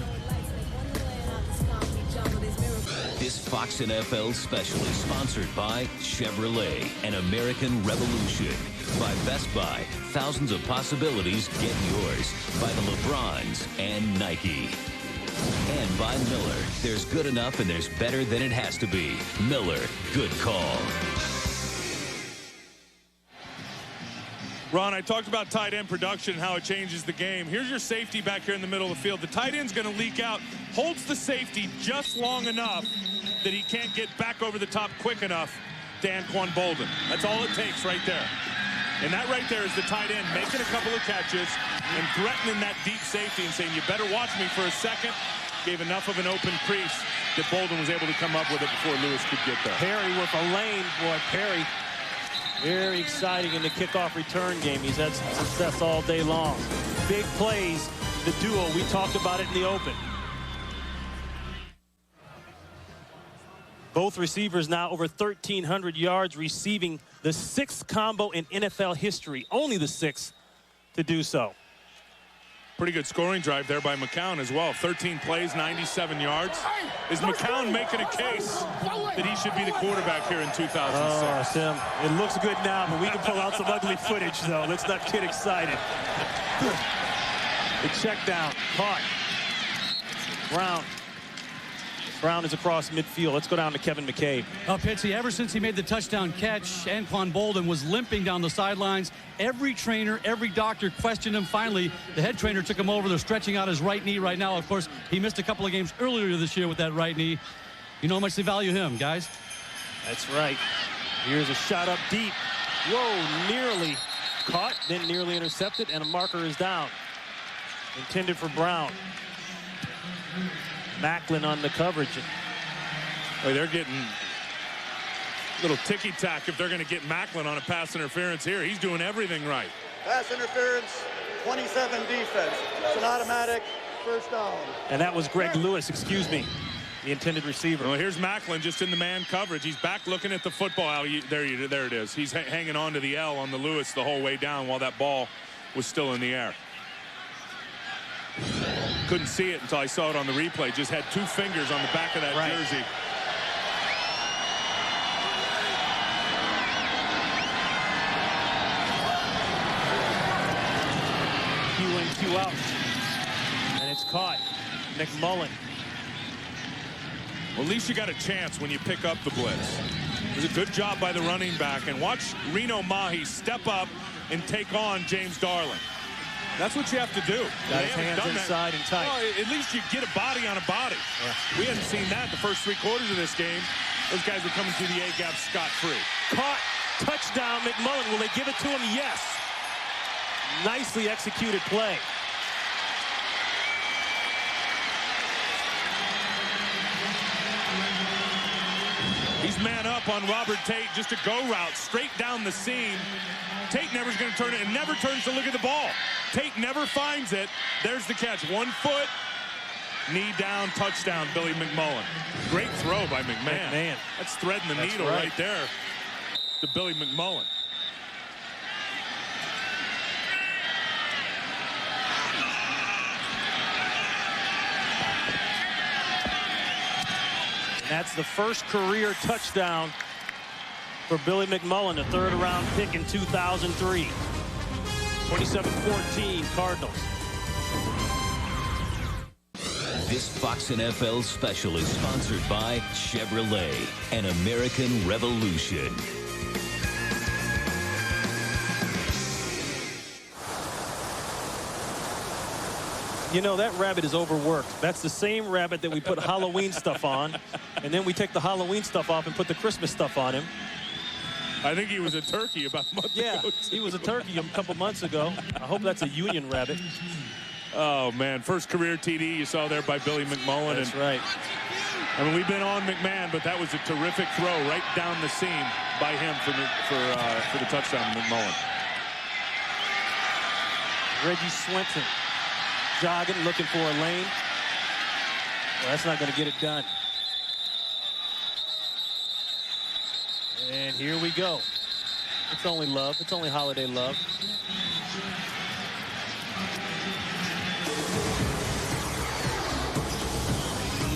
This Fox NFL special is sponsored by Chevrolet and American Revolution. By Best Buy, thousands of possibilities, get yours. By the LeBrons and Nike. And by Miller. There's good enough and there's better than it has to be. Miller, good call. Ron, I talked about tight end production and how it changes the game. Here's your safety back here in the middle of the field. The tight end's going to leak out, holds the safety just long enough that he can't get back over the top quick enough to Anquan Bolden. That's all it takes right there. And that right there is the tight end making a couple of catches and threatening that deep safety and saying, you better watch me for a second. Gave enough of an open crease that Bolden was able to come up with it before Lewis could get there. Perry with a lane. Boy, Perry, very exciting in the kickoff return game. He's had some success all day long. Big plays, the duo. We talked about it in the open. Both receivers now over 1,300 yards receiving, the 6th combo in NFL history. Only the 6th to do so. Pretty good scoring drive there by McCown as well. 13 plays, 97 yards. Is McCown making a case that he should be the quarterback here in 2006? Oh, Sim, it looks good now, but we can pull out some ugly footage, though. Let's not get excited. The check down, caught. Brown is across midfield. Let's go down to Kevin McCabe. Pitsy, ever since he made the touchdown catch, Anquan Bolden was limping down the sidelines. Every trainer, every doctor questioned him. Finally, the head trainer took him over. They're stretching out his right knee right now. Of course, he missed a couple of games earlier this year with that right knee. You know how much they value him, guys. That's right. Here's a shot up deep. Whoa, nearly caught, then nearly intercepted, and a marker is down. Intended for Brown. Macklin on the coverage. Boy, they're getting a little ticky-tack if they're going to get Macklin on a pass interference here. He's doing everything right. Pass interference, 27 defense. It's an automatic first down. And that was Greg Lewis, excuse me, the intended receiver. Well, here's Macklin just in the man coverage. He's back looking at the football. There it is. He's hanging on to the L on the Lewis the whole way down while that ball was still in the air. Couldn't see it until I saw it on the replay. Just had two fingers on the back of that jersey. Q in, Q out. And it's caught. McMullen. Well, at least you got a chance when you pick up the blitz. It was a good job by the running back. And watch Reno Mahi step up and take on James Darling. That's what you have to do. Got his hands inside and tight. Well, at least you get a body on a body. Yeah. We hadn't seen that the first 3 quarters of this game. Those guys were coming through the A-gap scot-free. Caught. Touchdown, McMullen. Will they give it to him? Yes. Nicely executed play. He's man up on Robert Tate. Just a go route straight down the seam. Tate never's going to turn it and never turns to look at the ball. Tate never finds it. There's the catch. 1 foot, knee down, touchdown, Billy McMullen. Great throw by McMahon. That's threading the needle right there to Billy McMullen. That's the first career touchdown for Billy McMullen, a 3rd-round pick in 2003. 27-14 Cardinals. This Fox NFL special is sponsored by Chevrolet, an American Revolution. You know, that rabbit is overworked. That's the same rabbit that we put Halloween stuff on, and then we take the Halloween stuff off and put the Christmas stuff on him. I think he was a turkey about a month ago. Yeah, he was a turkey a couple months ago. I hope that's a Union rabbit. Oh, man. First career TD you saw there by Billy McMullen. That's right. I mean, we've been on McMahon, but that was a terrific throw right down the seam by him for the touchdown, McMullen. Reggie Swenson jogging, looking for a lane. Well, that's not going to get it done. And here we go. It's only love. It's only holiday love.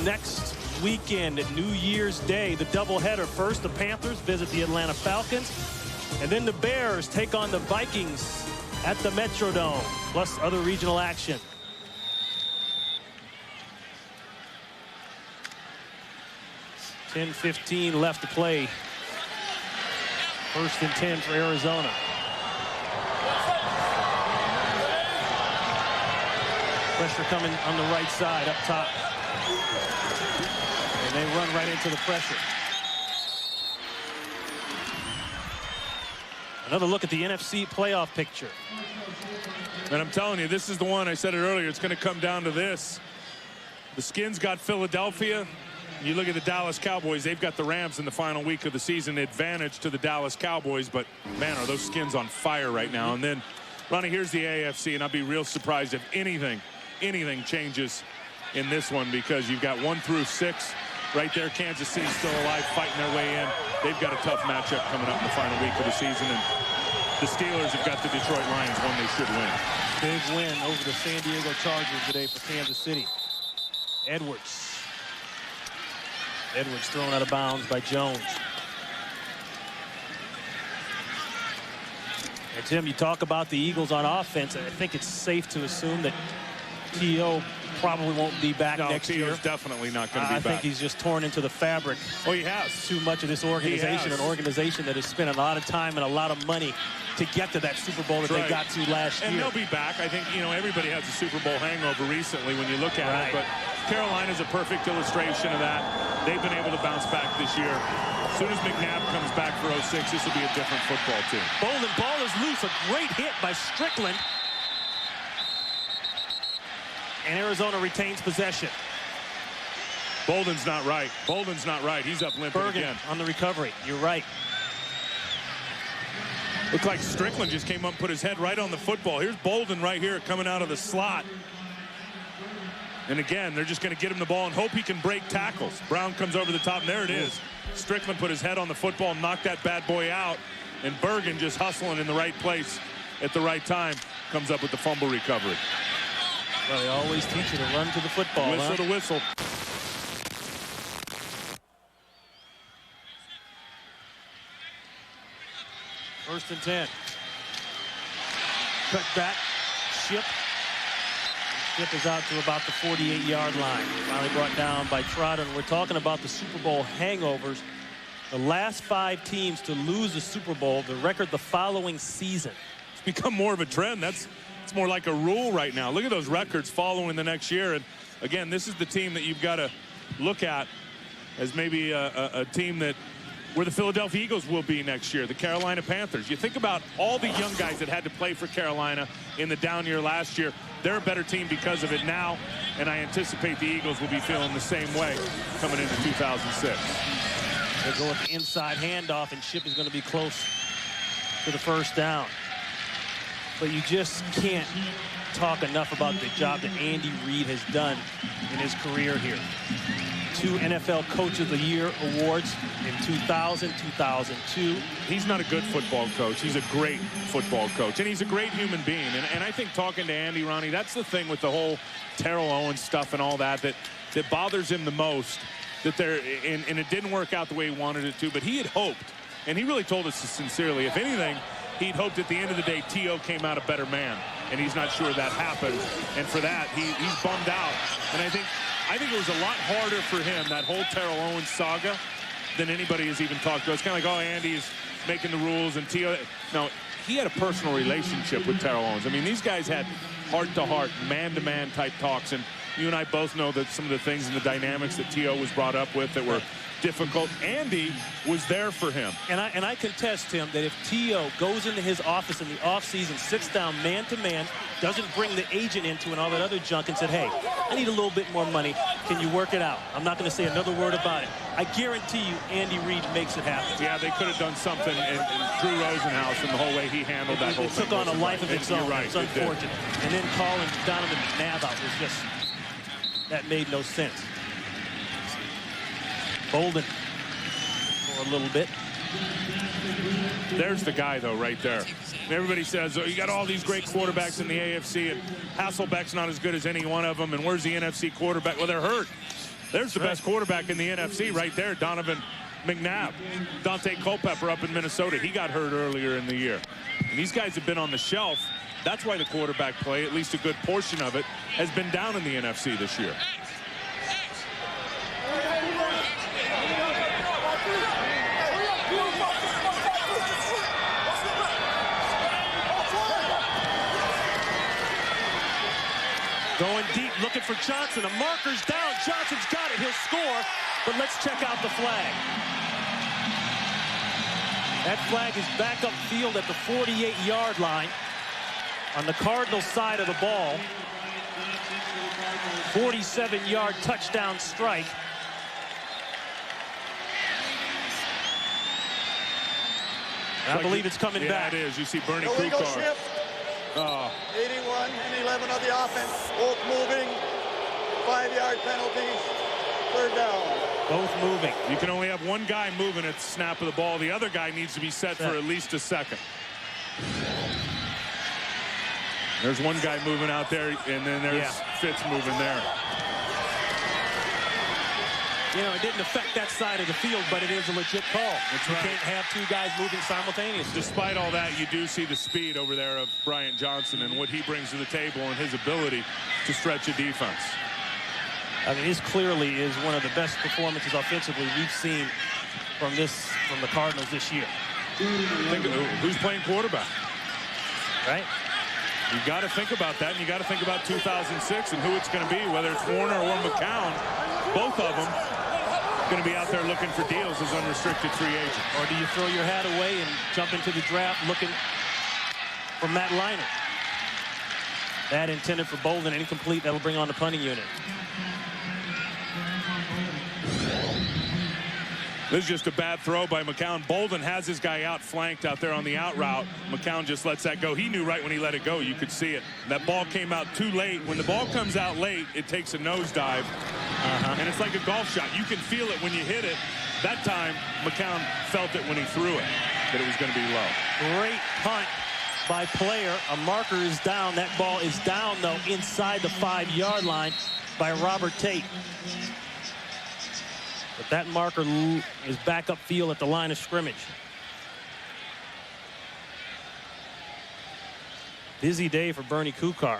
Next weekend, New Year's Day, the doubleheader. First, the Panthers visit the Atlanta Falcons, and then the Bears take on the Vikings at the Metrodome, plus other regional action. $10:15 left to play. 1st and 10 for Arizona. Pressure coming on the right side up top. And they run right into the pressure. Another look at the NFC playoff picture. And I'm telling you, this is the one, I said it earlier, it's going to come down to this. The Skins got Philadelphia. You look at the Dallas Cowboys, they've got the Rams in the final week of the season, advantage to the Dallas Cowboys, but man, are those Skins on fire right now. And then, Ronnie, here's the AFC, and I'll be real surprised if anything changes in this one, because you've got 1 through 6 right there. Kansas City still alive, fighting their way in. They've got a tough matchup coming up in the final week of the season, and the Steelers have got the Detroit Lions, one they should win. Big win over the San Diego Chargers today for Kansas City. Edwards thrown out of bounds by Jones. And Tim, you talk about the Eagles on offense. I think it's safe to assume that T.O. probably won't be back next year. Tio's definitely not going to be back. I think he's just torn into the fabric. Oh, he has. Too much of this organization, an organization that has spent a lot of time and a lot of money to get to that Super Bowl that they got to last year. And they'll be back. I think, you know, everybody has a Super Bowl hangover recently when you look at it. But Carolina's a perfect illustration of that. They've been able to bounce back this year. As soon as McNabb comes back for 06, this will be a different football team. Bolden, ball is loose. A great hit by Strickland. And Arizona retains possession. Bolden's not right. Bolden's not right. He's up limping again. On the recovery. You're right. Looked like Strickland just came up and put his head right on the football. Here's Bolden right here coming out of the slot. And again, they're just going to get him the ball and hope he can break tackles. Brown comes over the top, and there it is. Strickland put his head on the football and knocked that bad boy out. And Bergen just hustling in the right place at the right time comes up with the fumble recovery. Well, they always teach you to run to the football. Whistle to whistle. First and 10. Cut back. Ship. Skip is out to about the 48-yard line. Finally brought down by Trotter. And we're talking about the Super Bowl hangovers. The last 5 teams to lose the Super Bowl, the record the following season. It's become more of a trend. It's more like a rule right now. Look at those records following the next year. And again, this is the team that you've got to look at as maybe a team that where the Philadelphia Eagles will be next year, the Carolina Panthers. You think about all the young guys that had to play for Carolina in the down year last year. They're a better team because of it now, and I anticipate the Eagles will be feeling the same way coming into 2006. They'll go with the inside handoff, and Ship is going to be close to the first down. But you just can't talk enough about the job that Andy Reid has done in his career here. 2 NFL Coach of the Year awards in 2000, 2002. He's not a good football coach. He's a great football coach, and he's a great human being. And I think talking to Andy, Ronnie, that's the thing with the whole Terrell Owens stuff and all that bothers him the most. And it didn't work out the way he wanted it to, but he had hoped, and he really told us sincerely, if anything, he'd hoped at the end of the day T.O. came out a better man, and he's not sure that happened. And for that, he's bummed out. And I think it was a lot harder for him, that whole Terrell Owens saga, than anybody has even talked to. It's kind of like, oh, Andy's making the rules, and T.O. No, he had a personal relationship with Terrell Owens. I mean, these guys had heart-to-heart, man-to-man type talks, and you and I both know that some of the things and the dynamics that T.O. was brought up with that were difficult. Andy was there for him. And I contest him that if T.O. goes into his office in the offseason, sits down man-to-man, doesn't bring the agent into and all that other junk and said, hey, I need a little bit more money. Can you work it out? I'm not going to say another word about it. I guarantee you Andy Reid makes it happen. Yeah, they could have done something in Drew Rosenhaus and the whole way he handled that whole thing. It took on a life of its own. Right, it's unfortunate. And then calling Donovan McNabb out was just, that made no sense. Bolden for a little bit. There's the guy, though, right there. And everybody says, oh, you got all these great quarterbacks in the AFC, and Hasselbeck's not as good as any one of them, and where's the NFC quarterback? Well, they're hurt. There's the best quarterback in the NFC right there, Donovan McNabb. Dante Culpepper up in Minnesota. He got hurt earlier in the year. And these guys have been on the shelf. That's why the quarterback play, at least a good portion of it, has been down in the NFC this year. Going deep, looking for Johnson. A marker's down. Johnson's got it. He'll score. But let's check out the flag. That flag is back upfield at the 48-yard line on the Cardinals side of the ball. 47-yard touchdown strike. I believe it's coming back. Yeah, it is. You see Bernie Illegal Kukar. shift. 81 and 11 of the offense. Both moving. 5-yard penalties. 3rd down. Both moving. You can only have one guy moving at the snap of the ball. The other guy needs to be set for at least a second. There's one guy moving out there, and then there's Fitz moving there. You know, it didn't affect that side of the field, but it is a legit call. You can't have 2 guys moving simultaneously. Despite all that, you do see the speed over there of Bryant Johnson and what he brings to the table and his ability to stretch a defense. I mean, this clearly is one of the best performances offensively we've seen from the Cardinals this year. Think of who's playing quarterback, right? You got to think about that, and you got to think about 2006 and who it's going to be, whether it's Warner or McCown. Both of them going to be out there looking for deals as unrestricted free agents. Or do you throw your hat away and jump into the draft looking for Matt Leinart? That intended for Bolden, incomplete. That'll bring on the punting unit. This is just a bad throw by McCown. Bolden has his guy outflanked out there on the out route. McCown just lets that go. He knew right when he let it go. You could see it. That ball came out too late. When the ball comes out late, it takes a nosedive. And it's like a golf shot. You can feel it when you hit it. That time, McCown felt it when he threw it, that it was going to be low. Great punt by Player. A marker is down. That ball is down, though, inside the 5-yard line by Robert Tate. But that marker is back upfield at the line of scrimmage. Busy day for Bernie Kukar.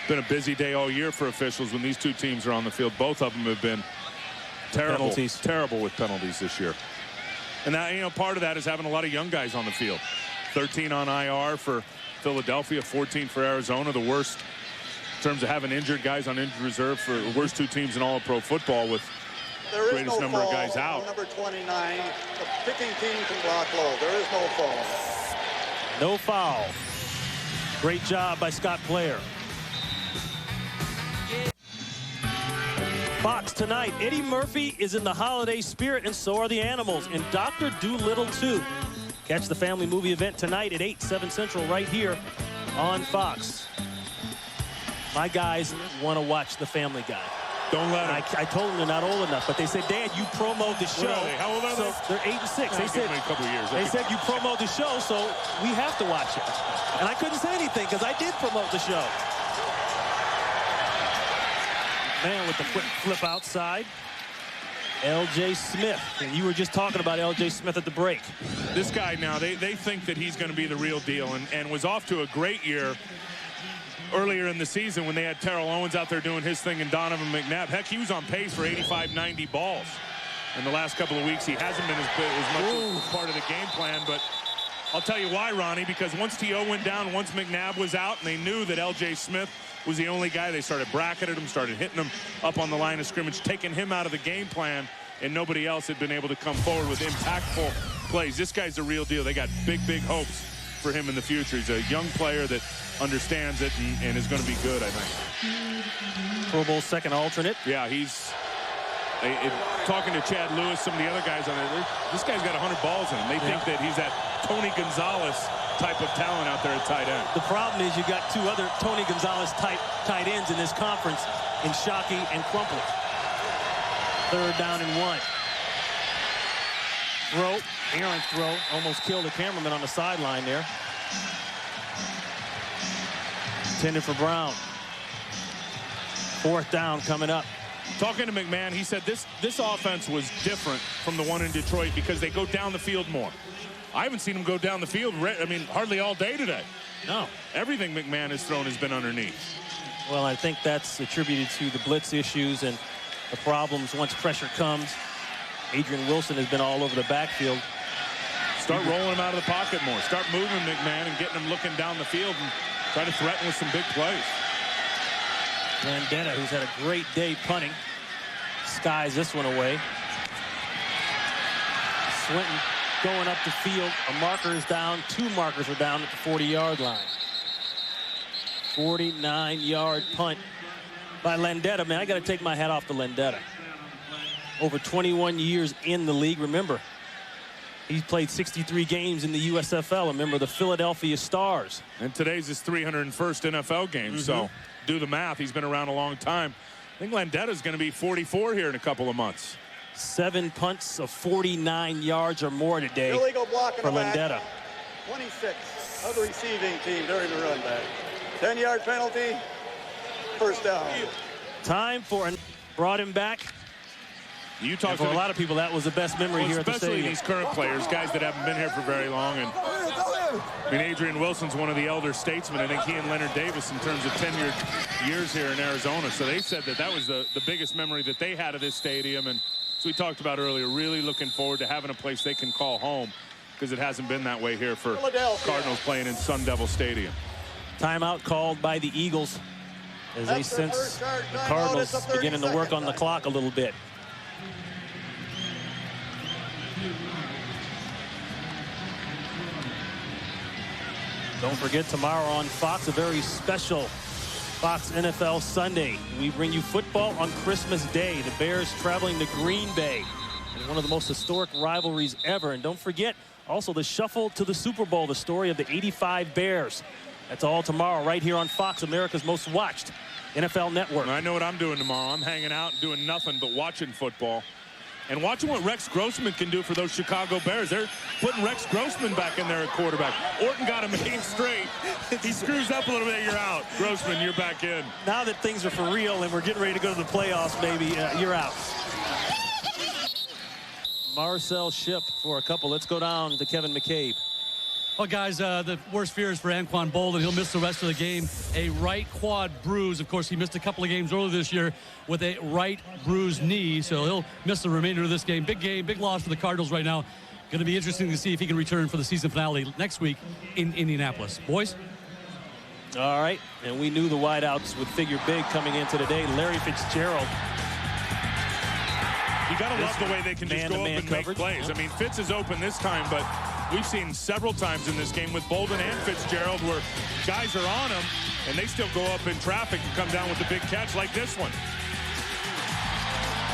Been a busy day all year for officials when these two teams are on the field. Both of them have been terrible with penalties this year. And that, you know, part of that is having a lot of young guys on the field. 13 on IR for Philadelphia, 14 for Arizona, the worst in terms of having injured guys on injured reserve for the worst two teams in all of pro football, with the greatest number of guys out. Number 29, the picking team can block low. There is no foul. No foul. Great job by Scott Player. Fox tonight. Eddie Murphy is in the holiday spirit, and so are the animals. And Dr. Dolittle, too. Catch the family movie event tonight at 8, 7 Central, right here on Fox. My guys want to watch The Family Guy. Don't let them. I told them they're not old enough, but they said, Dad, you promote the show. What are they? How old are they? So they're 8 and 6. They said, a couple years. They said you promote the show, so we have to watch it. And I couldn't say anything because I did promote the show. Man with the flip outside. L.J. Smith. And you were just talking about L.J. Smith at the break. This guy now, they think that he's going to be the real deal, and was off to a great year earlier in the season when they had Terrell Owens out there doing his thing and Donovan McNabb. Heck, he was on pace for 85, 90 balls. In the last couple of weeks, he hasn't been as much as part of the game plan, but I'll tell you why, Ronnie, because once T.O. went down, once McNabb was out, and they knew that L.J. Smith was the only guy, they started bracketing him, started hitting him up on the line of scrimmage, taking him out of the game plan, and nobody else had been able to come forward with impactful plays. This guy's the real deal. They got big, big hopes for him in the future. He's a young player that understands it and is going to be good, I think. Pro Bowl second alternate. Yeah, he's talking to Chad Lewis, some of the other guys on there. This guy's got 100 balls in him. They think that he's that Tony Gonzalez type of talent out there at tight end. The problem is you got two other Tony Gonzalez type tight ends in this conference in Shockey and Crumpler. 3rd down and 1. Throw, errant throw, almost killed the cameraman on the sideline there. Intended for Brown. 4th down coming up. Talking to McMahon, he said this offense was different from the one in Detroit because they go down the field more. I haven't seen them go down the field, I mean, hardly all day today. No. Everything McMahon has thrown has been underneath. Well, I think that's attributed to the blitz issues and the problems once pressure comes. Adrian Wilson has been all over the backfield. Start rolling him out of the pocket more. Start moving McMahon and getting him looking down the field and try to threaten with some big plays. Landetta, who's had a great day punting, skies this one away. Swinton going up the field. A marker is down. 2 markers are down at the 40-yard line. 49-yard punt by Landetta. Man, I got to take my hat off to Landetta. Over 21 years in the league. Remember, he's played 63 games in the USFL, a member of the Philadelphia Stars. And today's his 301st NFL game, so do the math. He's been around a long time. I think Landetta's going to be 44 here in a couple of months. 7 punts of 49 yards or more today illegal block for Landetta. 26 of the receiving team during the run back. 10-yard penalty, 1st down. Time for brought him back. You talk for a lot of people, that was the best memory here at the stadium. Especially these current players, guys that haven't been here for very long. And I mean, Adrian Wilson's one of the elder statesmen. I think he and Leonard Davis in terms of tenured years here in Arizona. So they said that was the biggest memory that they had of this stadium. And as we talked about earlier, really looking forward to having a place they can call home, because it hasn't been that way here for Cardinals playing in Sun Devil Stadium. Timeout called by the Eagles as they sense the Cardinals beginning to work on the clock a little bit. Don't forget, tomorrow on Fox, a very special Fox NFL Sunday. We bring you football on Christmas Day. The Bears traveling to Green Bay in one of the most historic rivalries ever. And don't forget, also the shuffle to the Super Bowl, the story of the '85 Bears. That's all tomorrow right here on Fox, America's most watched NFL network. I know what I'm doing tomorrow. I'm hanging out and doing nothing but watching football. And watching what Rex Grossman can do for those Chicago Bears. They're putting Rex Grossman back in there at quarterback. Orton got him 8 straight. He screws up a little bit, you're out. Grossman, you're back in. Now that things are for real and we're getting ready to go to the playoffs, baby, you're out. Marcel Shipp for a couple. Let's go down to Kevin McCabe. Well, guys, the worst fear is for Anquan Boldin. He'll miss the rest of the game. A right quad bruise. Of course, he missed a couple of games earlier this year with a right bruised knee, so he'll miss the remainder of this game. Big loss for the Cardinals right now. Going to be interesting to see if he can return for the season finale next week in Indianapolis. Boys? All right, and we knew the wideouts would figure big coming into today. Larry Fitzgerald. You got to love the way they can just go up and make plays. I mean, Fitz is open this time, but we've seen several times in this game with Boldin and Fitzgerald where guys are on them, and they still go up in traffic and come down with a big catch like this one.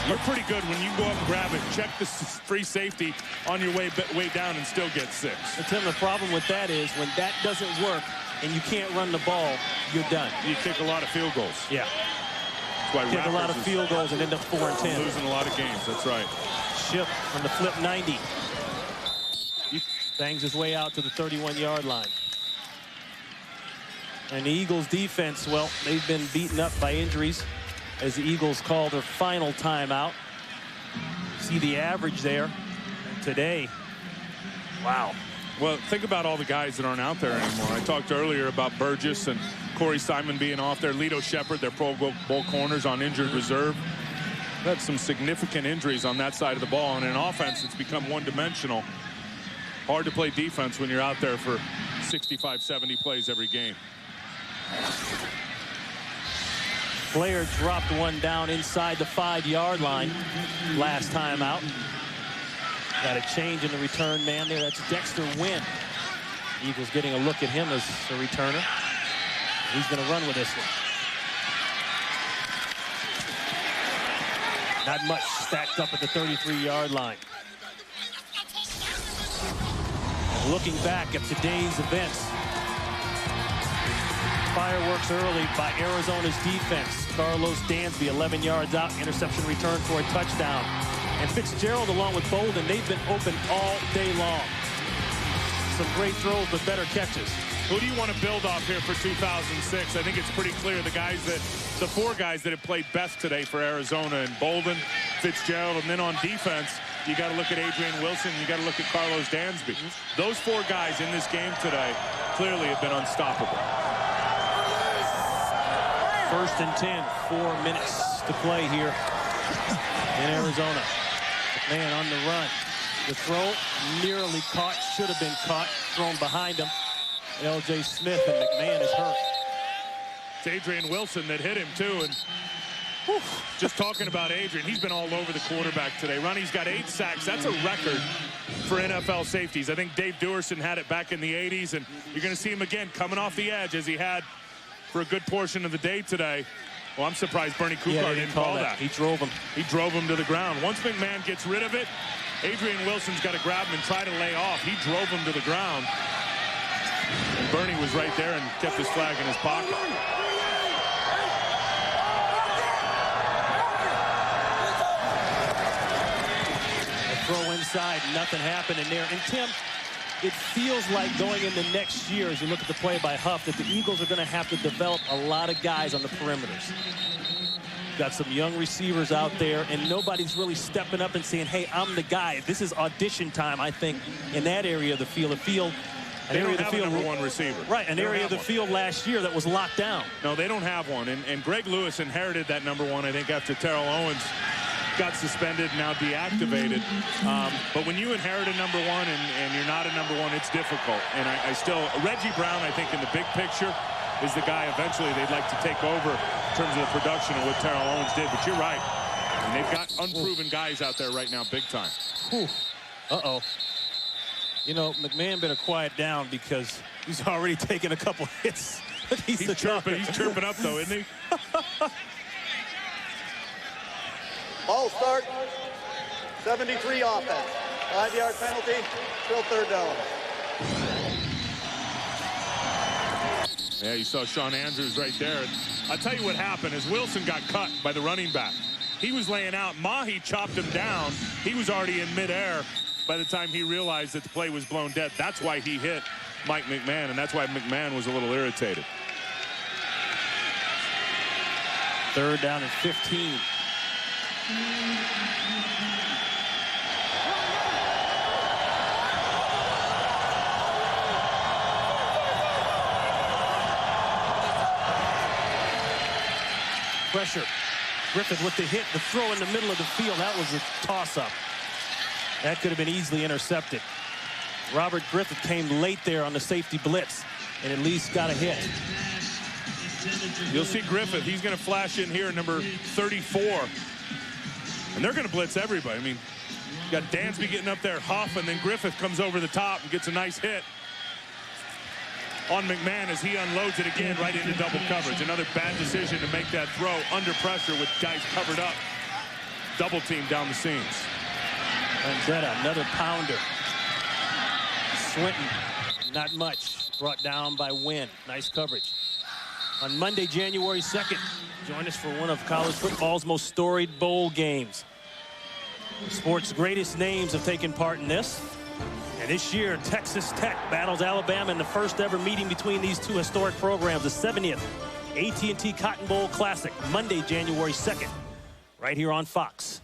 You're pretty good when you go up and grab it, check the free safety on your way down and still get 6. And Tim, the problem with that is when that doesn't work and you can't run the ball, you're done. You kick a lot of field goals. Yeah. That's why kick a lot of field goals and end up 4 and 10. Losing a lot of games, that's right. Shipp on the flip 90. He bangs his way out to the 31-yard line. And the Eagles defense, well, they've been beaten up by injuries as the Eagles call their final timeout. See the average there. And today, wow. Well, think about all the guys that aren't out there anymore. I talked earlier about Burgess and Corey Simon being off there. Lito Shepard, their Pro Bowl corners on injured reserve. That's some significant injuries on that side of the ball. And in offense, it's become one-dimensional. Hard to play defense when you're out there for 65, 70 plays every game. Blair dropped one down inside the 5-yard line last time out. Got a change in the return man there. That's Dexter Wynn. Eagles getting a look at him as a returner. He's going to run with this one. Not much stacked up at the 33-yard line. Looking back at today's events. Fireworks early by Arizona's defense. Carlos Dansby 11 yards out. Interception return for a touchdown. And Fitzgerald along with Boldin, they've been open all day long. Some great throws but better catches. Who do you want to build off here for 2006? I think it's pretty clear the 4 guys that have played best today for Arizona, and Boldin, Fitzgerald, and then on defense, you got to look at Adrian Wilson, you got to look at Carlos Dansby. Those 4 guys in this game today clearly have been unstoppable. 1st and 10, 4 minutes to play here in Arizona. McMahon on the run. The throw nearly caught, should have been caught, thrown behind him. L.J. Smith, and McMahon is hurt. It's Adrian Wilson that hit him too, and just talking about Adrian, he's been all over the quarterback today. Ronnie's got 8 sacks. That's a record for NFL safeties. I think Dave Duerson had it back in the 80s, and you're going to see him again coming off the edge as he had for a good portion of the day today. Well, I'm surprised Bernie Kukar didn't call that. He drove him. He drove him to the ground. Once McMahon gets rid of it, Adrian Wilson's got to grab him and try to lay off. He drove him to the ground. And Bernie was right there and kept his flag in his pocket. A throw inside, nothing happening there. And Tim, it feels like going into next year, as you look at the play by Huff, that the Eagles are going to have to develop a lot of guys on the perimeters. Got some young receivers out there, and nobody's really stepping up and saying, hey, I'm the guy. This is audition time, I think, in that area of the field. The field They don't have a number one receiver. Right, an area of the field last year that was locked down. No, they don't have one. And Greg Lewis inherited that number one, I think, after Terrell Owens got suspended, now deactivated. But when you inherit a number one and you're not a number one, it's difficult. And I still, Reggie Brown, I think, in the big picture, is the guy eventually they'd like to take over in terms of the production of what Terrell Owens did. But you're right. And they've got unproven guys out there right now, big time. Uh-oh. You know, McMahon better quiet down because he's already taken a couple hits. He's chirping up, though, isn't he? Ball start. 73 offense. 5-yard penalty. Still third down. Yeah, you saw Sean Andrews right there. I'll tell you what happened is Wilson got cut by the running back. He was laying out. Mahi chopped him down. He was already in midair by the time he realized that the play was blown dead. That's why he hit Mike McMahon, and that's why McMahon was a little irritated. Third down and 15. Pressure. Griffith with the hit, the throw in the middle of the field. That was a toss-up. That could have been easily intercepted. Robert Griffith came late there on the safety blitz and at least got a hit. You'll see Griffith. He's going to flash in here, number 34. And they're going to blitz everybody. I mean, you got Dansby getting up there, Huff, and then Griffith comes over the top and gets a nice hit on McMahon as he unloads it again right into double coverage. Another bad decision to make that throw under pressure with guys covered up. Double team down the seams. Vendetta, another pounder. Swinton, not much. Brought down by Wynn. Nice coverage. On Monday, January 2nd, join us for one of college football's most storied bowl games. The sport's greatest names have taken part in this. And this year, Texas Tech battles Alabama in the first ever meeting between these two historic programs, the 70th AT&T Cotton Bowl Classic, Monday, January 2nd, right here on Fox.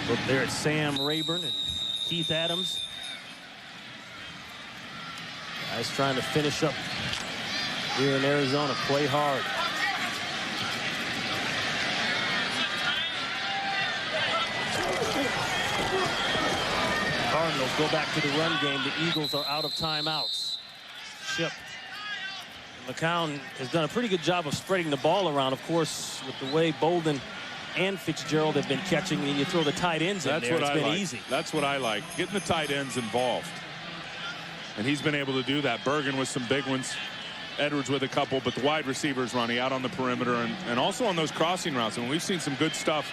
Look there at Sam Rayburn and Keith Adams. Guys trying to finish up here in Arizona, play hard. Cardinals go back to the run game. The Eagles are out of timeouts. Ship. McCown has done a pretty good job of spreading the ball around. Of course, with the way Bolden and Fitzgerald have been catching, and you throw the tight ends in there, it's been easy. That's what I like, getting the tight ends involved. And he's been able to do that. Bergen with some big ones. Edwards with a couple, but the wide receivers running out on the perimeter and also on those crossing routes. And we've seen some good stuff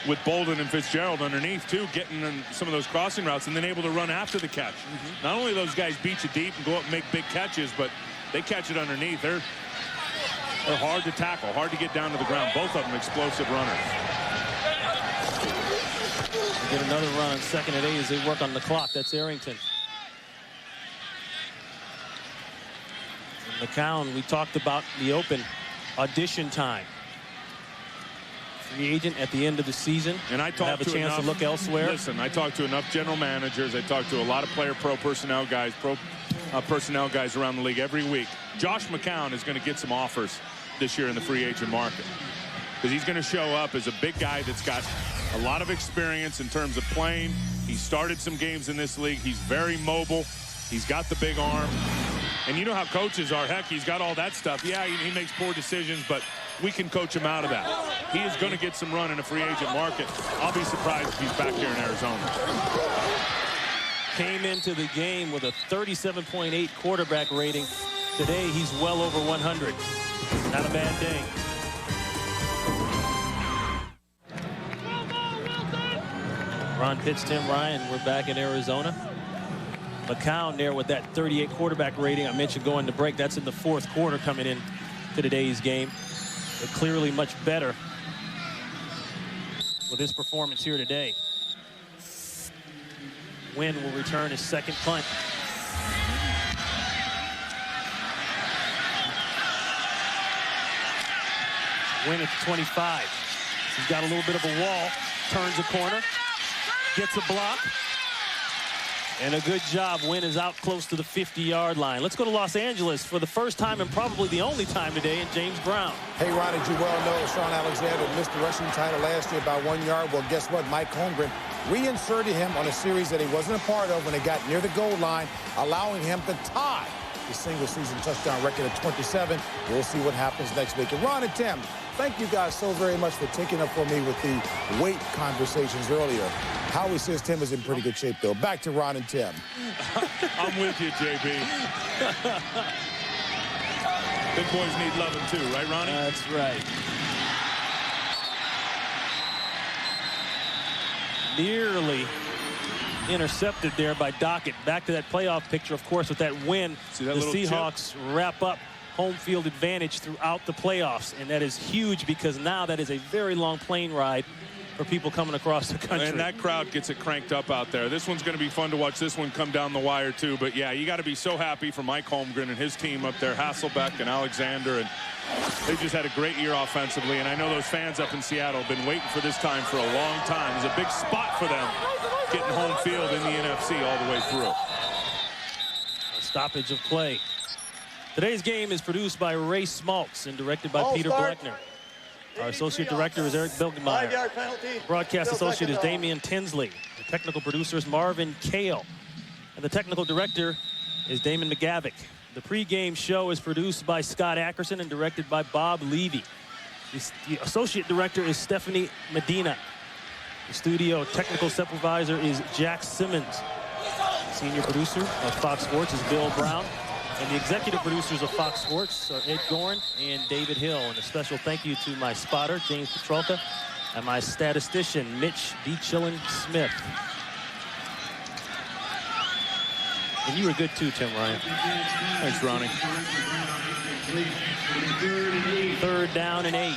with Bolden and Fitzgerald underneath, too, getting in some of those crossing routes and then able to run after the catch. Not only those guys beat you deep and go up and make big catches, but they catch it underneath. They're hard to tackle, hard to get down to the ground. Both of them explosive runners. Get another run on 2nd and 8 as they work on the clock. That's Arrington. And McCown, we talked about the open audition time. Free agent at the end of the season, and I have a chance to look elsewhere. Listen, I talked to enough general managers. I talked to a lot of pro personnel guys, personnel guys around the league every week. Josh McCown is going to get some offers this year in the free agent market because he's going to show up as a big guy that's got a lot of experience in terms of playing. He started some games in this league. He's very mobile. He's got the big arm. And you know how coaches are. Heck, he's got all that stuff. Yeah, he makes poor decisions, but we can coach him out of that. He is going to get some run in a free agent market. I'll be surprised if he's back here in Arizona. Came into the game with a 37.8 quarterback rating. Today, he's well over 100. Not a bad day. Ron Pitts, Tim Ryan, we're back in Arizona. McCown there with that 38 quarterback rating. I mentioned going to break. That's in the 4th quarter coming in to today's game. But clearly much better with his performance here today. Wynn will return his 2nd punt. Wynn at the 25. He's got a little bit of a wall. Turns a corner. gets a block. And a good job. Wynn is out close to the 50-yard line. Let's go to Los Angeles for the first time and probably the only time today in James Brown. Hey, Ron, as you well know, Sean Alexander missed the rushing title last year by 1 yard. Well, guess what? Mike Holmgren reinserted him on a series that he wasn't a part of when it got near the goal line, allowing him to tie the single-season touchdown record at 27. We'll see what happens next week. And Ron and Tim, thank you guys so very much for taking up for me with the weight conversations earlier. Howie says Tim is in pretty good shape, though. Back to Ron and Tim. I'm with you, JB. Big boys need loving too, right, Ronnie? That's right. Nearly intercepted there by Dockett. Back to that playoff picture, of course, with that win. See that the little Seahawks chip? wrap up home field advantage throughout the playoffs, and that is huge because now that is a very long plane ride for people coming across the country. And that crowd gets it cranked up out there. This one's going to be fun to watch this one come down the wire too. But yeah, you got to be so happy for Mike Holmgren and his team up there, Hasselbeck and Alexander, and they just had a great year offensively. And I know those fans up in Seattle have been waiting for this time for a long time. It's a big spot for them getting home field in the NFC all the way through. A stoppage of play. Today's game is produced by Ray Smaltz and directed by Peter Bleckner. Our associate director is Eric Bilgenmeyer. 5-yard penalty. Broadcast associate is Damian Tinsley. The technical producer is Marvin Kale. And the technical director is Damon McGavick. The pregame show is produced by Scott Ackerson and directed by Bob Levy. The associate director is Stephanie Medina. The studio technical supervisor is Jack Simmons. Senior producer of Fox Sports is Bill Brown. And the executive producers of Fox Sports are Ed Gorin and David Hill. And a special thank you to my spotter, James Petrolka, and my statistician, Mitch D. Chillin Smith. And you were good too, Tim Ryan. Thanks, Ronnie. 3rd down and 8.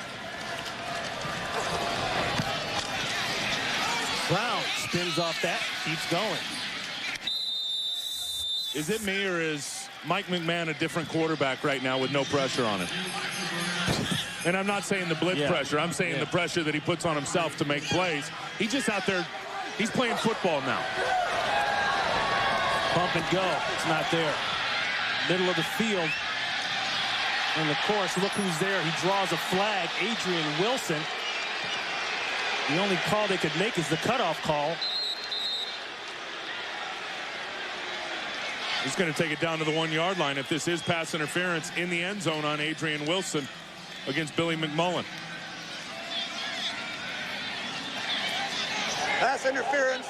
Brown spins off that, keeps going. Is it me, or is Mike McMahon a different quarterback right now with no pressure on him? And I'm not saying the blitz pressure. I'm saying the pressure that he puts on himself to make plays. He's just out there. He's playing football now. Bump and go. It's not there. Middle of the field. And of course, look who's there. He draws a flag. Adrian Wilson. The only call they could make is the cutoff call. He's going to take it down to the 1-yard line if this is pass interference in the end zone on Adrian Wilson against Billy McMullen. Pass interference,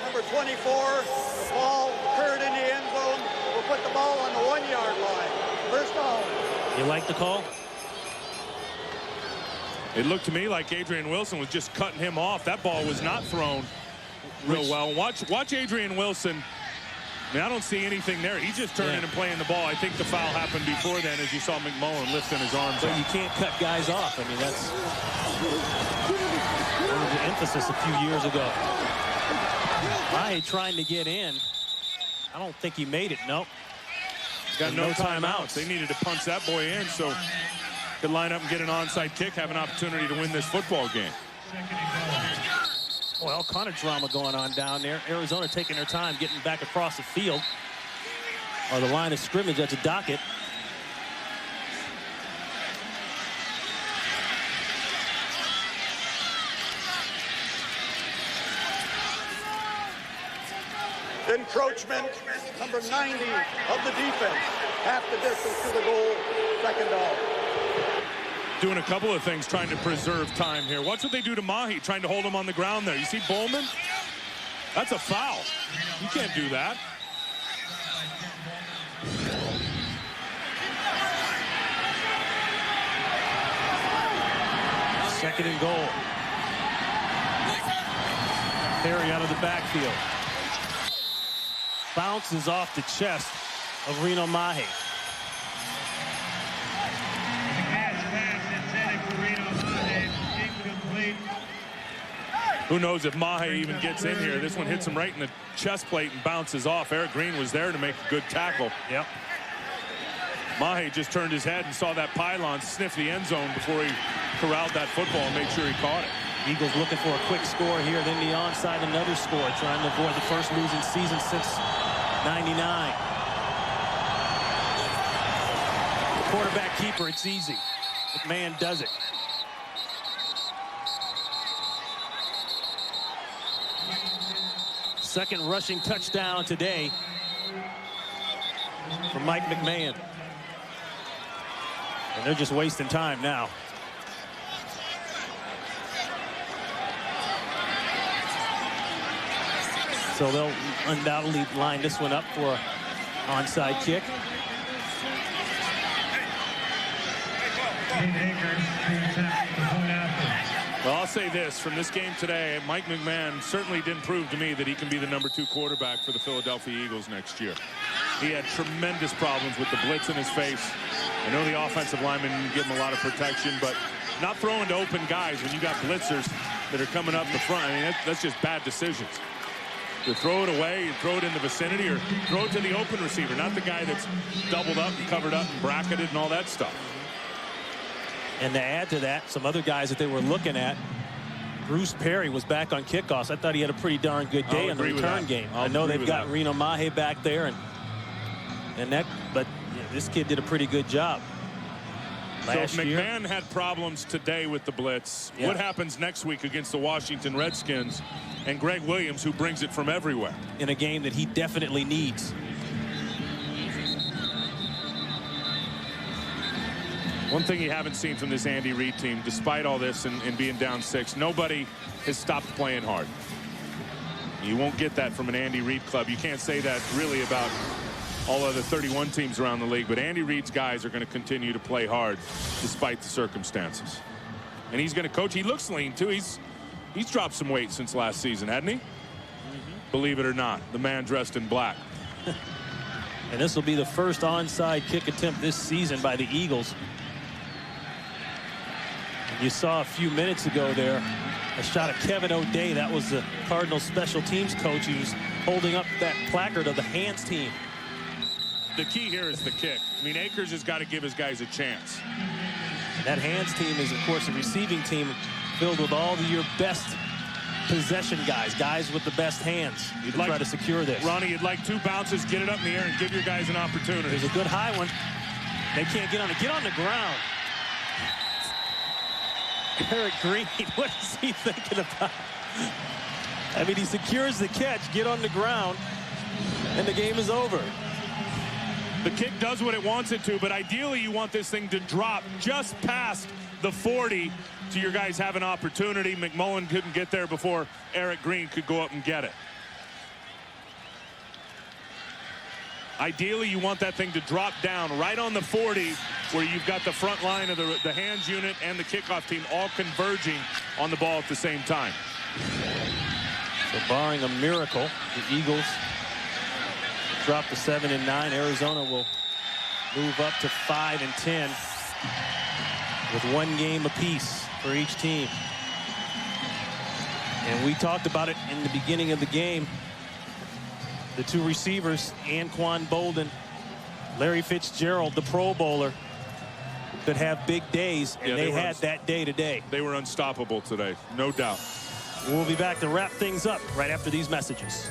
number 24. The ball occurred in the end zone. We'll put the ball on the 1-yard line. First down. You like the call? It looked to me like Adrian Wilson was just cutting him off. That ball was not thrown real well. Watch Adrian Wilson. I mean, I don't see anything there. He's just turning and playing the ball. I think the foul happened before then, as you saw McMullen lifting his arms But up. you can't cut guys off. I mean, that's one of the emphasis a few years ago. Mahe trying to get in. I don't think he made it. Nope. He's got no timeouts. They needed to punch that boy in so could line up and get an onside kick, have an opportunity to win this football game. Well, all kind of drama going on down there. Arizona taking their time getting back across the field. Or the line of scrimmage, that's a Dockett. Encroachment, number 90 of the defense. Half the distance to the goal, 2nd down. Doing a couple of things trying to preserve time here. Watch what they do to Mahe, trying to hold him on the ground there. You see Bowman? That's a foul. You can't do that. Second and goal. Perry out of the backfield. Bounces off the chest of Reno Mahe. Who knows if Mahe even gets in here. This one hits him right in the chest plate and bounces off. Eric Green was there to make a good tackle. Yep. Mahe just turned his head and saw that pylon sniff the end zone before he corralled that football and made sure he caught it. Eagles looking for a quick score here, then the onside, another score, trying to avoid the first losing season since '99. Quarterback keeper, it's easy. McMahon does it. Second rushing touchdown today for Mike McMahon. And they're just wasting time now. So they'll undoubtedly line this one up for an onside kick. Well, I'll say this, from this game today, Mike McMahon certainly didn't prove to me that he can be the #2 quarterback for the Philadelphia Eagles next year. He had tremendous problems with the blitz in his face. I know the offensive linemen give him a lot of protection, but not throwing to open guys when you got blitzers that are coming up the front. I mean, that's just bad decisions. You throw it away, you throw it in the vicinity, or throw it to the open receiver, not the guy that's doubled up and covered up and bracketed and all that stuff. And to add to that, some other guys that they were looking at, Bruce Perry was back on kickoffs. I thought he had a pretty darn good day in the return game. I know they've got Reno Mahe back there, but this kid did a pretty good job. So if McMahon had problems today with the blitz, what happens next week against the Washington Redskins and Greg Williams, who brings it from everywhere? In a game that he definitely needs. One thing you haven't seen from this Andy Reid team, despite all this and being down 6, nobody has stopped playing hard. You won't get that from an Andy Reid club. You can't say that really about all other 31 teams around the league, but Andy Reid's guys are going to continue to play hard despite the circumstances. And he's going to coach. He looks lean, too. He's dropped some weight since last season, hasn't he? Believe it or not, the man dressed in black. And this will be the first onside kick attempt this season by the Eagles. You saw a few minutes ago there a shot of Kevin O'Day. That was the Cardinals special teams coach. He was holding up that placard of the hands team. The key here is the kick. I mean, Akers has got to give his guys a chance. That hands team is, of course, a receiving team filled with all of your best possession guys with the best hands. You'd try to secure this. Ronnie, you'd like 2 bounces, get it up in the air, and give your guys an opportunity. There's a good high one. They can't get on it. Get on the ground. Eric Green, what is he thinking about? I mean, he secures the catch, get on the ground, and the game is over. The kick does what it wants it to, but ideally you want this thing to drop just past the 40 so your guys have an opportunity. McMullen couldn't get there before Eric Green could go up and get it. Ideally, you want that thing to drop down right on the 40 where you've got the front line of the hands unit and the kickoff team all converging on the ball at the same time. So barring a miracle, the Eagles drop to 7-9. Arizona will move up to 5-10 with 1 game apiece for each team. And we talked about it in the beginning of the game. The 2 receivers, Anquan Bolden, Larry Fitzgerald, the Pro Bowler, could have big days, and they had that day today. They were unstoppable today, no doubt. We'll be back to wrap things up right after these messages.